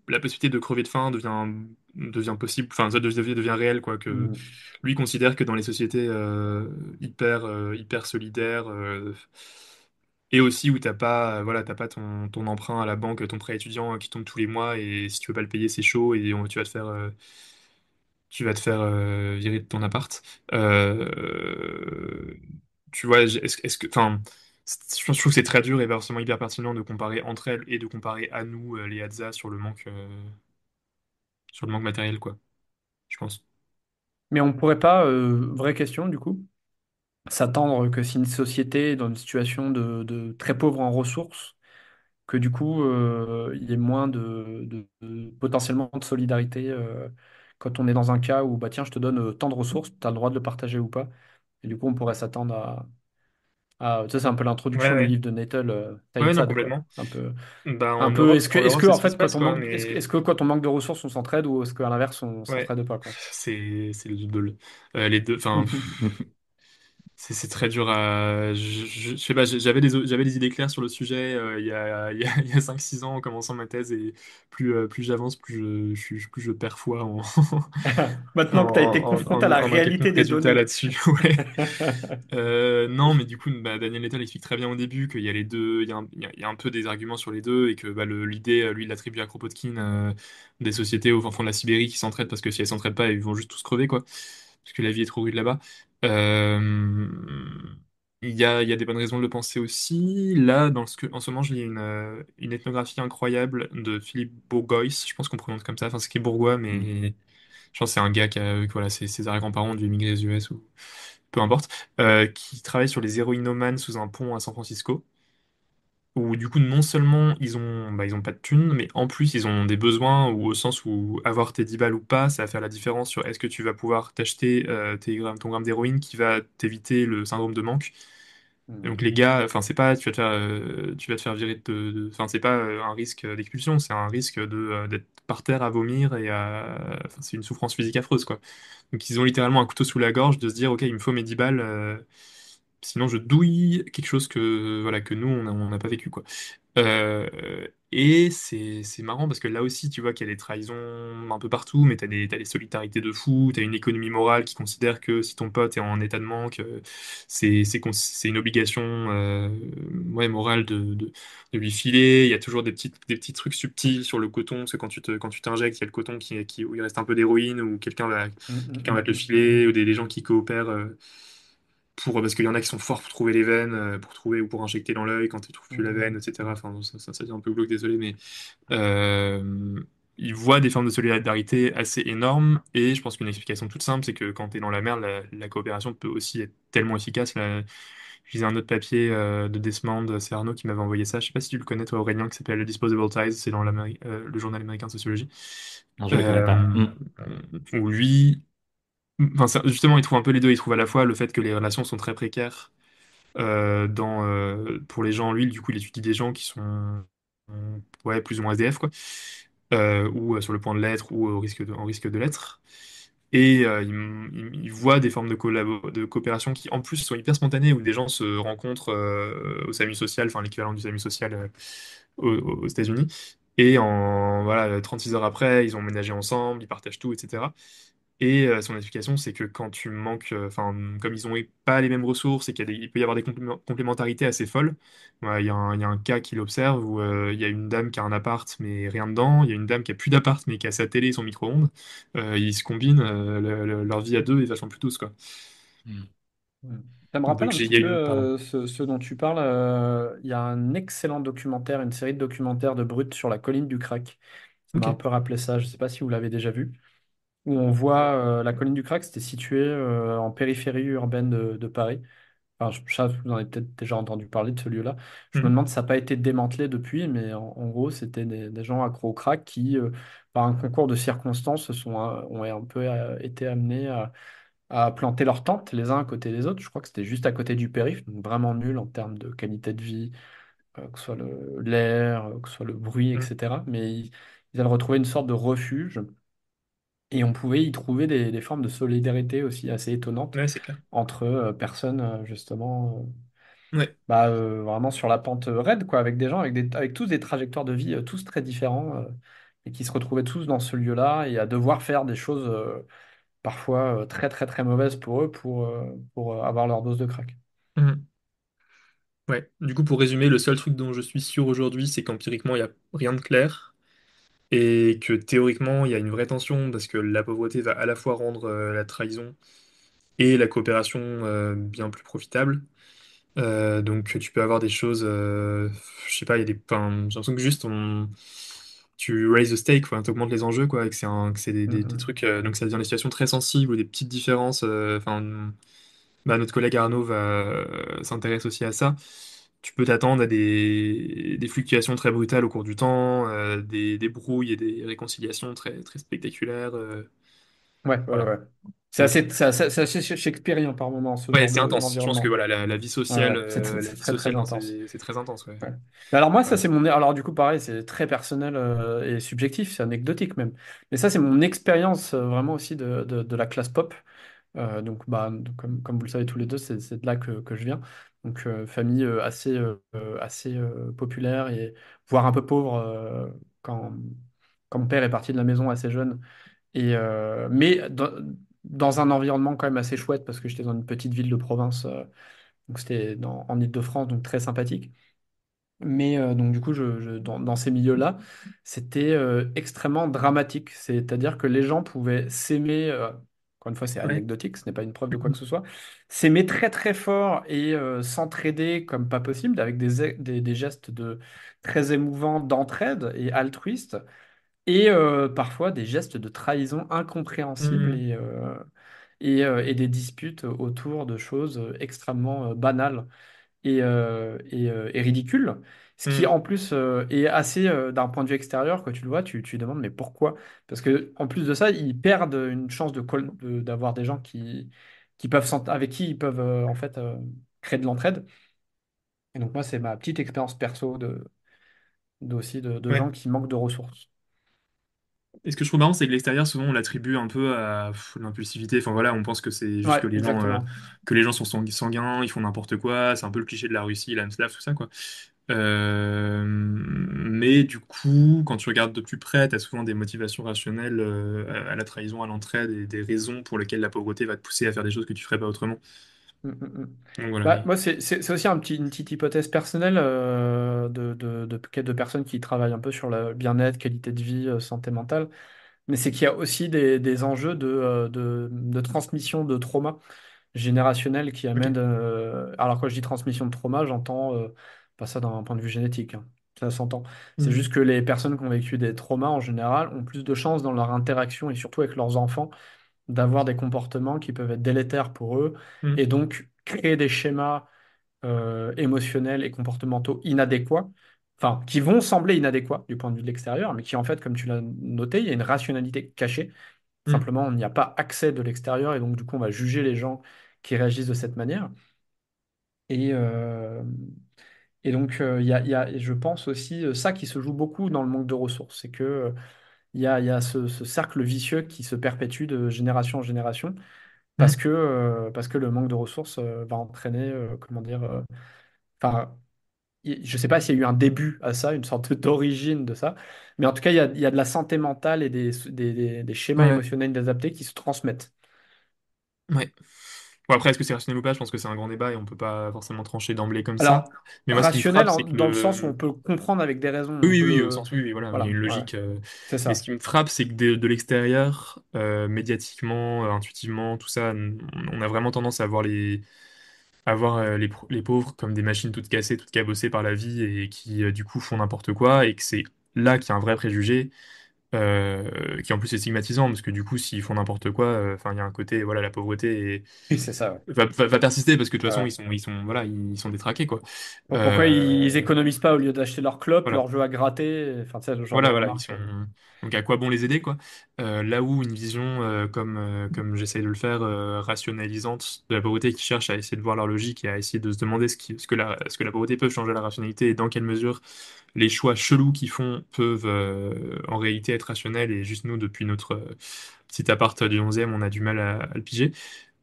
D: la possibilité de crever de faim devient possible, enfin, ça devient réel, quoi, que
A: Mm.
D: lui considère que dans les sociétés hyper solidaires, et aussi où t'as pas, voilà, t'as pas ton emprunt à la banque, ton prêt étudiant qui tombe tous les mois, et si tu veux pas le payer, c'est chaud, et tu vas te faire virer de ton appart. Euh, Tu vois, est-ce que, enfin, je trouve que c'est très dur et forcément hyper pertinent de comparer entre elles et de comparer à nous, les Hadza, sur le manque matériel, quoi, je pense.
A: Mais on pourrait pas, vraie question du coup, s'attendre que si une société est dans une situation de très pauvre en ressources, que du coup, il y ait moins potentiellement de solidarité quand on est dans un cas où, bah tiens, je te donne tant de ressources, tu as le droit de le partager ou pas. Et du coup, on pourrait s'attendre ça, c'est un peu
D: Ouais,
A: l'introduction du
D: ouais.
A: livre de Natal,
D: Ouais, non,
A: Taïtsad, quoi.
D: complètement.
A: C'est un
D: En
A: peu,
D: Europe,
A: en
D: c'est ce qui se
A: fait,
D: passe, quoi, mais
A: est-ce que quand on manque de ressources, on s'entraide ou est-ce qu'à l'inverse, on
D: ouais,
A: s'entraide pas, quoi.
D: c'est les deux. Enfin, c'est très dur à. Je sais pas, j'avais des idées claires sur le sujet il y a 5-6 ans en commençant ma thèse, et plus j'avance, plus je perds foi
A: Maintenant que tu as été confronté à la
D: en un quelconque
A: réalité des
D: résultat
A: données.
D: là-dessus. Ouais. Non, mais du coup, bah, Daniel Nettel explique très bien au début qu'il y a les deux, il y a un peu des arguments sur les deux, et que bah, l'idée, lui, il l'attribue à Kropotkin, des sociétés au fin fond de la Sibérie qui s'entraident, parce que si elles s'entraident pas, ils vont juste tous crever, quoi, parce que la vie est trop rude là-bas. Euh, il y a des bonnes raisons de le penser aussi. Là, en ce moment, je lis une ethnographie incroyable de Philippe Bourgois, je pense qu'on prononce comme ça, enfin, c'est qui est bourgois, mais je pense que c'est un gars que, voilà, ses arrière-grands-parents ont dû émigrer aux US, ou peu importe, qui travaille sur les héroïnomanes sous un pont à San Francisco, où du coup non seulement ils ont pas de thunes, mais en plus ils ont des besoins, ou au sens où avoir tes 10 balles ou pas, ça va faire la différence sur est-ce que tu vas pouvoir t'acheter ton gramme d'héroïne qui va t'éviter le syndrome de manque. Et donc les gars, enfin c'est pas, tu vas te faire virer enfin c'est pas un risque d'expulsion, c'est un risque d'être par terre à vomir enfin c'est une souffrance physique affreuse, quoi. Donc ils ont littéralement un couteau sous la gorge de se dire, ok, il me faut mes 10 balles, sinon je douille quelque chose que, voilà, que nous, on n'a pas vécu, quoi. Et c'est marrant parce que là aussi, tu vois qu'il y a des trahisons un peu partout, mais t'as des solidarités de fou, t'as une économie morale qui considère que si ton pote est en état de manque, c'est une obligation, ouais, morale de lui filer. Il y a toujours des petits trucs subtils sur le coton, parce que quand tu t'injectes, il y a le coton où il reste un peu d'héroïne, ou quelqu'un va te le filer, ou des gens qui coopèrent. Parce qu'il y en a qui sont forts pour trouver les veines, pour trouver, ou pour injecter dans l'œil quand ils trouvent plus la veine, etc. Enfin, ça devient un peu glauque, désolé, mais euh, ils voient des formes de solidarité assez énormes, et je pense qu'une explication toute simple, c'est que quand tu es dans la mer, la coopération peut aussi être tellement efficace. Là, je lisais un autre papier de Desmond, c'est Arnaud qui m'avait envoyé ça. Je sais pas si tu le connais, toi, Aurélien, qui s'appelle Disposable Ties, c'est dans le journal américain de sociologie.
C: Non, je le connais pas.
D: Euh, Où lui, enfin, justement, il trouve un peu les deux. Il trouve à la fois le fait que les relations sont très précaires pour les gens en l'huile. Du coup, il étudie des gens qui sont, ouais, plus ou moins SDF, quoi, ou sur le point de l'être, ou en risque de l'être. Et il voit des formes de coopération qui, en plus, sont hyper spontanées, où des gens se rencontrent au SAMU social, enfin l'équivalent du SAMU social aux États-Unis. Et voilà, 36 heures après, ils ont emménagé ensemble, ils partagent tout, etc. Et son explication, c'est que quand tu manques, enfin, comme ils n'ont pas les mêmes ressources, et il peut y avoir des complémentarités assez folles. Ouais, il y a un cas qu'il observe où il y a une dame qui a un appart mais rien dedans, il y a une dame qui a plus d'appart mais qui a sa télé et son micro-ondes. Ils se combinent, leur vie à deux est vachement plus douce, quoi.
C: Mm.
A: Mm. Ça me rappelle
D: Donc
A: un petit
D: il y a
A: peu
D: une, pardon.
A: ce dont tu parles. Il y a un excellent documentaire, une série de documentaires de Brut sur la colline du Crac. Ça m'a
D: Ok.
A: un peu rappelé ça. Je ne sais pas si vous l'avez déjà vu. Où on voit la colline du Crac, c'était situé en périphérie urbaine de Paris. Enfin, vous en avez peut-être déjà entendu parler de ce lieu-là. Je me
D: Mhm.
A: demande si ça n'a pas été démantelé depuis, mais en gros, c'était des gens accros au crack qui, par un concours de circonstances, ont un peu été amenés à planter leurs tentes les uns à côté des autres. Je crois que c'était juste à côté du périph', donc vraiment nul en termes de qualité de vie, que ce soit l'air, que ce soit le bruit,
D: Mhm.
A: etc. Mais ils avaient retrouvé une sorte de refuge et on pouvait y trouver des formes de solidarité aussi assez étonnantes
D: Ouais, c'est clair.
A: entre personnes, justement.
D: Ouais.
A: bah, vraiment sur la pente raide, quoi, avec des gens, avec tous des trajectoires de vie tous très différents, et qui se retrouvaient tous dans ce lieu-là et à devoir faire des choses parfois très très très mauvaises pour eux pour avoir leur dose de crack.
D: Mhm. Ouais. Du coup, pour résumer, le seul truc dont je suis sûr aujourd'hui, c'est qu'empiriquement, il n'y a rien de clair. Et que théoriquement, il y a une vraie tension parce que la pauvreté va à la fois rendre la trahison et la coopération bien plus profitable. Donc tu peux avoir des choses, je sais pas, il y a des, enfin, j'ai l'impression que juste tu raise the stake, quoi, t'augmentes les enjeux, quoi, et que c'est des
A: Mm,
D: trucs, donc ça devient des situations très sensibles ou des petites différences. Enfin, bah, notre collègue Arnaud va s'intéresse aussi à ça. Tu peux t'attendre à des fluctuations très brutales au cours du temps, des brouilles et des réconciliations très, très spectaculaires.
A: mm. Ouais, ouais,
D: Voilà.
A: ouais.
D: Donc,
A: C'est assez shakespearien par moment, ce
D: ouais,
A: genre
D: c'est intense. Je pense que
A: d'environnement.
D: voilà,
A: Ouais, ouais,
D: la
A: c'est
D: vie
A: très très
D: sociale dans
A: intense.
D: c'est très intense. Ouais.
A: Ouais. Mais alors moi, ça
D: Ouais.
A: c'est mon... Alors du coup, pareil, c'est très personnel et subjectif, c'est anecdotique même. Mais ça, c'est mon expérience vraiment aussi de la classe pop. Donc, comme vous le savez tous les deux, c'est de là que je viens. Donc famille assez populaire et voire un peu pauvre quand mon père est parti de la maison assez jeune. Mais dans un environnement quand même assez chouette parce que j'étais dans une petite ville de province. Donc c'était en Île-de-France, donc très sympathique. Mais donc du coup, dans ces milieux-là, c'était extrêmement dramatique. C'est-à-dire que les gens pouvaient s'aimer, encore une fois, c'est
D: Ouais.
A: anecdotique, ce n'est pas une preuve de quoi que ce soit, s'aimer très très fort et s'entraider comme pas possible, avec des gestes très émouvants d'entraide et altruistes, et parfois des gestes de trahison incompréhensibles
D: Mhm.
A: et des disputes autour de choses extrêmement banales et ridicule. Ce qui,
D: Mhm.
A: en plus, est assez, d'un point de vue extérieur, quand tu le vois, tu te demandes, mais pourquoi? Parce que en plus de ça, ils perdent une chance d'avoir des gens qui peuvent avec qui ils peuvent, en fait, créer de l'entraide. Et donc, moi, c'est ma petite expérience perso aussi de
D: Ouais.
A: gens qui manquent de ressources.
D: Et ce que je trouve marrant, c'est que l'extérieur, souvent, on l'attribue un peu à l'impulsivité. Enfin voilà, on pense que c'est juste
A: Ouais, exactement.
D: que les gens sont sanguins, ils font n'importe quoi. C'est un peu le cliché de la Russie, l'âme slave, tout ça, quoi. Mais du coup, quand tu regardes de plus près, tu as souvent des motivations rationnelles à la trahison, à l'entraide, et des raisons pour lesquelles la pauvreté va te pousser à faire des choses que tu ferais pas autrement.
A: Mm, mm, mm.
D: Donc voilà,
A: Bah,
D: oui.
A: moi, c'est aussi une petite hypothèse personnelle de personnes qui travaillent un peu sur le bien-être, qualité de vie, santé mentale. Mais c'est qu'il y a aussi des enjeux de transmission de trauma générationnel qui
D: Ok.
A: amènent. Alors, quand je dis transmission de trauma, j'entends pas ça d'un point de vue génétique, hein. Ça s'entend. C'est
D: Mhm.
A: juste que les personnes qui ont vécu des traumas, en général, ont plus de chances dans leur interaction et surtout avec leurs enfants d'avoir des comportements qui peuvent être délétères pour eux
D: Mhm.
A: et donc créer des schémas émotionnels et comportementaux inadéquats, enfin, qui vont sembler inadéquats du point de vue de l'extérieur, mais qui en fait, comme tu l'as noté, il y a une rationalité cachée.
D: Mhm.
A: Simplement, on n'y a pas accès de l'extérieur et donc du coup, on va juger les gens qui réagissent de cette manière. Et, euh, et donc, je pense aussi ça qui se joue beaucoup dans le manque de ressources, c'est que il y a ce cercle vicieux qui se perpétue de génération en génération
D: Mhm.
A: parce que le manque de ressources va entraîner, comment dire, enfin, je ne sais pas s'il y a eu un début à ça, une sorte d'origine de ça, mais en tout cas, il y a de la santé mentale et des schémas
D: Ouais.
A: émotionnels inadaptés qui se transmettent.
D: Ouais. Bon, après, est-ce que c'est rationnel ou pas? Je pense que c'est un grand débat et on peut pas forcément trancher d'emblée comme ça.
A: Alors,
D: Mais moi, ce qui me
A: rationnel
D: frappe, c'est que
A: dans le sens où on
D: le...
A: peut le comprendre avec des raisons,
D: Oui,
A: on
D: oui,
A: peut
D: oui, au
A: le...
D: sens, oui, oui, voilà, il y a
A: Voilà,
D: une
A: ouais,
D: logique.
A: c'est
D: Mais ce
A: ça.
D: qui me frappe, c'est que de l'extérieur, médiatiquement, intuitivement, tout ça, on a vraiment tendance à voir les pauvres comme des machines toutes cassées, toutes cabossées par la vie et qui, du coup, font n'importe quoi et que c'est là qu'il y a un vrai préjugé. Qui en plus est stigmatisant parce que du coup s'ils font n'importe quoi, enfin il y a un côté voilà la pauvreté
A: Oui, c'est ça, ouais.
D: va persister parce que de toute
A: Ouais,
D: façon
A: ouais.
D: ils sont voilà ils sont détraqués quoi.
A: Pourquoi ils
D: Euh,
A: économisent pas au lieu d'acheter leur clope,
D: voilà
A: leur jeu à gratter, enfin, tu sais, le genre de
D: voilà ils
A: remarques.
D: sont donc à quoi bon les aider quoi. Là où une vision comme j'essaye de le faire rationalisante de la pauvreté qui cherche à essayer de voir leur logique et à essayer de se demander ce que la pauvreté peut changer la rationalité et dans quelle mesure les choix chelous qu'ils font peuvent en réalité être rationnels et juste nous depuis notre petit appart du 11e on a du mal à le piger.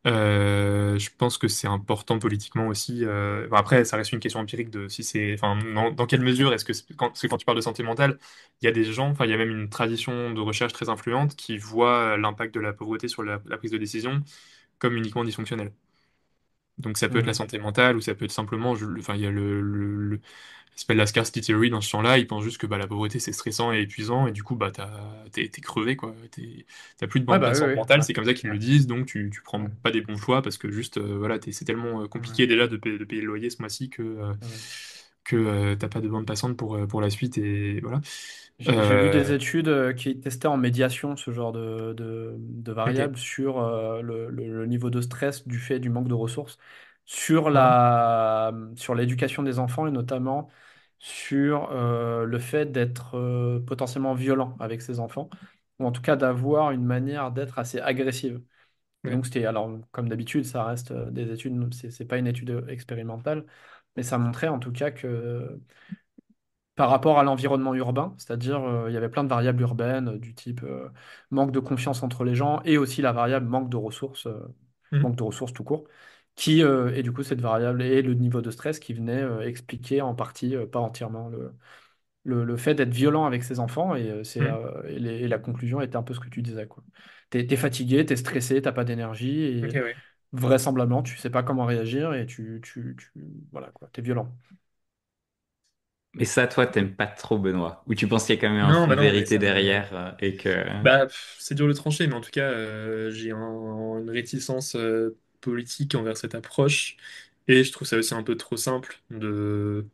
D: Je pense que c'est important politiquement aussi. Bon, après, ça reste une question empirique de si c'est, enfin, dans quelle mesure est-ce que parce que quand tu parles de santé mentale, il y a des gens, enfin, il y a même une tradition de recherche très influente qui voit l'impact de la pauvreté sur la prise de décision comme uniquement dysfonctionnel. Donc ça peut être la
A: Mhm.
D: santé mentale ou ça peut être simplement, enfin, il y a ça s'appelle la scarcity theory dans ce champ-là. Ils pensent juste que bah, la pauvreté c'est stressant et épuisant et du coup bah t'es crevé quoi. T'as plus de
A: Ouais,
D: bande
A: bah oui,
D: passante
A: oui,
D: mentale,
A: ouais,
D: c'est comme ça qu'ils le disent. Donc tu prends
A: ouais,
D: pas des bons choix parce que juste voilà c'est tellement
A: ouais,
D: compliqué déjà de payer le loyer ce mois-ci
A: ouais.
D: que t'as pas de bande passante pour la suite et voilà.
A: J'ai vu des
D: Euh,
A: études qui testaient en médiation ce genre de
D: ok,
A: variables sur le niveau de stress du fait du manque de ressources, sur
D: ouais,
A: sur l'éducation des enfants et notamment sur le fait d'être potentiellement violent avec ses enfants, ou en tout cas d'avoir une manière d'être assez agressive. Et
D: ouais,
A: donc c'était, alors comme d'habitude, ça reste des études, c'est pas une étude expérimentale, mais ça montrait en tout cas que par rapport à l'environnement urbain, c'est-à-dire il y avait plein de variables urbaines du type manque de confiance entre les gens et aussi la variable
D: mhm,
A: manque de ressources tout court, et du coup cette variable et le niveau de stress qui venait expliquer en partie, pas entièrement, le fait d'être violent avec ses enfants
D: mhm.
A: et la conclusion était un peu ce que tu disais, quoi. T'es fatigué, t'es stressé, t'as pas d'énergie
D: Ok,
A: et
D: ouais.
A: vraisemblablement tu sais pas comment réagir et voilà quoi, t'es violent.
C: Mais ça, toi, t'aimes pas trop Benoît. Ou tu penses qu'il y a quand même un
D: Non,
C: fond
D: bah
C: de
D: non, mais
C: vérité
D: ça me.
C: derrière et que...
D: Bah, c'est dur de trancher, mais en tout cas, j'ai une réticence politique envers cette approche, et je trouve ça aussi un peu trop simple de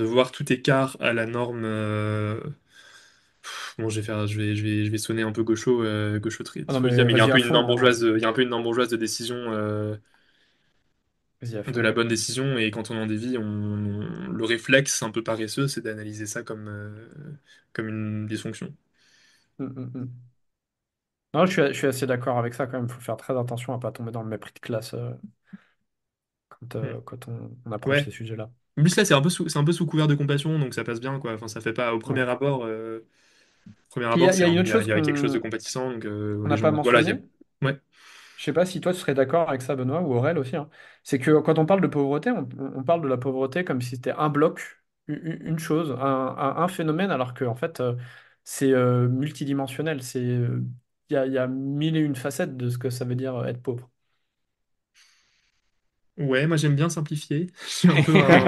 D: voir tout écart à la norme. Bon, je vais sonner un peu gaucho,
A: Ah non
D: ce que je dis,
A: mais
D: mais il y a un
A: vas-y
D: peu
A: à
D: une norme
A: fond,
D: bourgeoise,
A: hein.
D: il y a un peu une norme bourgeoise de décision,
A: Vas-y à
D: de
A: fond.
D: la bonne décision, et quand on en dévie, le réflexe un peu paresseux, c'est d'analyser ça comme une dysfonction.
A: Non, je suis assez d'accord avec ça quand même. Il faut faire très attention à pas tomber dans le mépris de classe
D: Hmm.
A: quand on approche
D: Ouais.
A: ces sujets-là.
D: En plus là, c'est un peu sous couvert de compassion, donc ça passe bien, quoi. Enfin, ça fait pas au
A: Ouais.
D: premier
A: Puis
D: abord,
A: il y a une autre
D: il
A: chose
D: y a quelque chose de
A: qu'on
D: compatissant, donc les
A: n'a pas
D: gens, voilà,
A: mentionné.
D: ouais,
A: Je sais pas si toi tu serais d'accord avec ça, Benoît, ou Aurel aussi, hein. C'est que quand on parle de pauvreté, on parle de la pauvreté comme si c'était un bloc, une chose, un phénomène, alors que en fait c'est multidimensionnel. Il y a mille et une facettes de ce que ça veut dire être pauvre.
D: ouais, moi j'aime bien simplifier. Je suis un peu un,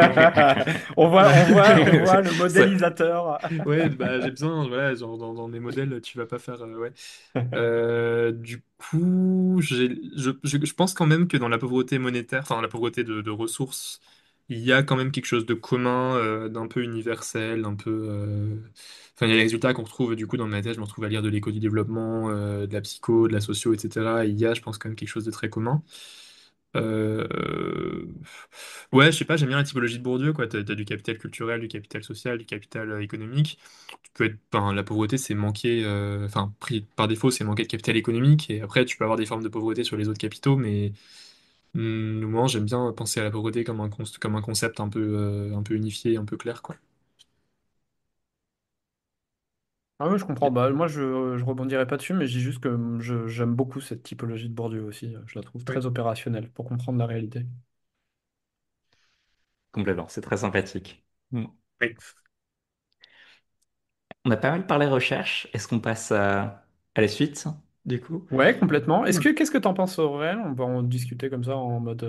A: On voit le
D: ça-
A: modélisateur.
D: ouais, bah j'ai besoin, voilà, genre dans mes modèles, tu vas pas faire, ouais. Du coup, je pense quand même que dans la pauvreté monétaire, enfin dans la pauvreté de ressources, il y a quand même quelque chose de commun, d'un peu universel, un peu. Enfin, il y a les résultats qu'on retrouve du coup dans ma thèse, je me retrouve à lire de l'éco du développement, de la psycho, de la socio, etc. Et il y a, je pense, quand même quelque chose de très commun. Euh, Ouais, je sais pas, j'aime bien la typologie de Bourdieu, quoi. T'as du capital culturel, du capital social, du capital économique. Tu peux être, enfin, la pauvreté, c'est manquer, enfin, pris par défaut, c'est manquer de capital économique. Et après, tu peux avoir des formes de pauvreté sur les autres capitaux, mais moi, j'aime bien penser à la pauvreté comme comme un concept un peu unifié, un peu clair, quoi.
A: Ah oui, je comprends. Bah, moi, je rebondirai pas dessus, mais je dis juste que j'aime beaucoup cette typologie de Bourdieu aussi. Je la trouve
D: Oui,
A: très opérationnelle pour comprendre la réalité.
C: Complètement, c'est très sympathique. Mm.
D: oui.
C: On a pas mal parlé recherche. Est-ce qu'on passe à la suite, du coup?
A: Ouais, complètement.
D: Cool.
A: Qu'est-ce que t'en penses, Aurel? On va en discuter comme ça en mode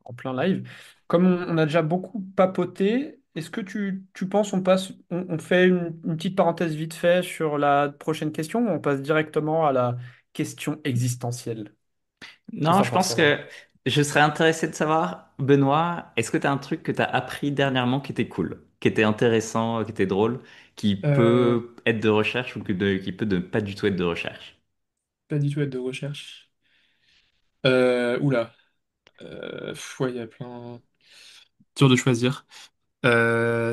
A: en plein live. Comme on a déjà beaucoup papoté, est-ce que tu penses on fait une petite parenthèse vite fait sur la prochaine question ou on passe directement à la question existentielle? Qu'est-ce
C: Non,
A: que t'en
C: je
A: penses,
C: pense
A: Aurel?
C: que je serais intéressé de savoir, Benoît, est-ce que tu as un truc que tu as appris dernièrement qui était cool, qui était intéressant, qui était drôle, qui
D: Euh,
C: peut être de recherche ou qui peut ne pas du tout être de recherche?
D: Pas du tout être de recherche. Oula. Ouais, il y a plein. Dur de choisir.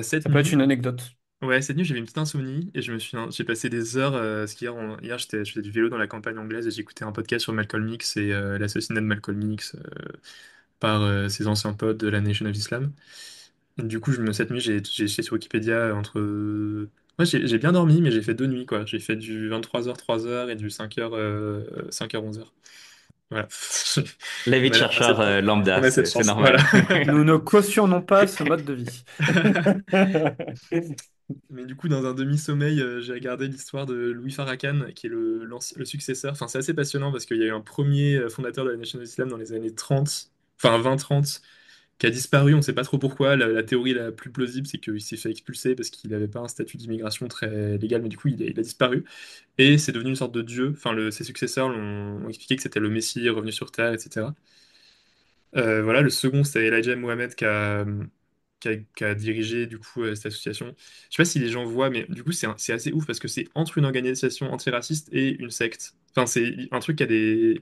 D: Cette
A: Ça peut être
D: nuit.
A: une anecdote.
D: Ouais, cette nuit, j'avais une petite insomnie et j'ai passé des heures. Parce qu'hier, je faisais du vélo dans la campagne anglaise et j'écoutais un podcast sur Malcolm X et l'assassinat de Malcolm X par ses anciens potes de la Nation of Islam. Du coup, cette nuit, j'ai cherché sur Wikipédia entre. Ouais, j'ai bien dormi, mais j'ai fait 2 nuits, quoi. J'ai fait du 23h, 3h et du 5h, 11h. Voilà.
C: La vie
D: On
C: de
D: a,
C: chercheur
D: on
C: lambda,
D: a cette
C: c'est
D: chance. Voilà.
C: normal.
A: Nous ne cautionnons pas ce mode de vie.
D: Mais du coup, dans un demi-sommeil, j'ai regardé l'histoire de Louis Farrakhan, qui est le successeur. Enfin, c'est assez passionnant parce qu'il y a eu un premier fondateur de la Nation of Islam dans les années 30, enfin 20-30, qui a disparu. On ne sait pas trop pourquoi. La théorie la plus plausible, c'est qu'il s'est fait expulser parce qu'il n'avait pas un statut d'immigration très légal, mais du coup, il a disparu. Et c'est devenu une sorte de dieu. Enfin, ses successeurs ont expliqué que c'était le Messie revenu sur Terre, etc. Voilà, le second, c'est Elijah Mohamed qui a dirigé du coup cette association. Je sais pas si les gens voient, mais du coup c'est assez ouf parce que c'est entre une organisation antiraciste et une secte. Enfin, c'est un truc qui a des.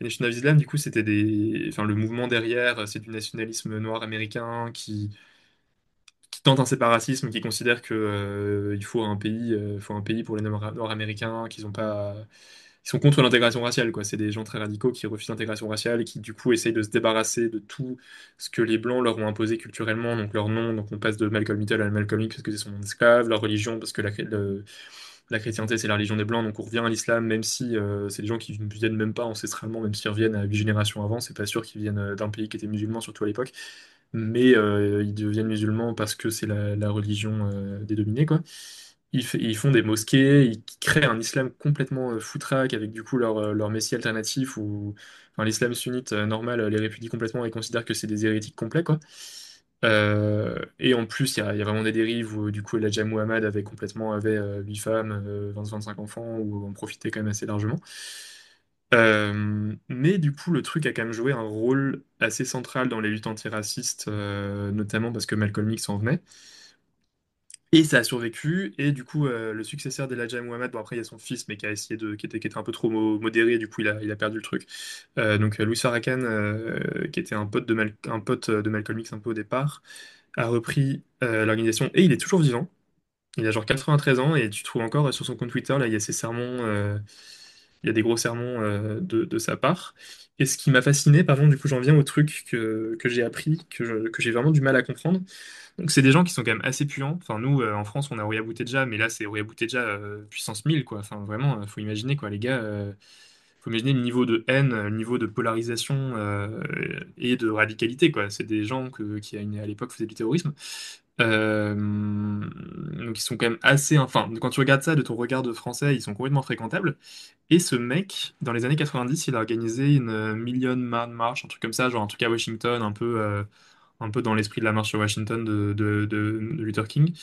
D: Les Nation of Islam, du coup, c'était des. Enfin, le mouvement derrière, c'est du nationalisme noir américain qui tente un séparatisme, qui considère que faut un pays pour les Noirs américains, qu'ils ont pas. Ils sont contre l'intégration raciale, quoi. C'est des gens très radicaux qui refusent l'intégration raciale et qui, du coup, essayent de se débarrasser de tout ce que les Blancs leur ont imposé culturellement, donc leur nom, donc on passe de Malcolm Little à Malcolm X parce que c'est son nom d'esclave, leur religion parce que la chrétienté c'est la religion des Blancs, donc on revient à l'islam, même si c'est des gens qui ne viennent même pas ancestralement, même s'ils reviennent à 8 générations avant, c'est pas sûr qu'ils viennent d'un pays qui était musulman, surtout à l'époque, mais ils deviennent musulmans parce que c'est la religion des dominés, quoi. Ils font des mosquées, ils créent un islam complètement foutraque avec du coup leur messie alternatif ou enfin, l'islam sunnite normal les répudie complètement et considère que c'est des hérétiques complets, quoi. Et en plus, il y a vraiment des dérives où du coup Elijah Muhammad avait 8 femmes, 20-25 enfants, où on profitait quand même assez largement. Mais du coup, le truc a quand même joué un rôle assez central dans les luttes antiracistes, notamment parce que Malcolm X en venait. Et ça a survécu, et du coup, le successeur d'Elijah Muhammad, bon après il y a son fils, mais qui a essayé qui était un peu trop modéré, et du coup il a perdu le truc. Donc Louis Farrakhan, qui était un pote de Malcolm X un peu au départ, a repris l'organisation, et il est toujours vivant. Il a genre 93 ans, et tu trouves encore sur son compte Twitter, là il y a ses sermons, il y a des gros sermons de sa part. Et ce qui m'a fasciné, pardon, du coup j'en viens au truc que j'ai appris, que j'ai vraiment du mal à comprendre. Donc c'est des gens qui sont quand même assez puants. Enfin nous en France on a Oya Boutedja, mais là c'est Oya Boutedja puissance 1000 quoi. Enfin vraiment faut imaginer quoi les gars. Faut imaginer le niveau de haine, le niveau de polarisation et de radicalité quoi. C'est des gens à l'époque faisaient du terrorisme. Donc ils sont quand même assez. Enfin quand tu regardes ça de ton regard de français ils sont complètement fréquentables. Et ce mec dans les années 90 il a organisé une Million Man March, un truc comme ça, genre un truc à Washington un peu dans l'esprit de la marche sur Washington de Luther King,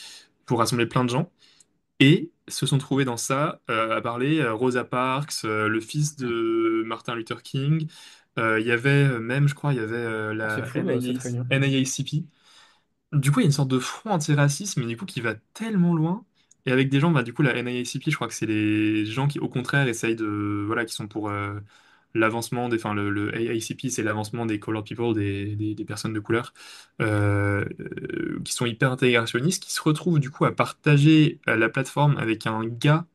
D: pour rassembler plein de gens. Et se sont trouvés dans ça à parler Rosa Parks, le fils de Martin Luther King. Il y avait même, je crois, il y avait
A: Oh, c'est
D: la
A: fou cette réunion.
D: NAACP. Du coup, il y a une sorte de front anti-racisme, mais du coup, qui va tellement loin. Et avec des gens, bah, du coup, la NAACP, je crois que c'est les gens qui, au contraire, essayent voilà, qui sont pour l'avancement enfin, le AACP, c'est l'avancement des colored people, des personnes de couleur, qui sont hyper intégrationnistes, qui se retrouvent, du coup, à partager la plateforme avec un gars.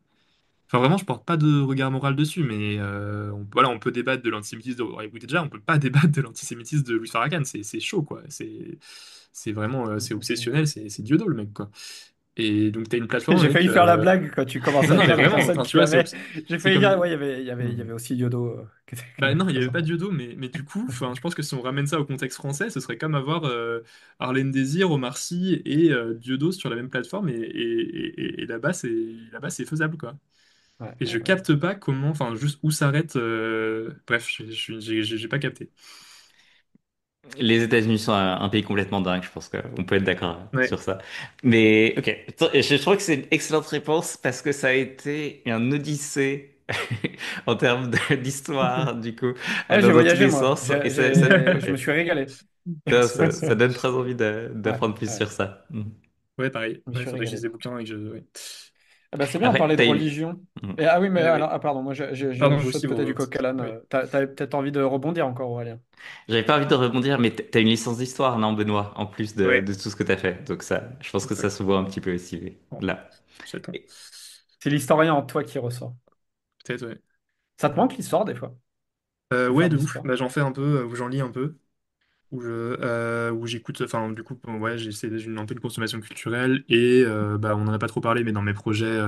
D: Enfin, vraiment, je porte pas de regard moral dessus, mais voilà, on peut débattre de l'antisémitisme de Roy Buttigieg, on peut pas débattre de l'antisémitisme de Louis Farrakhan, c'est chaud, quoi. C'est vraiment, c'est obsessionnel, c'est Dieudo, le mec, quoi. Et donc, t'as une plateforme
A: J'ai
D: avec.
A: failli faire la blague quand tu commençais
D: Non,
A: à
D: non, mais
A: dire les
D: vraiment,
A: personnes
D: enfin,
A: qui
D: tu vois,
A: avaient. J'ai
D: c'est
A: failli dire, ouais,
D: comme.
A: il y avait aussi Yodo qui
D: Bah
A: était
D: non, il n'y avait
A: présent.
D: pas Dieudo, mais du coup, enfin, je pense que si on ramène ça au contexte français, ce serait comme avoir Harlem Désir, Omar Sy et Dieudo sur la même plateforme, et là-bas, c'est faisable, quoi.
A: Ouais,
D: Et
A: ouais,
D: je
A: ouais.
D: capte pas comment, enfin, juste où s'arrête. Bref, j'ai pas capté.
C: Les États-Unis sont un pays complètement dingue, je pense qu'on peut être d'accord
D: Ouais.
C: sur ça. Mais ok, je trouve que c'est une excellente réponse parce que ça a été un odyssée en termes d'histoire, du coup,
A: Eh, j'ai
C: dans tous
A: voyagé,
C: les
A: moi.
C: sens. Et ça,
A: Je me suis régalé.
C: non,
D: Merci,
C: ça
D: merci.
C: donne très envie
A: Ouais,
C: d'apprendre plus
A: ouais,
C: sur ça. Mm.
D: Ouais, pareil.
A: je me
D: Ouais,
A: suis
D: faudrait que je lise
A: régalé.
D: des bouquins et que je. Ouais.
A: Ah bah, c'est bien, on
C: Après,
A: parlait de
C: t'as une...
A: religion.
C: Mm.
A: Ah oui, mais
D: Oui.
A: alors, ah, pardon, moi
D: Pardon,
A: je
D: vous
A: saute
D: aussi,
A: peut-être du
D: vos.
A: coq à l'âne.
D: Oui.
A: T'avais peut-être envie de rebondir encore, Aurélien.
C: J'avais pas envie de rebondir, mais t'as une licence d'histoire, non, Benoît, en plus
D: Ouais,
C: de tout ce que t'as fait. Donc ça, je pense que ça
D: exact.
C: se voit un petit peu aussi
D: Bon,
C: là.
D: j'attends.
A: C'est l'historien en toi qui ressort.
D: Peut-être, ouais.
A: Ça te manque l'histoire, des fois, de
D: Ouais,
A: faire de
D: de ouf.
A: l'histoire?
D: Bah, j'en fais un peu, ou j'en lis un peu. Où j'écoute, enfin du coup ouais j'essaie un peu de consommation culturelle et bah on en a pas trop parlé mais dans mes projets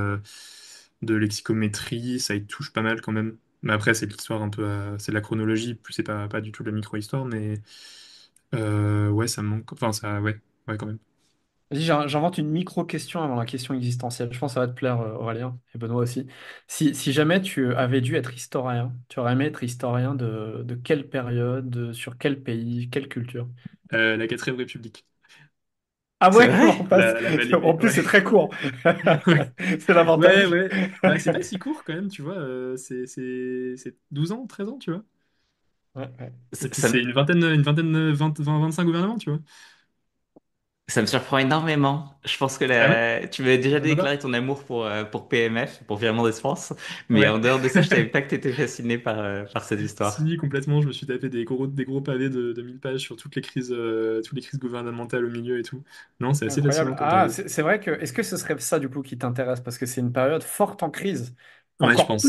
D: de lexicométrie ça y touche pas mal quand même Mais après, c'est de l'histoire un peu, c'est de la chronologie, plus c'est pas du tout de la micro-histoire, mais ouais, ça me manque. Enfin, ça, ouais, ouais, quand même.
A: Vas-y, j'invente une micro-question avant la question existentielle. Je pense que ça va te plaire, Aurélien, et Benoît aussi. Si jamais tu avais dû être historien, tu aurais aimé être historien de quelle période, sur quel pays, quelle culture?
D: La quatrième République.
A: Ah
C: C'est
A: ouais,
C: vrai?
A: on passe.
D: La
A: En
D: Belle-Épée,
A: plus,
D: ouais.
A: c'est très court. C'est
D: Ouais,
A: l'avantage.
D: ouais. Bah, c'est pas si court quand même, tu vois. C'est 12 ans, 13 ans, tu vois.
A: Ouais, ouais.
D: Et puis
C: Ça
D: c'est
C: me,
D: une vingtaine, 25 gouvernements, tu vois.
C: ça me surprend énormément. Je pense que
D: Ah ouais?
C: tu m'avais déjà
D: T'en as pas?
C: déclaré ton amour pour PMF, pour Virement d'Espace, mais
D: Ouais.
C: en dehors de ça, je savais pas que tu étais fasciné par cette histoire.
D: Si, complètement, je me suis tapé des gros pavés de 1000 pages sur toutes les crises gouvernementales au milieu et tout. Non, c'est assez
A: Incroyable.
D: fascinant comme
A: Ah,
D: période.
A: c'est vrai que. Est-ce que ce serait ça du coup qui t'intéresse? Parce que c'est une période forte en crise.
D: Ouais, je pense.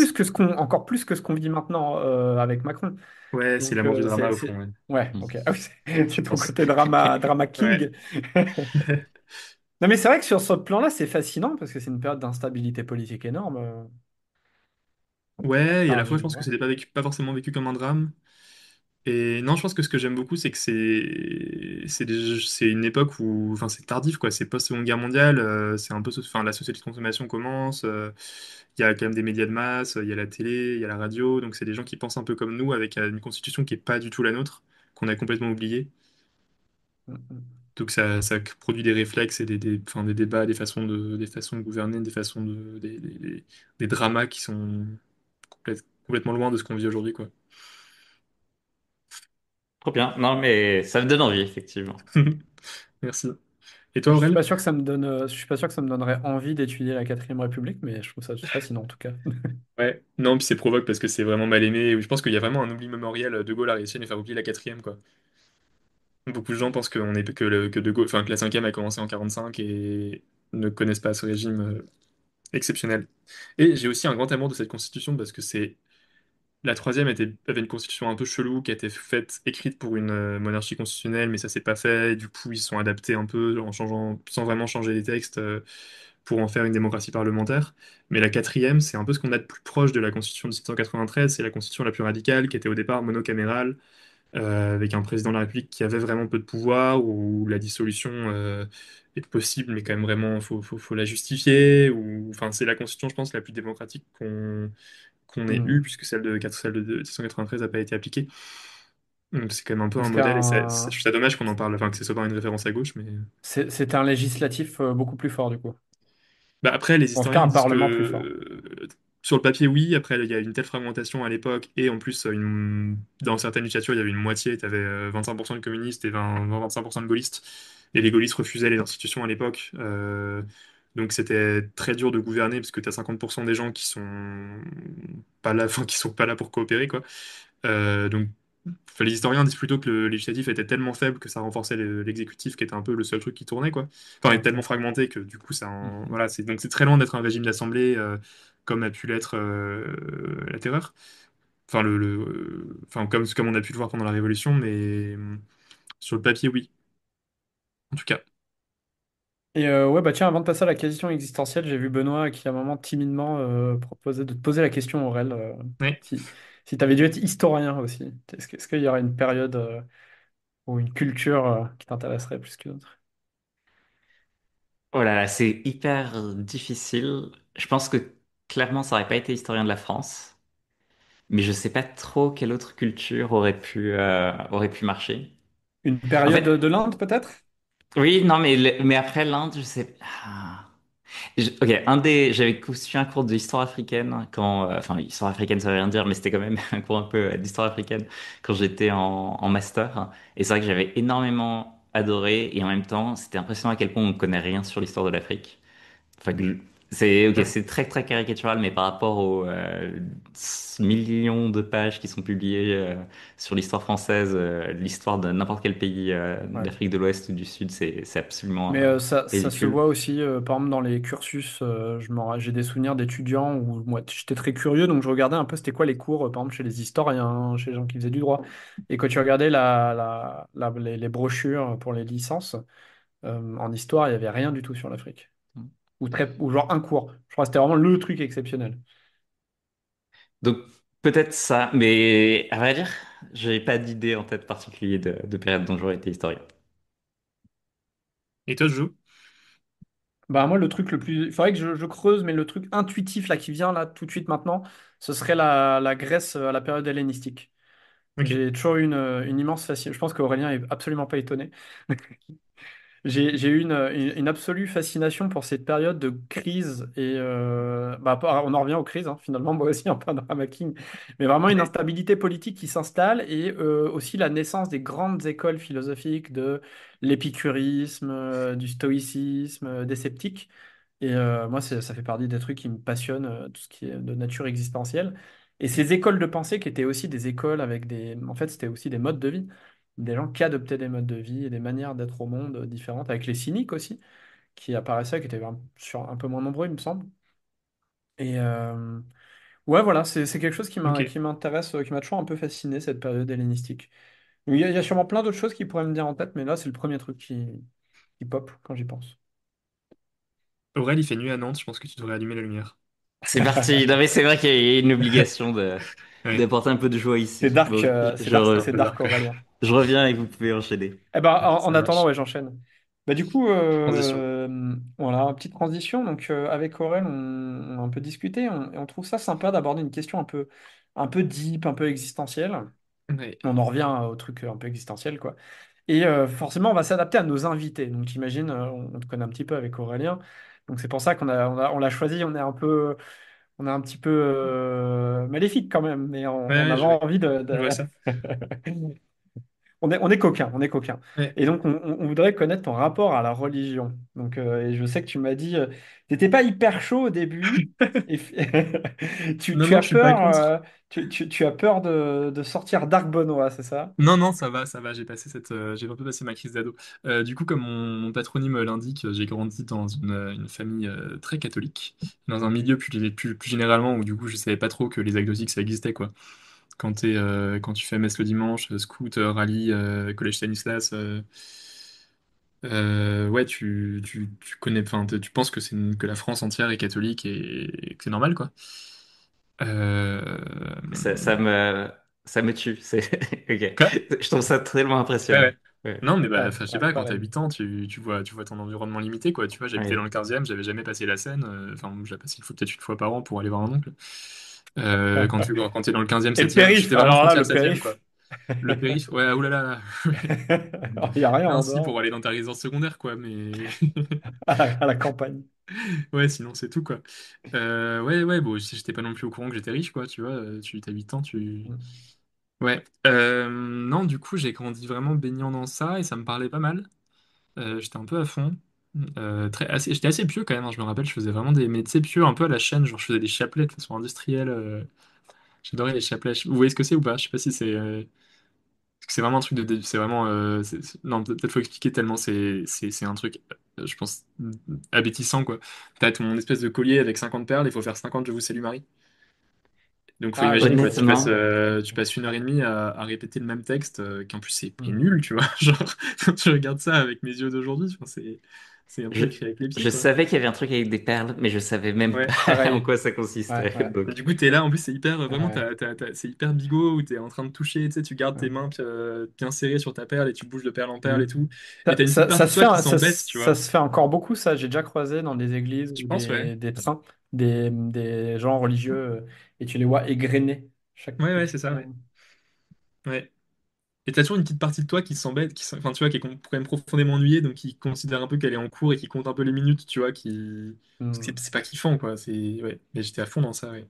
A: Encore plus que ce qu'on vit maintenant avec Macron.
D: Ouais, c'est
A: Donc,
D: l'amour du drama au fond, ouais.
A: Ouais,
C: Hmm.
A: ok. Ah oui,
D: Je
A: c'est ton
D: pense.
A: côté drama
D: Ouais.
A: king. Non, mais c'est vrai que sur ce plan-là, c'est fascinant parce que c'est une période d'instabilité politique énorme.
D: Ouais, et à
A: Enfin,
D: la fois, je pense que
A: ouais.
D: c'était pas forcément vécu comme un drame. Et non, je pense que ce que j'aime beaucoup, c'est que c'est une époque où, enfin, c'est tardif, quoi. C'est post-Seconde Guerre mondiale, c'est un peu, enfin, la société de consommation commence. Il y a quand même des médias de masse, il y a la télé, il y a la radio. Donc, c'est des gens qui pensent un peu comme nous, avec une constitution qui est pas du tout la nôtre, qu'on a complètement oubliée.
A: Mm, mm.
D: Donc, ça produit des réflexes et enfin, des débats, des façons de gouverner, des dramas qui sont complètement loin de ce qu'on vit aujourd'hui, quoi.
C: Trop bien. Non, mais ça me donne envie, effectivement.
D: Merci. Et toi, Aurel?
A: Je suis pas sûr que ça me donnerait envie d'étudier la Quatrième République, mais je trouve ça fascinant en tout cas.
D: Ouais, non, puis c'est provoque parce que c'est vraiment mal aimé. Je pense qu'il y a vraiment un oubli mémoriel. De Gaulle a réussi à nous faire oublier la quatrième, quoi. Beaucoup de gens pensent que De Gaulle, enfin, que la cinquième a commencé en 45 et ne connaissent pas ce régime exceptionnel. Et j'ai aussi un grand amour de cette constitution parce que la troisième avait une constitution un peu chelou qui a été faite, écrite pour une monarchie constitutionnelle, mais ça s'est pas fait. Et du coup, ils se sont adaptés un peu en changeant, sans vraiment changer les textes, pour en faire une démocratie parlementaire. Mais la quatrième, c'est un peu ce qu'on a de plus proche de la constitution de 1793. C'est la constitution la plus radicale, qui était au départ monocamérale, avec un président de la République qui avait vraiment peu de pouvoir, où la dissolution est possible, mais quand même vraiment, faut la justifier. Ou, enfin, c'est la constitution, je pense, la plus démocratique qu'on ait eue,
A: Hmm.
D: puisque celle de 1793 n'a pas été appliquée. Donc c'est quand même un peu
A: Donc
D: un modèle, et je trouve ça dommage qu'on en parle, enfin que ce soit pas une référence à gauche, mais...
A: c'était un législatif beaucoup plus fort du coup.
D: Bah après, les
A: En tout cas,
D: historiens
A: un
D: disent que
A: parlement plus fort.
D: sur le papier, oui, après il y a une telle fragmentation à l'époque, et en plus, dans certaines législatures, il y avait une moitié, tu avais 25% de communistes et 20-25% de gaullistes, et les gaullistes refusaient les institutions à l'époque. Donc c'était très dur de gouverner, parce que tu as 50% des gens qui sont pas là, enfin, qui sont pas là pour coopérer, quoi. Donc, enfin, les historiens disent plutôt que le législatif était tellement faible que ça renforçait l'exécutif, qui était un peu le seul truc qui tournait, quoi. Enfin, il est
A: Ouais,
D: tellement
A: d'accord.
D: fragmenté que du coup,
C: Mhm.
D: voilà, donc c'est très loin d'être un régime d'assemblée comme a pu l'être la Terreur. Enfin, enfin, comme on a pu le voir pendant la Révolution, mais sur le papier, oui, en tout cas.
A: Et ouais, bah tiens, avant de passer à la question existentielle, j'ai vu Benoît qui, à un moment, timidement proposait de te poser la question, Aurel,
D: Ouais.
A: si, si tu avais dû être historien aussi. Est-ce qu'il y aurait une période ou une culture qui t'intéresserait plus qu'une autre?
C: Oh là là, c'est hyper difficile. Je pense que clairement, ça aurait pas été historien de la France, mais je sais pas trop quelle autre culture aurait pu marcher.
A: Une
C: En
A: période
C: fait,
A: de l'Inde, peut-être?
C: oui, non, mais après l'Inde, je sais. Ok, j'avais suivi un cours d'histoire africaine enfin, histoire africaine, ça veut rien dire, mais c'était quand même un cours un peu d'histoire africaine quand j'étais en master. Et c'est vrai que j'avais énormément adoré et en même temps, c'était impressionnant à quel point on ne connaît rien sur l'histoire de l'Afrique. Enfin, c'est ok,
D: Ouais.
C: c'est très très caricatural, mais par rapport aux millions de pages qui sont publiées sur l'histoire française, l'histoire de n'importe quel pays
A: Ouais.
C: d'Afrique de l'Ouest ou du Sud, c'est absolument
A: Mais ça se
C: ridicule.
A: voit aussi, par exemple, dans les cursus. J'ai des souvenirs d'étudiants où moi, j'étais très curieux, donc je regardais un peu c'était quoi les cours, par exemple, chez les historiens, chez les gens qui faisaient du droit. Et quand tu regardais les brochures pour les licences, en histoire, il n'y avait rien du tout sur l'Afrique. Ou genre un cours. Je crois que c'était vraiment le truc exceptionnel.
C: Donc Peut-être ça, mais à vrai dire, j'ai pas d'idée en tête particulière de période dont j'aurais été historien.
D: Et toi, je joue?
A: Bah moi le truc le plus, il faudrait que je creuse, mais le truc intuitif là qui vient là tout de suite maintenant, ce serait la Grèce à la période hellénistique.
D: Ok.
A: J'ai toujours eu une immense fascination. Je pense qu'Aurélien est absolument pas étonné. J'ai eu une absolue fascination pour cette période de crise et bah, on en revient aux crises finalement, moi aussi un peu un drama king, mais vraiment une instabilité politique qui s'installe et aussi la naissance des grandes écoles philosophiques de l'épicurisme, du stoïcisme, des sceptiques. Et moi, ça fait partie des trucs qui me passionnent, tout ce qui est de nature existentielle. Et ces écoles de pensée qui étaient aussi des écoles avec des... En fait, c'était aussi des modes de vie. Des gens qui adoptaient des modes de vie et des manières d'être au monde différentes, avec les cyniques aussi, qui apparaissaient, qui étaient un peu moins nombreux, il me semble. Et ouais, voilà, c'est quelque chose
D: Ok.
A: qui m'intéresse, qui m'a toujours un peu fasciné, cette période hellénistique. Il y a sûrement plein d'autres choses qui pourraient me venir en tête, mais là, c'est le premier truc qui pop quand j'y pense.
D: Aurel, il fait nuit à Nantes, je pense que tu devrais allumer la lumière.
C: C'est parti. Non, mais c'est vrai qu'il y a une obligation
D: Ouais,
C: d'apporter un peu de joie
A: C'est
C: ici.
A: dark,
C: Bon,
D: c'est un
A: c'est
D: peu
A: dark
D: dark.
A: Aurélien.
C: je reviens et vous pouvez enchaîner.
A: Eh ben, en
D: Ça
A: attendant,
D: marche.
A: ouais, j'enchaîne. Bah, du coup,
D: Transition.
A: voilà, petite transition. Donc, avec Aurel, on a un peu discuté et on trouve ça sympa d'aborder une question un peu deep, un peu existentielle.
D: Ouais.
A: On en revient au truc un peu existentiel, quoi. Et forcément, on va s'adapter à nos invités. Donc, j'imagine, on te connaît un petit peu avec Aurélien. Donc, c'est pour ça on l'a choisi. On est un petit peu maléfique quand même, mais
D: Ouais,
A: on
D: ouais,
A: avait envie
D: je vois ça.
A: On est coquin, on est coquin.
D: Ouais.
A: Et donc, on voudrait connaître ton rapport à la religion. Donc, et je sais que tu m'as dit, t'étais pas hyper chaud au début, et
D: Non,
A: tu
D: non,
A: as
D: je suis pas
A: peur,
D: contre.
A: tu as peur de sortir d'Arc Benoît, c'est ça?
D: Non, non, ça va, j'ai un peu passé ma crise d'ado. Du coup, comme mon patronyme l'indique, j'ai grandi dans une famille très catholique, dans un milieu plus généralement où du coup je savais pas trop que les agnostiques ça existait quoi. Quand tu fais messe le dimanche, scout, rallye, collège Stanislas, ouais, tu connais, enfin, tu penses que que la France entière est catholique et que c'est normal quoi. Euh,
C: Ça, ça me tue. Ok.
D: Quoi?
C: Je trouve ça tellement
D: Ouais,
C: impressionnant.
D: ouais.
C: Ouais.
D: Non, mais bah,
A: Ouais,
D: enfin, je sais
A: ouais,
D: pas, quand t'as
A: pareil.
D: 8 ans, tu vois ton environnement limité, quoi. Tu vois, j'habitais dans
C: Ouais.
D: le 15e, j'avais jamais passé la Seine. Enfin, j'ai passé peut-être une fois par an pour aller voir un oncle. Quand t'es dans le 15e,
A: Et le
D: 7e,
A: périph',
D: j'étais vraiment
A: alors là,
D: frontière
A: le
D: 7e, quoi.
A: périph'.
D: Le périph', ouais, oulala. Ouais.
A: Il n'y a rien
D: Non,
A: en
D: si, pour
A: dehors,
D: aller dans ta résidence secondaire, quoi, mais.
A: à la campagne.
D: Ouais, sinon, c'est tout, quoi. Ouais, ouais, bon, si j'étais pas non plus au courant que j'étais riche, quoi, tu vois, t'as 8 ans, tu. Ouais. Non, du coup, j'ai grandi vraiment baignant dans ça et ça me parlait pas mal. J'étais un peu à fond. J'étais assez pieux quand même, hein, je me rappelle, je faisais vraiment des. Mais tu sais, pieux un peu à la chaîne, genre je faisais des chapelets de façon industrielle. J'adorais les chapelets. Vous voyez ce que c'est ou pas? Je sais pas si c'est. Parce que c'est vraiment un truc de. C'est vraiment. Non, peut-être faut expliquer tellement c'est un truc, je pense, abétissant quoi. T'as ton espèce de collier avec 50 perles, il faut faire 50 Je vous salue Marie. Donc faut
A: Ah oui,
D: imaginer quoi,
C: Honnêtement,
D: tu passes 1 heure et demie à répéter le même texte, qui en plus est
A: mm.
D: nul, tu vois. Genre, quand tu regardes ça avec mes yeux d'aujourd'hui, enfin, c'est un peu
C: je,
D: écrit avec les pieds,
C: je
D: quoi.
C: savais qu'il y avait un truc avec des perles, mais je savais même
D: Ouais.
C: pas en
A: Pareil.
C: quoi ça
A: Ouais,
C: consistait.
A: ouais,
C: Donc,
D: Du coup, t'es là, en plus, c'est hyper, vraiment,
A: ouais,
D: c'est hyper bigot, où t'es en train de toucher, tu sais, tu gardes tes
A: ouais.
D: mains bien serrées sur ta perle et tu bouges de perle en perle et tout. Et
A: Ça,
D: t'as une petite partie
A: ça
D: de
A: se
D: toi
A: fait,
D: qui s'embête, tu
A: ça
D: vois.
A: se fait encore beaucoup, ça. J'ai déjà croisé dans des églises
D: Je
A: ou
D: pense, ouais.
A: des trains, des gens religieux, et tu les vois égrener chaque
D: Ouais, ouais, c'est
A: petite.
D: ça, ouais. Ouais. Et t'as toujours une petite partie de toi qui s'embête, enfin, tu vois, qui est quand même profondément ennuyée, donc qui considère un peu qu'elle est en cours et qui compte un peu les minutes, tu vois, qui. Parce que
A: Hmm.
D: c'est pas kiffant, quoi. Ouais. Mais j'étais à fond dans ça, ouais.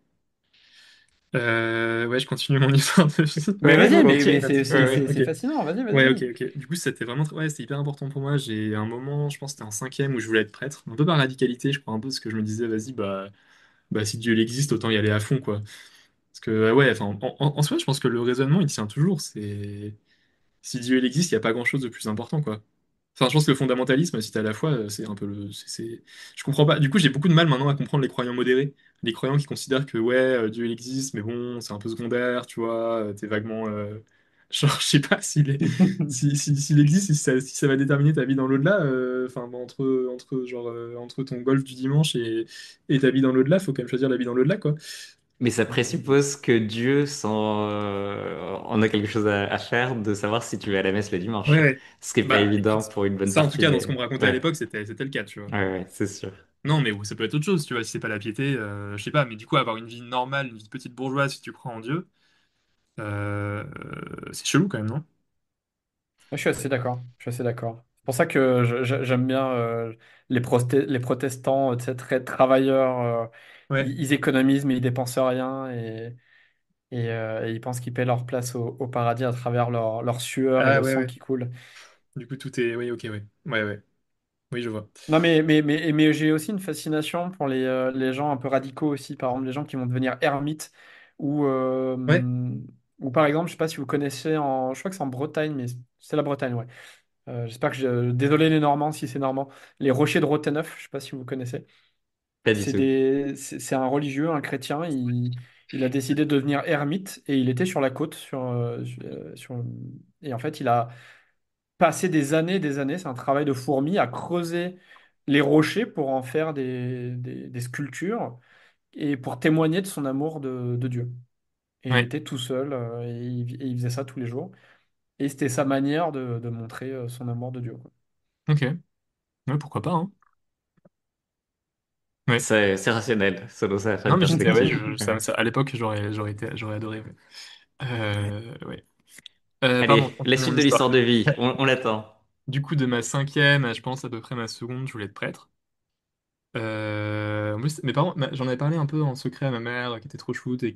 D: Ouais, je continue mon histoire de vie.
A: Mais
C: ouais, ouais,
A: vas-y,
C: volontiers.
A: mais
C: Ouais, ouais.
A: c'est
D: Ok.
A: fascinant. Vas-y, vas-y,
D: Ouais, ok,
A: vas-y.
D: ok. Du coup, ouais, c'était hyper important pour moi. J'ai un moment, je pense que c'était en 5e où je voulais être prêtre. Un peu par radicalité, je crois, un peu parce que je me disais, vas-y, bah si Dieu il existe, autant y aller à fond, quoi. Parce que, ouais, enfin, en soi, je pense que le raisonnement, il tient toujours. Si Dieu il existe, il n'y a pas grand-chose de plus important, quoi. Enfin, je pense que le fondamentalisme, si t'es à la foi, c'est un peu Je comprends pas. Du coup, j'ai beaucoup de mal maintenant à comprendre les croyants modérés. Les croyants qui considèrent que, ouais, Dieu il existe, mais bon, c'est un peu secondaire, tu vois, t'es vaguement. Genre, je sais pas s'il existe, si ça va déterminer ta vie dans l'au-delà. Enfin, bon, genre, entre ton golf du dimanche et ta vie dans l'au-delà, faut quand même choisir la vie dans l'au-delà, quoi.
C: Mais ça
A: Et-
C: présuppose que Dieu en a quelque chose à faire de savoir si tu vas à la messe le
D: Ouais,
C: dimanche.
D: ouais.
C: Ce qui n'est pas
D: Bah
C: évident
D: écoute,
C: pour une bonne
D: ça en tout
C: partie
D: cas, dans ce qu'on
C: des...
D: me racontait à
C: Ouais,
D: l'époque, c'était le cas, tu vois.
C: ouais, ouais, c'est sûr.
D: Non, mais ça peut être autre chose, tu vois, si c'est pas la piété, je sais pas, mais du coup, avoir une vie normale, une vie de petite bourgeoise, si tu crois en Dieu, c'est chelou quand même, non?
A: Je suis assez d'accord. Je suis assez d'accord. C'est pour ça que j'aime bien les protestants, tu sais, très travailleurs.
D: Ouais.
A: Ils économisent, mais ils dépensent rien et ils pensent qu'ils paient leur place au paradis à travers leur sueur et
D: Ah
A: le
D: ouais,
A: sang
D: ouais.
A: qui coule.
D: Du coup, tout est. Oui, ok, ouais. Ouais, ouais. Oui, je vois.
A: Non, mais j'ai aussi une fascination pour les gens un peu radicaux aussi. Par exemple, les gens qui vont devenir ermites ou, euh,
D: Ouais.
A: ou par exemple, je sais pas si vous connaissez, je crois que c'est en Bretagne, mais c'est la Bretagne, ouais. J'espère que désolé les Normands si c'est normand. Les rochers de Roteneuf, je sais pas si vous connaissez.
C: Pas du tout.
A: C'est un religieux, un chrétien. Il a décidé de devenir ermite et il était sur la côte. Et en fait, il a passé des années, c'est un travail de fourmi, à creuser les rochers pour en faire des sculptures et pour témoigner de son amour de Dieu. Et il
D: Ouais.
A: était tout seul et il faisait ça tous les jours. Et c'était sa manière de montrer son amour de Dieu, quoi.
D: Ok. Ouais, pourquoi pas, hein. Ouais.
C: C'est rationnel, selon sa
D: Non, mais j'étais, ouais,
C: perspective. Ouais.
D: à l'époque, j'aurais adoré, ouais. Ouais. Pardon,
C: Allez,
D: je
C: la
D: continue
C: suite
D: mon
C: de
D: histoire.
C: l'histoire de vie, on l'attend.
D: Du coup, de ma cinquième, à, je pense à peu près ma seconde, je voulais être prêtre. En plus, mes parents, j'en avais parlé un peu en secret à ma mère, qui était trop shoot et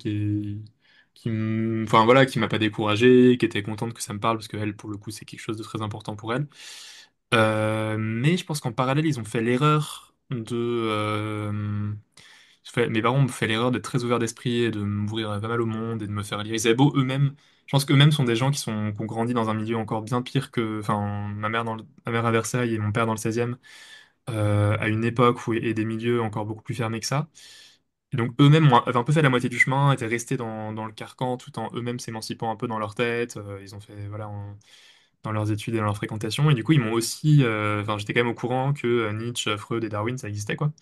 D: enfin voilà, qui m'a pas découragé, qui était contente que ça me parle parce que elle, pour le coup, c'est quelque chose de très important pour elle. Mais je pense qu'en parallèle, ils ont fait l'erreur mes parents ont fait l'erreur d'être très ouverts d'esprit et de m'ouvrir pas mal au monde et de me faire lire. Ils avaient beau eux-mêmes. Je pense qu'eux-mêmes sont des gens qui ont grandi dans un milieu encore bien pire que, enfin, ma mère à Versailles et mon père dans le 16e, à une époque et des milieux encore beaucoup plus fermés que ça. Et donc eux-mêmes avaient un peu fait la moitié du chemin, étaient restés dans le carcan tout en eux-mêmes s'émancipant un peu dans leur tête. Ils ont fait, voilà, dans leurs études et dans leur fréquentation. Et du coup, ils m'ont aussi, enfin, j'étais quand même au courant que Nietzsche, Freud et Darwin, ça existait, quoi.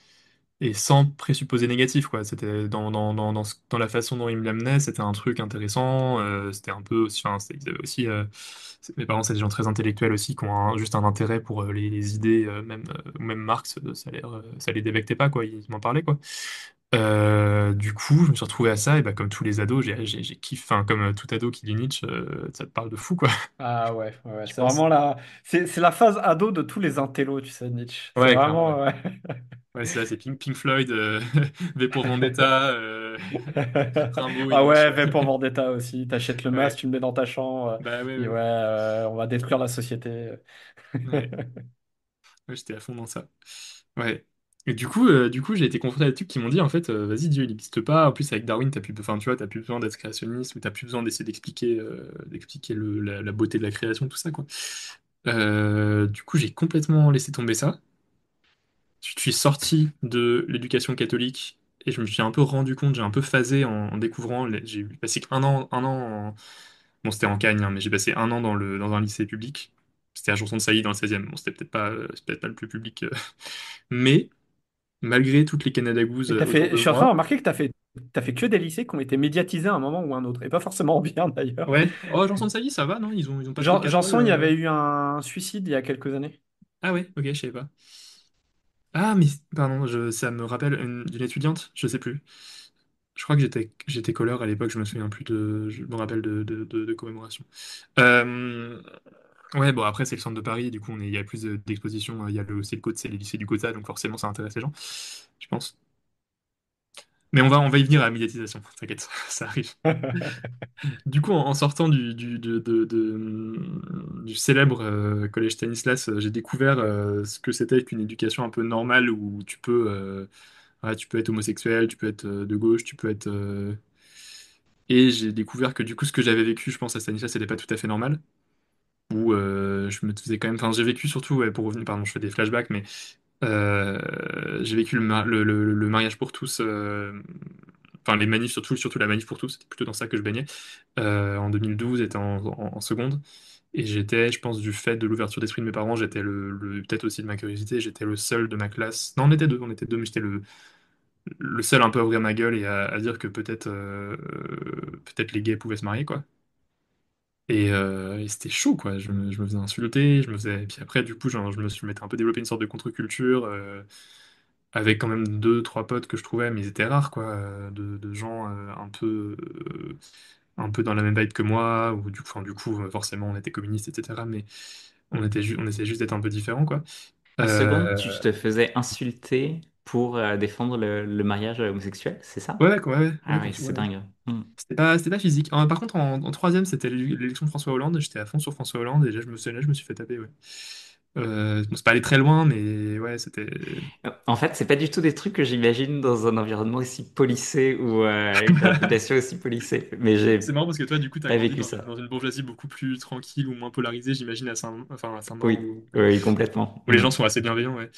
D: Et sans présupposé négatif, quoi. C'était dans la façon dont ils me l'amenaient, c'était un truc intéressant. C'était un peu aussi, enfin, ils avaient aussi, mes parents, c'est des gens très intellectuels aussi, qui ont juste un intérêt pour les idées, ou même Marx, ça les dévectait pas, quoi. Ils m'en parlaient, quoi. Du coup, je me suis retrouvé à ça, et bah, comme tous les ados, j'ai kiffé, enfin, comme tout ado qui lit Nietzsche, ça te parle de fou, quoi,
A: Ah ouais, ouais, ouais.
D: je
A: C'est
D: pense.
A: vraiment c'est la phase ado de tous les intellos, tu sais, Nietzsche. C'est
D: Ouais, clairement, ouais.
A: vraiment, ouais.
D: Ouais, c'est ça, c'est Pink Floyd, V pour Vendetta, Rimbaud et
A: Ah
D: Nietzsche.
A: ouais, V pour Vendetta aussi. T'achètes le masque,
D: Ouais,
A: tu le mets dans ta chambre,
D: bah ouais,
A: et
D: ouais.
A: ouais, on va détruire la société.
D: Ouais, ouais, j'étais à fond dans ça. Ouais. Et du coup, j'ai été confronté à des trucs qui m'ont dit, en fait, vas-y, Dieu, il n'existe pas. En plus, avec Darwin, enfin, tu vois, t'as plus besoin d'être créationniste ou t'as plus besoin d'essayer d'expliquer la beauté de la création, tout ça, quoi. Du coup, j'ai complètement laissé tomber ça. Je suis sorti de l'éducation catholique et je me suis un peu rendu compte, j'ai un peu phasé en découvrant. J'ai passé un an bon, c'était en Cagne, hein, mais j'ai passé un an dans un lycée public. C'était à Janson-de-Sailly dans le 16e. Bon, c'est peut-être pas le plus public. Mais malgré toutes les Canada Goose
A: Et
D: autour
A: je
D: de
A: suis en train de
D: moi.
A: remarquer que t'as fait que des lycées qui ont été médiatisés à un moment ou un autre, et pas forcément bien d'ailleurs.
D: Ouais. Oh, Janson-de-Sailly, ça va, non? Ils ont pas trop le casserole.
A: Janson, il y avait eu un suicide il y a quelques années.
D: Ah ouais, ok, je savais pas. Ah, mais pardon, ça me rappelle d'une étudiante, je sais plus. Je crois que j'étais colleur à l'époque, je me souviens plus je me rappelle de commémoration. Euh, ouais, bon, après, c'est le centre de Paris, du coup, il y a plus d'expositions. Il y a c'est le c'est les lycées du Gotha, donc forcément, ça intéresse les gens, je pense. Mais on va y venir à la médiatisation, t'inquiète, ça arrive. Du coup, en sortant du célèbre collège Stanislas, j'ai découvert ce que c'était qu'une éducation un peu normale où ouais, tu peux être homosexuel, tu peux être de gauche, tu peux être. Et j'ai découvert que du coup, ce que j'avais vécu, je pense, à Stanislas, c'était pas tout à fait normal. Où je me faisais quand même. Enfin, j'ai vécu surtout, ouais, pour revenir, pardon, je fais des flashbacks, mais j'ai vécu le mariage pour tous. Enfin, les manifs, surtout la manif pour tous, c'était plutôt dans ça que je baignais. En 2012, j'étais en seconde. Et j'étais, je pense, du fait de l'ouverture d'esprit de mes parents, j'étais peut-être aussi de ma curiosité, j'étais le seul de ma classe. Non, on était deux, mais j'étais le seul un peu à ouvrir ma gueule et à dire que peut-être les gays pouvaient se marier, quoi. Et c'était chaud, quoi. Je me faisais insulter, je me faisais. Et puis après, du coup, genre, je m'étais un peu développé une sorte de contre-culture, avec quand même deux, trois potes que je trouvais, mais ils étaient rares, quoi, de gens un peu dans la même vibe que moi, ou du coup, forcément, on était communistes, etc. Mais on essayait juste d'être un peu différents, quoi.
C: En seconde, tu
D: Euh,
C: te faisais insulter pour défendre le mariage homosexuel, c'est ça?
D: ouais, ouais, ouais,
C: Ah oui,
D: ouais.
C: c'est dingue. Hmm.
D: C'était pas physique. Par contre, en troisième, c'était l'élection de François Hollande. J'étais à fond sur François Hollande et là, je me suis fait taper, ouais. Bon, c'est pas allé très loin, mais ouais, c'était.
C: En fait, c'est pas du tout des trucs que j'imagine dans un environnement aussi policé ou avec une population aussi policée. Mais
D: C'est
C: j'ai
D: marrant parce que toi, du coup, t'as
C: pas
D: grandi
C: vécu
D: dans
C: ça.
D: une bourgeoisie beaucoup plus tranquille ou moins polarisée, j'imagine, à Saint-Maur,
C: Oui, oui, complètement.
D: où les
C: Hmm.
D: gens sont assez bienveillants, ouais.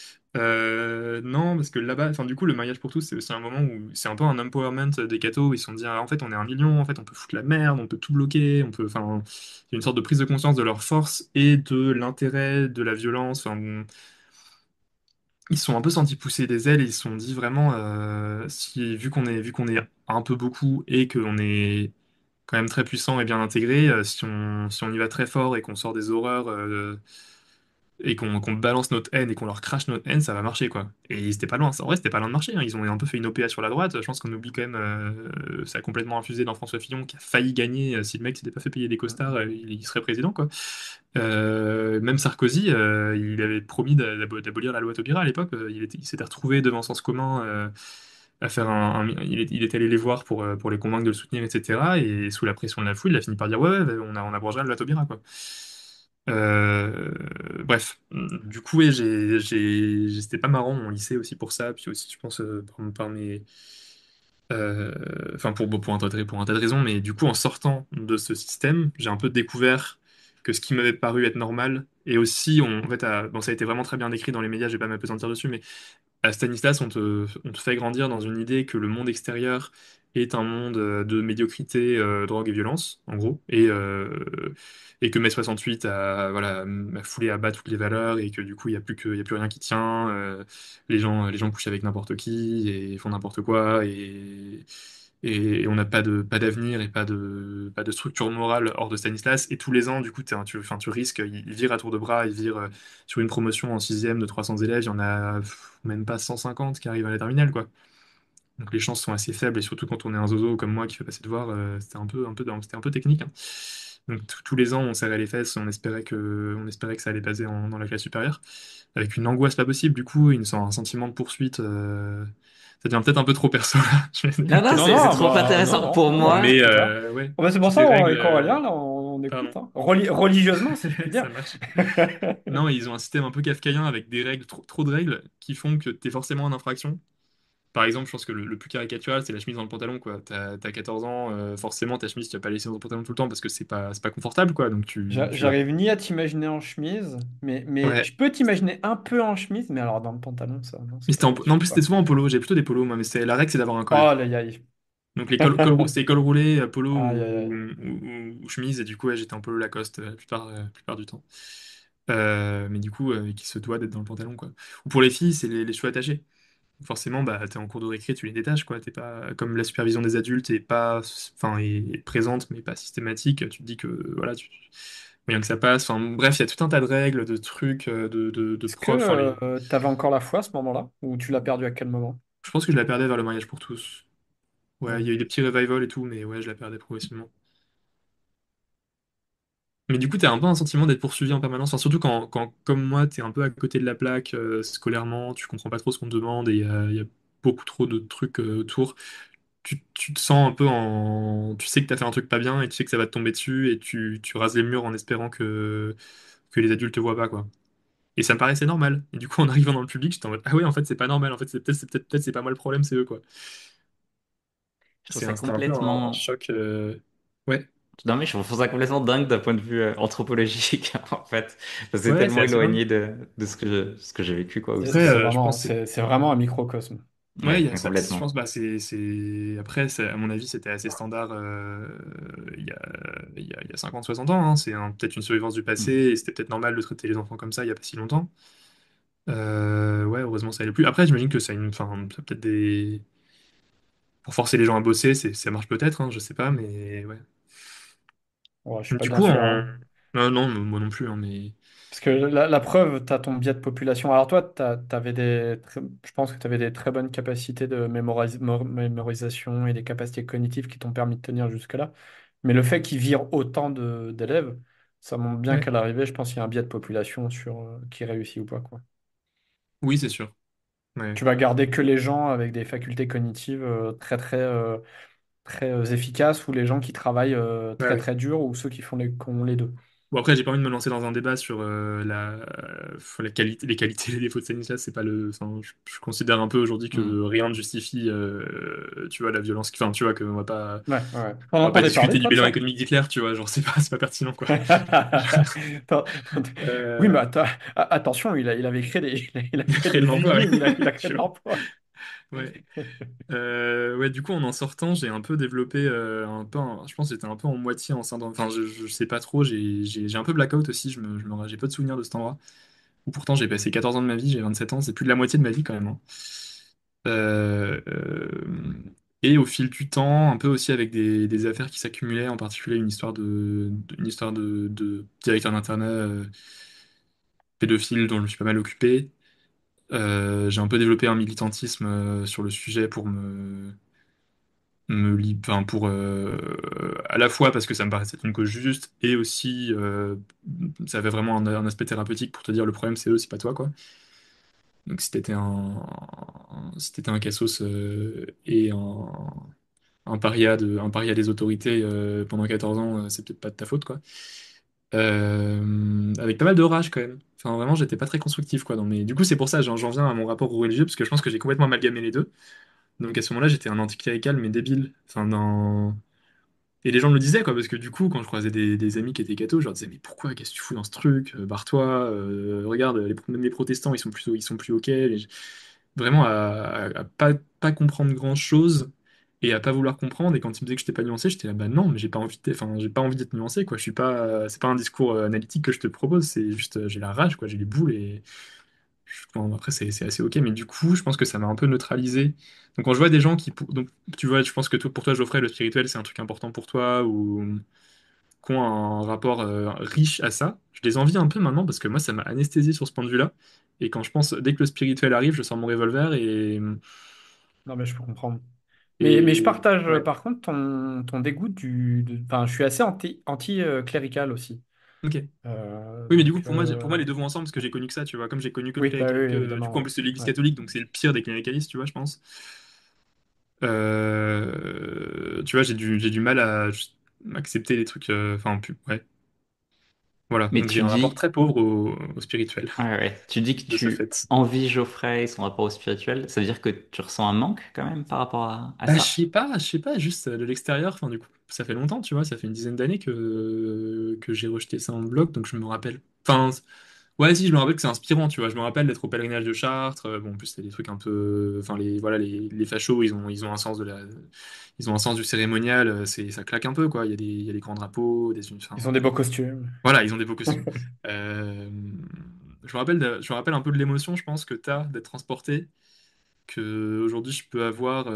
D: Non, parce que là-bas, enfin, du coup, le mariage pour tous, c'est aussi un moment où c'est un peu un empowerment des cathos. Ils se sont dit, ah, en fait, on est 1 million, en fait, on peut foutre la merde, on peut tout bloquer, enfin, il y a une sorte de prise de conscience de leur force et de l'intérêt de la violence. Enfin, bon, ils se sont un peu sentis pousser des ailes et ils se sont dit vraiment, si, vu qu'on est un peu beaucoup et qu'on est quand même très puissant et bien intégré, si on y va très fort et qu'on sort des horreurs, et qu'on balance notre haine et qu'on leur crache notre haine, ça va marcher, quoi. Et c'était pas loin. En vrai, c'était pas loin de marcher, hein. Ils ont un peu fait une OPA sur la droite. Je pense qu'on oublie quand même, ça a complètement infusé dans François Fillon qui a failli gagner. Si le mec s'était pas fait payer des costards, il serait président, quoi. Même Sarkozy, il avait promis d'abolir la loi Taubira à l'époque. Il s'était retrouvé devant Sens commun, à faire il est allé les voir pour les convaincre de le soutenir, etc. Et sous la pression de la foule, il a fini par dire ouais, ouais, on abrogera la loi Taubira, quoi. Euh, Bref, du coup, ouais, c'était pas marrant mon lycée aussi pour ça, puis aussi, je pense, par mes. Enfin, pour un tas de raisons, mais du coup, en sortant de ce système, j'ai un peu découvert que ce qui m'avait paru être normal, et aussi, en fait, bon, ça a été vraiment très bien décrit dans les médias, je vais pas m'appesantir dessus, mais à Stanislas, on te fait grandir dans une idée que le monde extérieur est un monde de médiocrité, drogue et violence, en gros, et que mai 68 a foulé à bas toutes les valeurs et que du coup, il y a plus rien qui tient. Les gens couchent avec n'importe qui et font n'importe quoi et on n'a pas d'avenir et pas de structure morale hors de Stanislas. Et tous les ans, du coup, enfin, tu risques, il vire à tour de bras, il vire sur une promotion en sixième de 300 élèves, il y en a même pas 150 qui arrivent à la terminale, quoi. Donc les chances sont assez faibles, et surtout quand on est un zozo comme moi qui fait passer devoir, c'était un peu technique, hein. Donc tous les ans, on serrait les fesses, on espérait que ça allait passer dans la classe supérieure, avec une angoisse pas possible, du coup, un sentiment de poursuite. Ça devient peut-être un peu trop perso, là. Je vais
C: Non, non,
A: Non,
C: c'est
A: non,
C: trop
A: bah, non,
C: intéressant.
A: non,
C: Pour
A: non, bah,
C: moi,
D: Mais
A: c'est clair.
D: ouais,
A: Oh, bah, c'est pour
D: toutes
A: ça,
D: les règles.
A: avec Aurélien, là, on écoute,
D: Pardon,
A: hein. Religieusement, si je puis
D: ça
A: dire.
D: marche. Non, ils ont un système un peu kafkaïen avec des règles, trop de règles, qui font que t'es forcément en infraction. Par exemple, je pense que le plus caricatural, c'est la chemise dans le pantalon, quoi. T'as 14 ans, forcément, ta chemise, tu vas pas laisser dans ton pantalon tout le temps parce que c'est pas confortable, quoi. Donc tu vas.
A: J'arrive ni à t'imaginer en chemise, mais
D: Ouais.
A: je peux t'imaginer un peu en chemise, mais alors dans le pantalon, ça, non,
D: Mais
A: c'est pas
D: non, en
A: possible,
D: plus, c'était
A: quoi.
D: souvent en polo. J'ai plutôt des polos, moi, mais la règle, c'est d'avoir un col.
A: Oh, là, aïe.
D: Donc c'était col roulé, polo
A: Aïe, aïe,
D: ou,
A: aïe.
D: ou chemise, et du coup, ouais, j'étais en polo Lacoste la plupart du temps. Mais du coup, qui se doit d'être dans le pantalon, quoi. Ou pour les filles, c'est les cheveux attachés. Forcément, bah, t'es en cours de récré, tu les détaches, quoi. T'es pas, comme la supervision des adultes est pas, enfin, est présente, mais pas systématique, tu te dis que, voilà, moyen que ça passe. Enfin, bref, il y a tout un tas de règles, de trucs, de
A: Est-ce que
D: profs. Enfin,
A: t'avais encore la foi à ce moment-là? Ou tu l'as perdu à quel moment?
D: je pense que je la perdais vers le mariage pour tous. Ouais, il y
A: Ouais.
D: a eu des petits revivals et tout, mais ouais, je la perdais progressivement. Mais du coup, t'as un peu un sentiment d'être poursuivi en permanence. Enfin, surtout quand, comme moi, t'es un peu à côté de la plaque, scolairement, tu comprends pas trop ce qu'on te demande et il y a beaucoup trop de trucs autour. Tu te sens un peu en. Tu sais que t'as fait un truc pas bien et tu sais que ça va te tomber dessus et tu rases les murs en espérant que les adultes te voient pas, quoi. Et ça me paraissait normal. Et du coup, en arrivant dans le public, j'étais en mode, ah ouais, en fait, c'est pas normal. En fait, peut-être c'est pas moi le problème, c'est eux, quoi.
C: je trouve ça
D: C'était un peu un
C: complètement.
D: choc. Ouais.
C: Non, mais je trouve ça complètement dingue d'un point de vue anthropologique, en fait. Parce que c'est
D: Ouais, c'est
C: tellement
D: assez dingue.
C: éloigné de ce que j'ai vécu, quoi,
A: C'est
D: Après,
C: aussi.
D: je pense que
A: c'est vraiment un microcosme.
D: ouais,
C: Ouais,
D: il y a ça. Je pense
C: complètement.
D: bah après à mon avis c'était assez standard, il y a 50-60 ans, hein. C'est peut-être une survivance du passé
C: Hmm.
D: et c'était peut-être normal de traiter les enfants comme ça il y a pas si longtemps. Ouais, heureusement ça allait plus. Après j'imagine que ça a ça a peut-être des pour forcer les gens à bosser, ça marche peut-être, hein, je sais pas, mais ouais.
A: Ouais, je suis pas
D: Du
A: bien
D: coup,
A: sûr, hein.
D: non, moi non plus, hein, mais
A: Parce que la preuve, tu as ton biais de population. Alors toi, t'avais je pense que tu avais des très bonnes capacités de mémorisation et des capacités cognitives qui t'ont permis de tenir jusque-là. Mais le fait qu'ils virent autant d'élèves, ça montre bien
D: ouais.
A: qu'à l'arrivée, je pense qu'il y a un biais de population sur qui réussit ou pas, quoi.
D: Oui, c'est sûr. Ouais.
A: Tu vas garder que les gens avec des facultés cognitives très efficaces ou les gens qui travaillent
D: Ouais,
A: très
D: ouais.
A: très dur ou ceux qui ont les deux.
D: Bon, après, j'ai pas envie de me lancer dans un débat sur la qualité, les qualités et les défauts de Stanislas. C'est pas le. Enfin, je considère un peu aujourd'hui que
A: Hmm.
D: rien ne justifie, tu vois, la violence. Enfin, tu vois, qu'on
A: Ouais, ouais, ouais. T'en
D: on va pas
A: entendais parler,
D: discuter du
A: toi, de
D: bilan
A: ça?
D: économique d'Hitler, tu vois. Genre, c'est pas pertinent, quoi.
A: Attends, oui, mais
D: Euh,
A: attention, il avait créé il a
D: il a
A: créé
D: créé de
A: des
D: l'emploi,
A: usines, il a
D: ouais.
A: créé
D: Tu
A: de
D: vois.
A: l'emploi.
D: Ouais. Ouais, du coup, en sortant, j'ai un peu développé je pense que j'étais un peu en moitié enceinte. Enfin, je sais pas trop. J'ai un peu blackout aussi. J'ai peu de souvenirs de cet endroit. Où pourtant, j'ai passé 14 ans de ma vie, j'ai 27 ans. C'est plus de la moitié de ma vie quand même, hein. Euh, euh, et au fil du temps, un peu aussi avec des affaires qui s'accumulaient, en particulier une histoire de directeur d'internat pédophile dont je me suis pas mal occupé. J'ai un peu développé un militantisme sur le sujet pour enfin, pour à la fois parce que ça me paraissait être une cause juste et aussi ça avait vraiment un aspect thérapeutique pour te dire le problème c'est eux, c'est pas toi quoi. Donc si t'étais un cassos et un paria des autorités pendant 14 ans, c'est peut-être pas de ta faute quoi. Avec pas mal de rage quand même. Enfin vraiment j'étais pas très constructif quoi. Du coup c'est pour ça j'en viens à mon rapport au religieux parce que je pense que j'ai complètement amalgamé les deux. Donc à ce moment-là j'étais un anticlérical mais débile. Enfin dans Et les gens me le disaient, quoi, parce que du coup, quand je croisais des amis qui étaient cathos, je leur disais, mais pourquoi, qu'est-ce que tu fous dans ce truc? Barre-toi, regarde, même les protestants, ils sont plus OK. Vraiment à pas comprendre grand-chose et à pas vouloir comprendre. Et quand ils me disaient que j'étais pas nuancé, j'étais là, bah non, mais j'ai pas envie d'être nuancé, quoi. Je suis pas, c'est pas un discours analytique que je te propose, c'est juste, j'ai la rage, quoi, j'ai les boules et bon, après, c'est assez ok, mais du coup, je pense que ça m'a un peu neutralisé. Donc, quand je vois des gens donc, tu vois, je pense que toi, pour toi, Geoffrey, le spirituel, c'est un truc important pour toi, ou qui ont un rapport riche à ça, je les envie un peu maintenant, parce que moi, ça m'a anesthésié sur ce point de vue-là. Et quand je pense, dès que le spirituel arrive, je sors mon revolver
A: Non, mais je peux comprendre. Mais je
D: et
A: partage
D: ouais,
A: par contre ton dégoût Enfin, je suis assez anti-clérical aussi.
D: ok. Oui, mais du coup,
A: Donc,
D: pour moi, les deux vont ensemble, parce que j'ai connu que ça, tu vois, comme j'ai connu que le
A: oui, bah oui, oui,
D: du coup, en
A: évidemment.
D: plus, c'est l'Église
A: Ouais. Ouais.
D: catholique, donc c'est le pire des cléricalistes, tu vois, je pense. Tu vois, j'ai du mal à accepter les trucs. Enfin, ouais. Voilà.
C: Mais
D: Donc j'ai
C: tu
D: un rapport
C: dis,
D: très pauvre au spirituel,
C: ouais, ouais, tu dis que
D: de ce
C: tu
D: fait.
C: envies Geoffrey et son rapport au spirituel. Ça veut dire que tu ressens un manque quand même par rapport à
D: Bah,
C: ça?
D: je sais pas, juste de l'extérieur. Enfin, du coup, ça fait longtemps, tu vois, ça fait une dizaine d'années que j'ai rejeté ça en bloc, donc je me rappelle. Enfin, ouais, si, je me rappelle que c'est inspirant, tu vois. Je me rappelle d'être au pèlerinage de Chartres. Bon, en plus, c'est des trucs un peu. Enfin, voilà, les fachos, ils ont un sens ils ont un sens du cérémonial. Ça claque un peu, quoi. Il y a des grands drapeaux,
A: Ils ont des beaux costumes.
D: voilà, ils ont des beaux costumes. Euh, je me rappelle un peu de l'émotion, je pense, que t'as d'être transporté, que aujourd'hui je peux avoir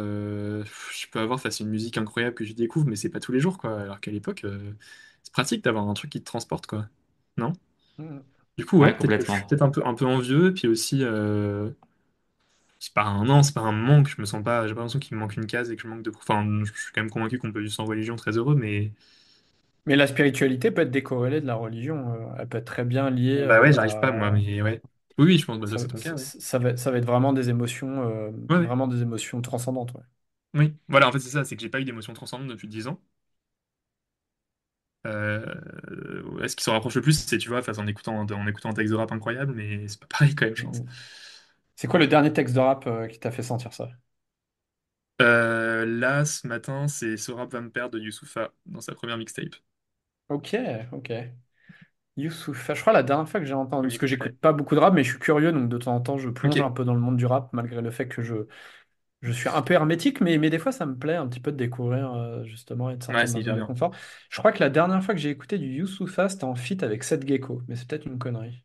D: face à une musique incroyable que je découvre, mais c'est pas tous les jours, quoi. Alors qu'à l'époque, c'est pratique d'avoir un truc qui te transporte, quoi. Non?
A: Mm.
D: Du coup, ouais,
C: Ouais,
D: peut-être que je suis
C: complètement.
D: peut-être un peu envieux, puis aussi, c'est pas un manque, je me sens pas, j'ai pas l'impression qu'il me manque une case et que je manque de, enfin, je suis quand même convaincu qu'on peut vivre sans religion très heureux, mais,
A: Mais la spiritualité peut être décorrélée de la religion. Elle peut être très bien liée
D: bah ouais, j'arrive pas, moi, mais ouais. Oui, oui, je pense, bah, ça, c'est ton cas, ouais.
A: ça va être
D: Ouais, ouais.
A: vraiment des émotions transcendantes. Ouais.
D: Oui, voilà, en fait, c'est ça, c'est que j'ai pas eu d'émotion transcendante depuis 10 ans. Ce qui s'en rapproche le plus, c'est, tu vois, face en écoutant un texte de rap incroyable, mais c'est pas pareil quand même, je pense.
A: Mm. C'est quoi le dernier texte de rap qui t'a fait sentir ça?
D: Là, ce matin, c'est Ce rap va me perdre de Youssoupha dans sa première mixtape.
A: Ok, ok. Youssoupha, je crois la dernière fois que j'ai entendu, parce
D: Premier
A: que
D: couplet.
A: j'écoute pas beaucoup de rap, mais je suis curieux, donc de temps en temps je
D: Ok.
A: plonge un peu dans le monde du rap, malgré le fait que je suis un peu hermétique, mais des fois ça me plaît un petit peu de découvrir justement et de
D: Ouais,
A: sortir de
D: c'est
A: ma
D: hyper
A: zone de
D: bien.
A: confort. Je crois que la dernière fois que j'ai écouté du Youssoupha, c'était en feat avec Seth Gecko, mais c'est peut-être une connerie.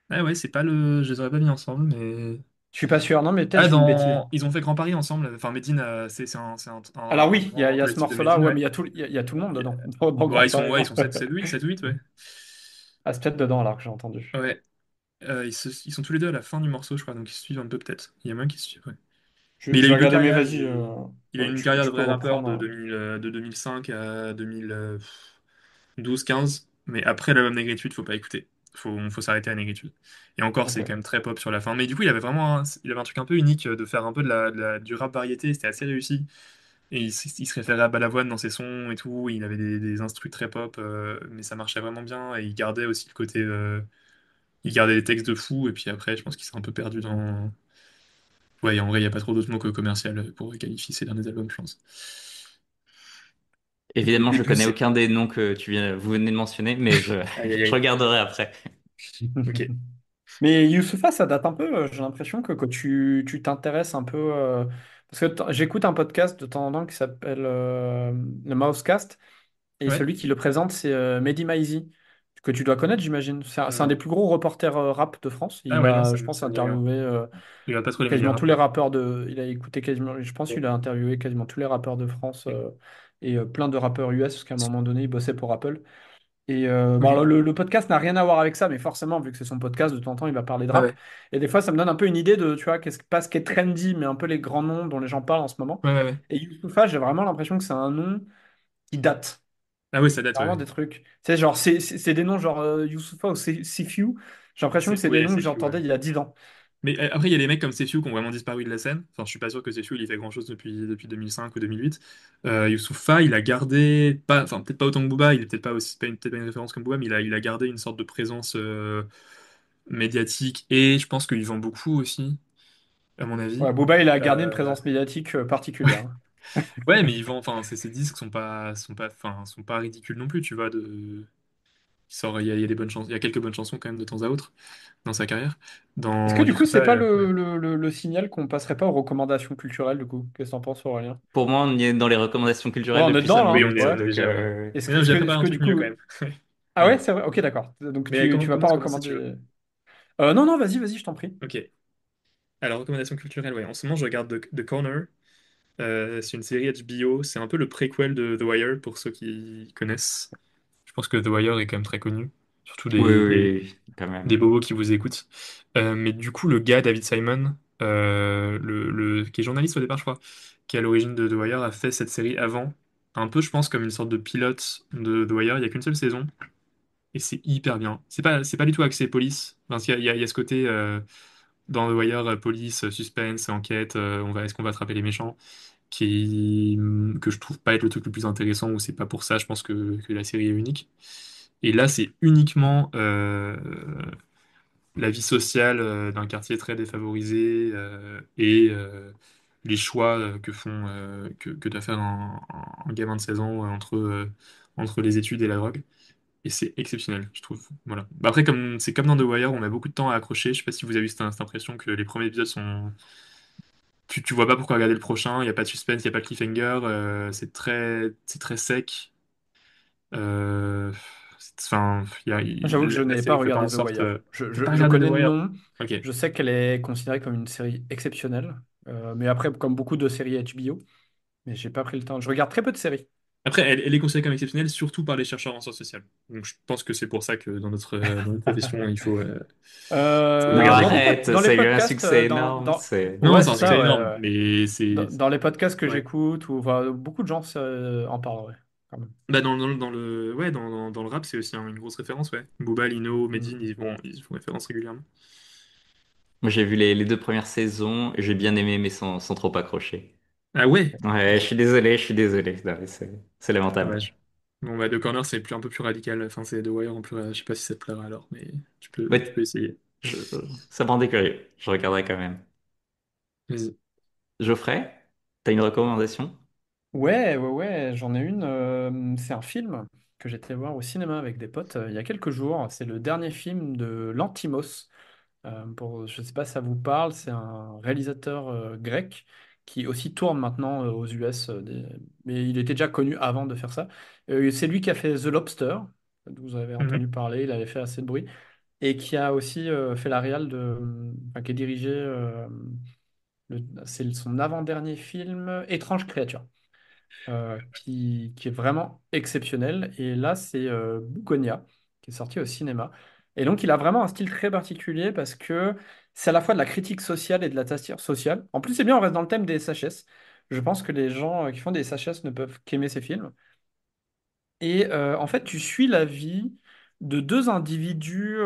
D: Ouais, ouais, c'est pas le. Je les aurais pas mis ensemble, mais.
A: Je suis pas sûr, non, mais peut-être
D: Ah,
A: je dis une bêtise.
D: ils ont fait Grand Paris ensemble. Enfin, Medine,
A: Alors
D: un
A: oui,
D: grand
A: il y a ce
D: collectif de
A: morceau-là,
D: Medine,
A: ouais,
D: ouais.
A: mais il y a tout le monde dedans, dans
D: Ouais,
A: Grand Paris,
D: ouais, ils
A: non?
D: sont 7 8 7 ou 8, ouais.
A: Ah, c'est peut-être dedans, alors que j'ai entendu.
D: Ouais. Ils sont tous les deux à la fin du morceau, je crois, donc ils se suivent un peu peut-être. Il y a moyen qu'ils se suivent, ouais. Mais il a
A: Je vais
D: eu deux
A: regarder, mais
D: carrières.
A: vas-y,
D: Il a eu
A: ouais,
D: une carrière de
A: tu peux
D: vrai rappeur
A: reprendre.
D: 2005 à 2012-15. Mais après l'album Négritude, faut pas écouter. Faut s'arrêter à Négritude. Et encore, c'est quand
A: Ok.
D: même très pop sur la fin. Mais du coup, il avait un truc un peu unique de faire un peu du rap variété. C'était assez réussi. Et il se référait à Balavoine dans ses sons et tout. Il avait des instrus très pop, mais ça marchait vraiment bien. Et il gardait aussi le côté. Il gardait des textes de fou. Et puis après, je pense qu'il s'est un peu perdu dans. Ouais, en vrai, il n'y a pas trop d'autres mots que commercial pour qualifier ses derniers albums, je pense. Et
C: Évidemment,
D: des
C: je connais
D: poussées.
C: aucun des noms que vous venez de mentionner, mais
D: Aïe, aïe,
C: je
D: aïe.
C: regarderai après.
D: Ok.
A: Mais Youssoupha, ça date un peu, j'ai l'impression que tu t'intéresses un peu. Parce que j'écoute un podcast de temps en temps qui s'appelle le Mousecast, et
D: Ouais.
A: celui qui le présente, c'est Mehdi Maizi, que tu dois connaître, j'imagine. C'est un des
D: Non.
A: plus gros reporters rap de France.
D: Ah
A: Il
D: ouais, non,
A: a, je pense,
D: ça me dit rien.
A: interviewé
D: Je regarde pas trop les médias
A: quasiment
D: rap,
A: tous les
D: moi.
A: rappeurs de. Il a écouté quasiment, je pense
D: Ok.
A: qu'il a interviewé quasiment tous les rappeurs de France et plein de rappeurs US, parce qu'à un moment donné, il bossait pour Apple. Et bon,
D: Ok.
A: le podcast n'a rien à voir avec ça, mais forcément, vu que c'est son podcast, de temps en temps, il va parler de
D: Ouais,
A: rap.
D: ouais.
A: Et des fois, ça me donne un peu une idée de, tu vois, pas ce qui est trendy, mais un peu les grands noms dont les gens parlent en ce moment.
D: Ouais, ouais, ouais.
A: Et Youssoupha, j'ai vraiment l'impression que c'est un nom qui date.
D: Ah ouais, ça date,
A: C'est vraiment
D: ouais.
A: des trucs. C'est genre, c'est des noms genre Youssoupha ou Sifiou. J'ai l'impression que c'est des
D: Ouais,
A: noms que
D: c'est fou, ouais.
A: j'entendais il y a 10 ans.
D: Mais après, il y a des mecs comme Sefiu qui ont vraiment disparu de la scène. Enfin, je suis pas sûr que Sefiu il ait fait grand-chose depuis 2005 ou 2008. Youssoupha, il a gardé, pas, enfin, peut-être pas autant que Booba, il est peut-être pas aussi, peut-être pas une référence comme Booba, mais il a gardé une sorte de présence médiatique et je pense qu'il vend beaucoup aussi, à mon avis.
A: Ouais, Booba, il a gardé une
D: Euh,
A: présence médiatique particulière, hein.
D: Ouais, mais ils vendent, enfin, ces disques sont pas ridicules non plus, tu vois. Il y a des bonnes chansons, il y a quelques bonnes chansons quand même de temps à autre dans sa carrière.
A: Est-ce que
D: Dans
A: du coup,
D: Youssoupha,
A: c'est pas
D: ouais.
A: le signal qu'on passerait pas aux recommandations culturelles, du coup? Qu'est-ce que t'en penses, Aurélien?
C: Pour moi, on y est dans les recommandations
A: Ouais,
C: culturelles
A: on est
C: depuis
A: dedans, là,
C: un
D: Oui,
C: bout
A: hein.
C: de
D: on
C: temps,
D: est
A: Ouais.
C: donc
D: déjà, ouais.
A: Est-ce
D: Mais
A: que,
D: non,
A: est-ce
D: j'ai
A: que,
D: préparé
A: est-ce
D: un
A: que
D: truc
A: du
D: mieux
A: coup.
D: quand même.
A: Ah
D: Mais
A: ouais,
D: bon.
A: c'est vrai. Ok, d'accord. Donc
D: Mais
A: tu vas pas
D: commence si
A: recommander.
D: tu veux.
A: Non, non, vas-y, je t'en prie.
D: Ok. Alors, recommandation culturelle, ouais. En ce moment, je regarde The Corner. C'est une série HBO. C'est un peu le préquel de The Wire pour ceux qui connaissent. Je pense que The Wire est quand même très connu. Surtout
C: oui, oui, oui, quand
D: des
C: même.
D: bobos qui vous écoutent. Mais du coup, le gars, David Simon, qui est journaliste au départ, je crois, qui est à l'origine de The Wire, a fait cette série avant. Un peu, je pense, comme une sorte de pilote de The Wire. Il n'y a qu'une seule saison. Et c'est hyper bien. C'est pas du tout axé police. Parce qu'il y a, il y a ce côté dans The Wire, police, suspense, enquête, est-ce qu'on va attraper les méchants, que je trouve pas être le truc le plus intéressant, ou c'est pas pour ça, je pense que la série est unique. Et là, c'est uniquement la vie sociale d'un quartier très défavorisé et les choix que doit faire un gamin de 16 ans entre les études et la drogue. Et c'est exceptionnel, je trouve. Voilà. Bah après, comme c'est comme dans The Wire, on a beaucoup de temps à accrocher. Je sais pas si vous avez eu cette impression que les premiers épisodes sont. Tu vois pas pourquoi regarder le prochain, il n'y a pas de suspense, il n'y a pas de cliffhanger, c'est très sec. Enfin,
A: J'avoue que je
D: la
A: n'ai pas
D: série fait pas
A: regardé
D: en
A: The
D: sorte.
A: Wire.
D: T'as pas
A: Je
D: regardé The
A: connais le
D: Wire?
A: nom.
D: Ok.
A: Je sais qu'elle est considérée comme une série exceptionnelle. Mais après, comme beaucoup de séries HBO, mais j'ai pas pris le temps. Je regarde très peu de séries.
D: Après, elle est considérée comme exceptionnelle, surtout par les chercheurs en sciences sociales. Donc je pense que c'est pour ça que dans notre profession, faut
C: Non,
D: regarder.
C: arrête,
A: Dans les
C: ça a eu un
A: podcasts,
C: succès énorme.
D: Non,
A: ouais,
D: c'est
A: c'est
D: un succès
A: ça, ouais,
D: énorme,
A: ouais.
D: mais
A: Dans les podcasts que
D: ouais.
A: j'écoute, ou enfin, beaucoup de gens en parlent, ouais, quand même.
D: Bah dans le rap, c'est aussi une grosse référence, ouais. Booba, Lino, Medine,
A: Mm.
D: ils font référence régulièrement.
C: Moi, j'ai vu les deux premières saisons et j'ai bien aimé, mais sans trop accrocher.
D: Ah ouais?
C: Ouais, je suis désolé. Non, mais c'est lamentable.
D: Dommage. Bon, bah, The Corner, c'est un peu plus radical. Enfin, c'est The Wire en plus. Je sais pas si ça te plaira alors, mais tu peux
C: Ouais,
D: essayer.
C: je- ça me rendait curieux. Je regarderai quand même.
D: Vas-y.
C: Geoffrey, t'as une recommandation?
A: Ouais, j'en ai une. C'est un film que j'étais voir au cinéma avec des potes il y a quelques jours. C'est le dernier film de Lantimos. Je ne sais pas si ça vous parle, c'est un réalisateur grec qui aussi tourne maintenant aux US, mais il était déjà connu avant de faire ça. C'est lui qui a fait The Lobster, dont vous avez
D: Mhm.
A: entendu parler, il avait fait assez de bruit. et qui a aussi fait la réal enfin, qui est dirigé, c'est son avant-dernier film, Étrange créature, qui est vraiment exceptionnel. Et là, c'est Bugonia, qui est sorti au cinéma. Et donc, il a vraiment un style très particulier parce que c'est à la fois de la critique sociale et de la satire sociale. En plus, c'est bien, on reste dans le thème des SHS. Je pense que les gens qui font des SHS ne peuvent qu'aimer ces films. Et en fait, tu suis la vie de deux individus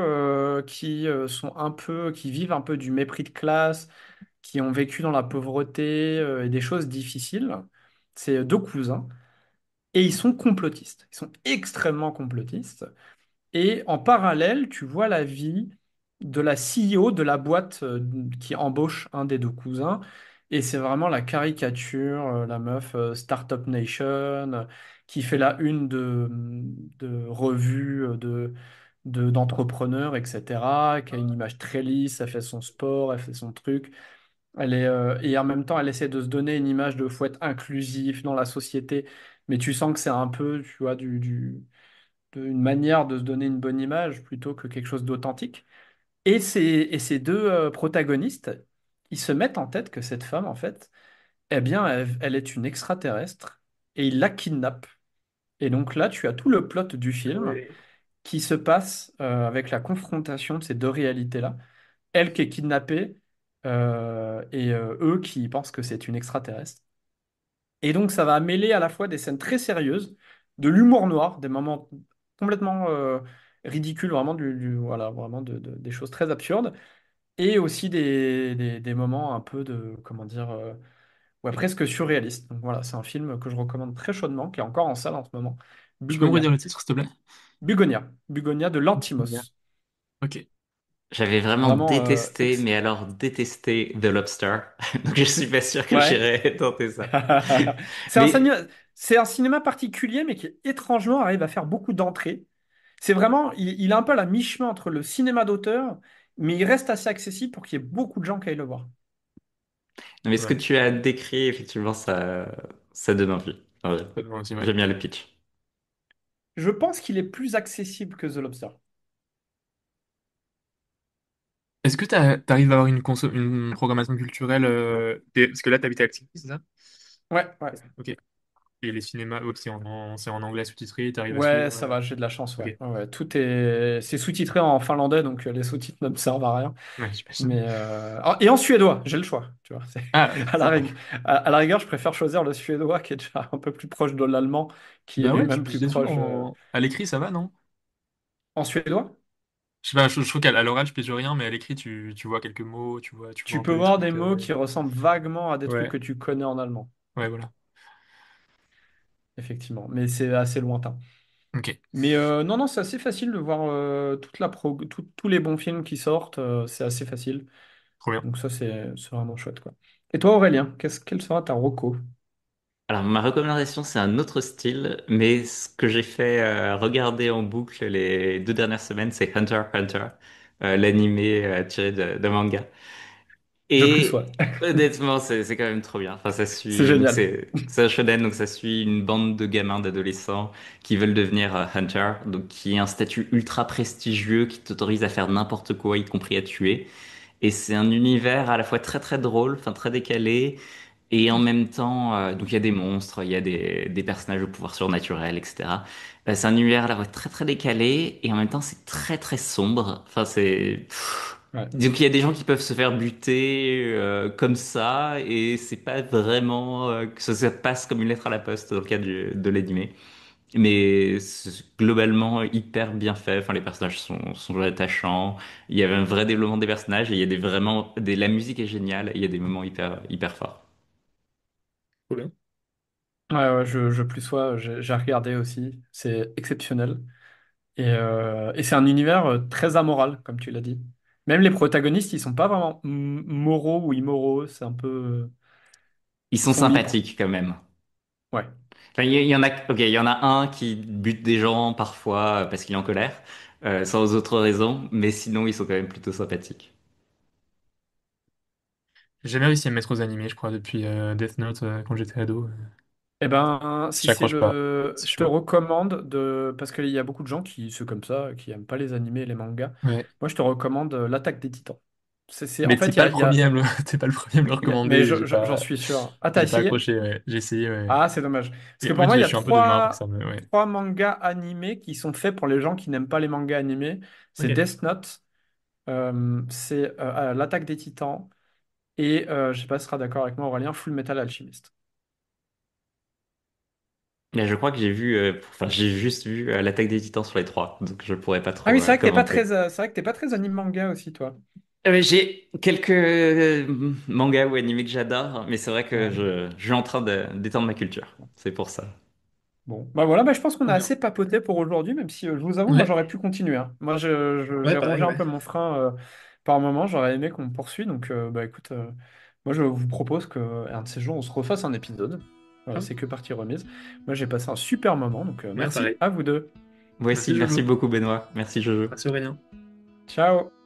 A: qui sont un peu, qui vivent un peu du mépris de classe, qui ont vécu dans la pauvreté et des choses difficiles. C'est deux cousins. Et ils sont complotistes. Ils sont extrêmement complotistes. Et en parallèle, tu vois la vie de la CEO de la boîte qui embauche un des deux cousins. Et c'est vraiment la caricature, la meuf Startup Nation, qui fait la une de revues d'entrepreneurs, etc., qui a une image très lisse, elle fait son sport, elle fait son truc. Et en même temps, elle essaie de se donner une image de faut être inclusif dans la société. Mais tu sens que c'est un peu, tu vois, une manière de se donner une bonne image plutôt que quelque chose d'authentique. Et ces deux protagonistes, ils se mettent en tête que cette femme, en fait, eh bien, elle est une extraterrestre et ils la kidnappent. Et donc là, tu as tout le plot du film
D: Ouais.
A: qui se passe avec la confrontation de ces deux réalités-là. Elle qui est kidnappée et eux qui pensent que c'est une extraterrestre. Et donc, ça va mêler à la fois des scènes très sérieuses, de l'humour noir, des moments complètement ridicules, vraiment, voilà, vraiment des choses très absurdes, et aussi des moments un peu de, comment dire, ouais, presque surréalistes. Donc voilà, c'est un film que je recommande très chaudement, qui est encore en salle en ce moment.
D: Tu peux me
A: Bugonia.
D: redire le titre, s'il te plaît?
A: Bugonia de
D: Bien.
A: Lantimos.
D: Ok.
C: J'avais vraiment
A: Vraiment,
C: détesté, mais alors détesté The Lobster. Donc je suis pas sûr que
A: ouais.
C: j'irai tenter ça.
A: C'est un
C: Mais
A: cinéma, c'est un cinéma particulier, mais qui étrangement arrive à faire beaucoup d'entrées. C'est vraiment, il est un peu à la mi-chemin entre le cinéma d'auteur, mais il reste assez accessible pour qu'il y ait beaucoup de gens qui aillent le voir.
C: Non, mais
D: Trop
C: ce que
D: bien.
C: tu as décrit, effectivement, ça donne envie. Ouais.
D: Ça te va aussi, ouais.
C: J'aime bien le pitch.
A: Je pense qu'il est plus accessible que The Lobster.
D: Est-ce que t'arrives à avoir une programmation culturelle parce que là, t'habites à Helsinki, c'est ça?
A: Ouais, ouais.
D: Ok. Et les cinémas, ouais, c'est en anglais sous-titré, t'arrives à
A: Ouais,
D: suivre.
A: ça va, j'ai de la chance, ouais.
D: Ok.
A: Ouais, ouais. C'est sous-titré en finlandais, donc les sous-titres ne me servent à rien.
D: Ouais, j'imagine.
A: Mais et en suédois, j'ai le choix, tu vois.
D: Ah,
A: À la
D: sympa.
A: rigueur, à la rigueur, je préfère choisir le suédois qui est déjà un peu plus proche de l'allemand, qui est
D: Bah ouais,
A: lui-même plus
D: j'étais sûr,
A: proche
D: à l'écrit, ça va, non?
A: en suédois.
D: Je sais pas, je trouve qu'à l'oral, je pige rien, mais à l'écrit, tu vois quelques mots, tu vois
A: Tu
D: un
A: peux
D: peu des
A: voir des
D: trucs.
A: mots qui ressemblent vaguement à des trucs
D: Ouais,
A: que tu connais en allemand,
D: ouais, voilà.
A: effectivement, mais c'est assez lointain.
D: Ok,
A: Mais non, non, c'est assez facile de voir tous les bons films qui sortent, c'est assez facile.
D: trop bien.
A: Donc ça, c'est vraiment chouette, quoi. Et toi, Aurélien, quelle sera ta reco?
C: Alors, ma recommandation, c'est un autre style, mais ce que j'ai fait regarder en boucle les 2 dernières semaines, c'est Hunter x Hunter, l'animé tiré de manga.
A: Je plus sois.
C: Et honnêtement, c'est quand même trop bien. Enfin, ça
A: C'est
C: suit, donc
A: génial.
C: c'est un shonen, donc ça suit une bande de gamins, d'adolescents qui veulent devenir hunter, donc qui est un statut ultra prestigieux qui t'autorise à faire n'importe quoi, y compris à tuer. Et c'est un univers à la fois très très drôle, enfin très décalé, et en même temps, donc il y a des monstres, il y a des personnages au pouvoir surnaturel, etc. C'est un univers à la fois très très décalé, et en même temps c'est très très sombre. Enfin c'est
A: Ouais,
C: donc il y a des gens qui peuvent se faire buter comme ça et c'est pas vraiment que ça passe comme une lettre à la poste dans le cas de l'animé. Mais c'est globalement hyper bien fait. Enfin les personnages sont attachants. Il y a un vrai développement des personnages et il y a la musique est géniale. Et il y a des moments hyper hyper forts.
D: Trop bien.
A: ouais, ouais, je plus sois, j'ai regardé aussi, c'est exceptionnel. Et c'est un univers très amoral, comme tu l'as dit. Même les protagonistes, ils sont pas vraiment moraux ou immoraux, c'est un peu...
C: Ils
A: ils
C: sont
A: sont libres.
C: sympathiques quand même.
A: Ouais.
C: Enfin, il y en a, ok, il y en a un qui bute des gens parfois parce qu'il est en colère, sans autre raison, mais sinon ils sont quand même plutôt sympathiques.
D: J'ai jamais réussi à me mettre aux animés, je crois, depuis Death Note quand j'étais ado.
A: Eh ben, si c'est
D: J'accroche pas.
A: le.
D: C'est
A: Je te
D: chaud.
A: recommande de. Parce qu'il y a beaucoup de gens qui, c'est comme ça, qui aiment pas les animés et les mangas.
D: Ouais.
A: Moi, je te recommande l'Attaque des Titans. En
D: Mais t'es
A: fait,
D: pas le premier à me le, t'es pas le premier à me le
A: mais
D: recommander.
A: j'en suis sûr. Ah, t'as
D: J'ai pas
A: essayé?
D: accroché. Ouais. J'ai essayé. Ouais.
A: Ah, c'est dommage. Parce
D: Et
A: que
D: en
A: pour
D: fait,
A: moi, il y
D: je
A: a
D: suis un peu de marre que ça me. Ouais.
A: trois mangas animés qui sont faits pour les gens qui n'aiment pas les mangas animés. C'est
D: Ok.
A: Death Note, c'est l'Attaque des Titans, et je sais pas si tu seras d'accord avec moi, Aurélien, Full Metal Alchemist.
C: Mais je crois que enfin, j'ai juste vu l'attaque des Titans sur les trois, donc je pourrais pas
A: Ah
C: trop
A: oui, c'est vrai que t'es pas très,
C: commenter.
A: c'est vrai que t'es pas très anime manga aussi, toi.
C: J'ai quelques mangas ou animés que j'adore, mais c'est vrai que
A: Ouais.
C: je suis en train d'étendre ma culture. C'est pour ça.
A: Bon, bah voilà, bah je pense qu'on
D: Trop
A: a
D: bien.
A: assez papoté pour aujourd'hui, même si je vous avoue, moi
D: Ouais.
A: j'aurais pu continuer, hein. Moi
D: Ouais,
A: j'ai rongé
D: pareil,
A: un
D: ouais.
A: peu mon frein par moment, j'aurais aimé qu'on me poursuive, donc bah écoute, moi je vous propose qu'un de ces jours on se refasse un épisode. Voilà,
D: Ah,
A: c'est que partie remise. Moi j'ai passé un super moment, donc
D: ouais,
A: merci
D: pareil.
A: à vous deux.
C: Moi aussi,
D: Merci,
C: merci
D: Jojo.
C: beaucoup Benoît. Merci Jojo.
D: Merci, Aurélien.
A: Ciao!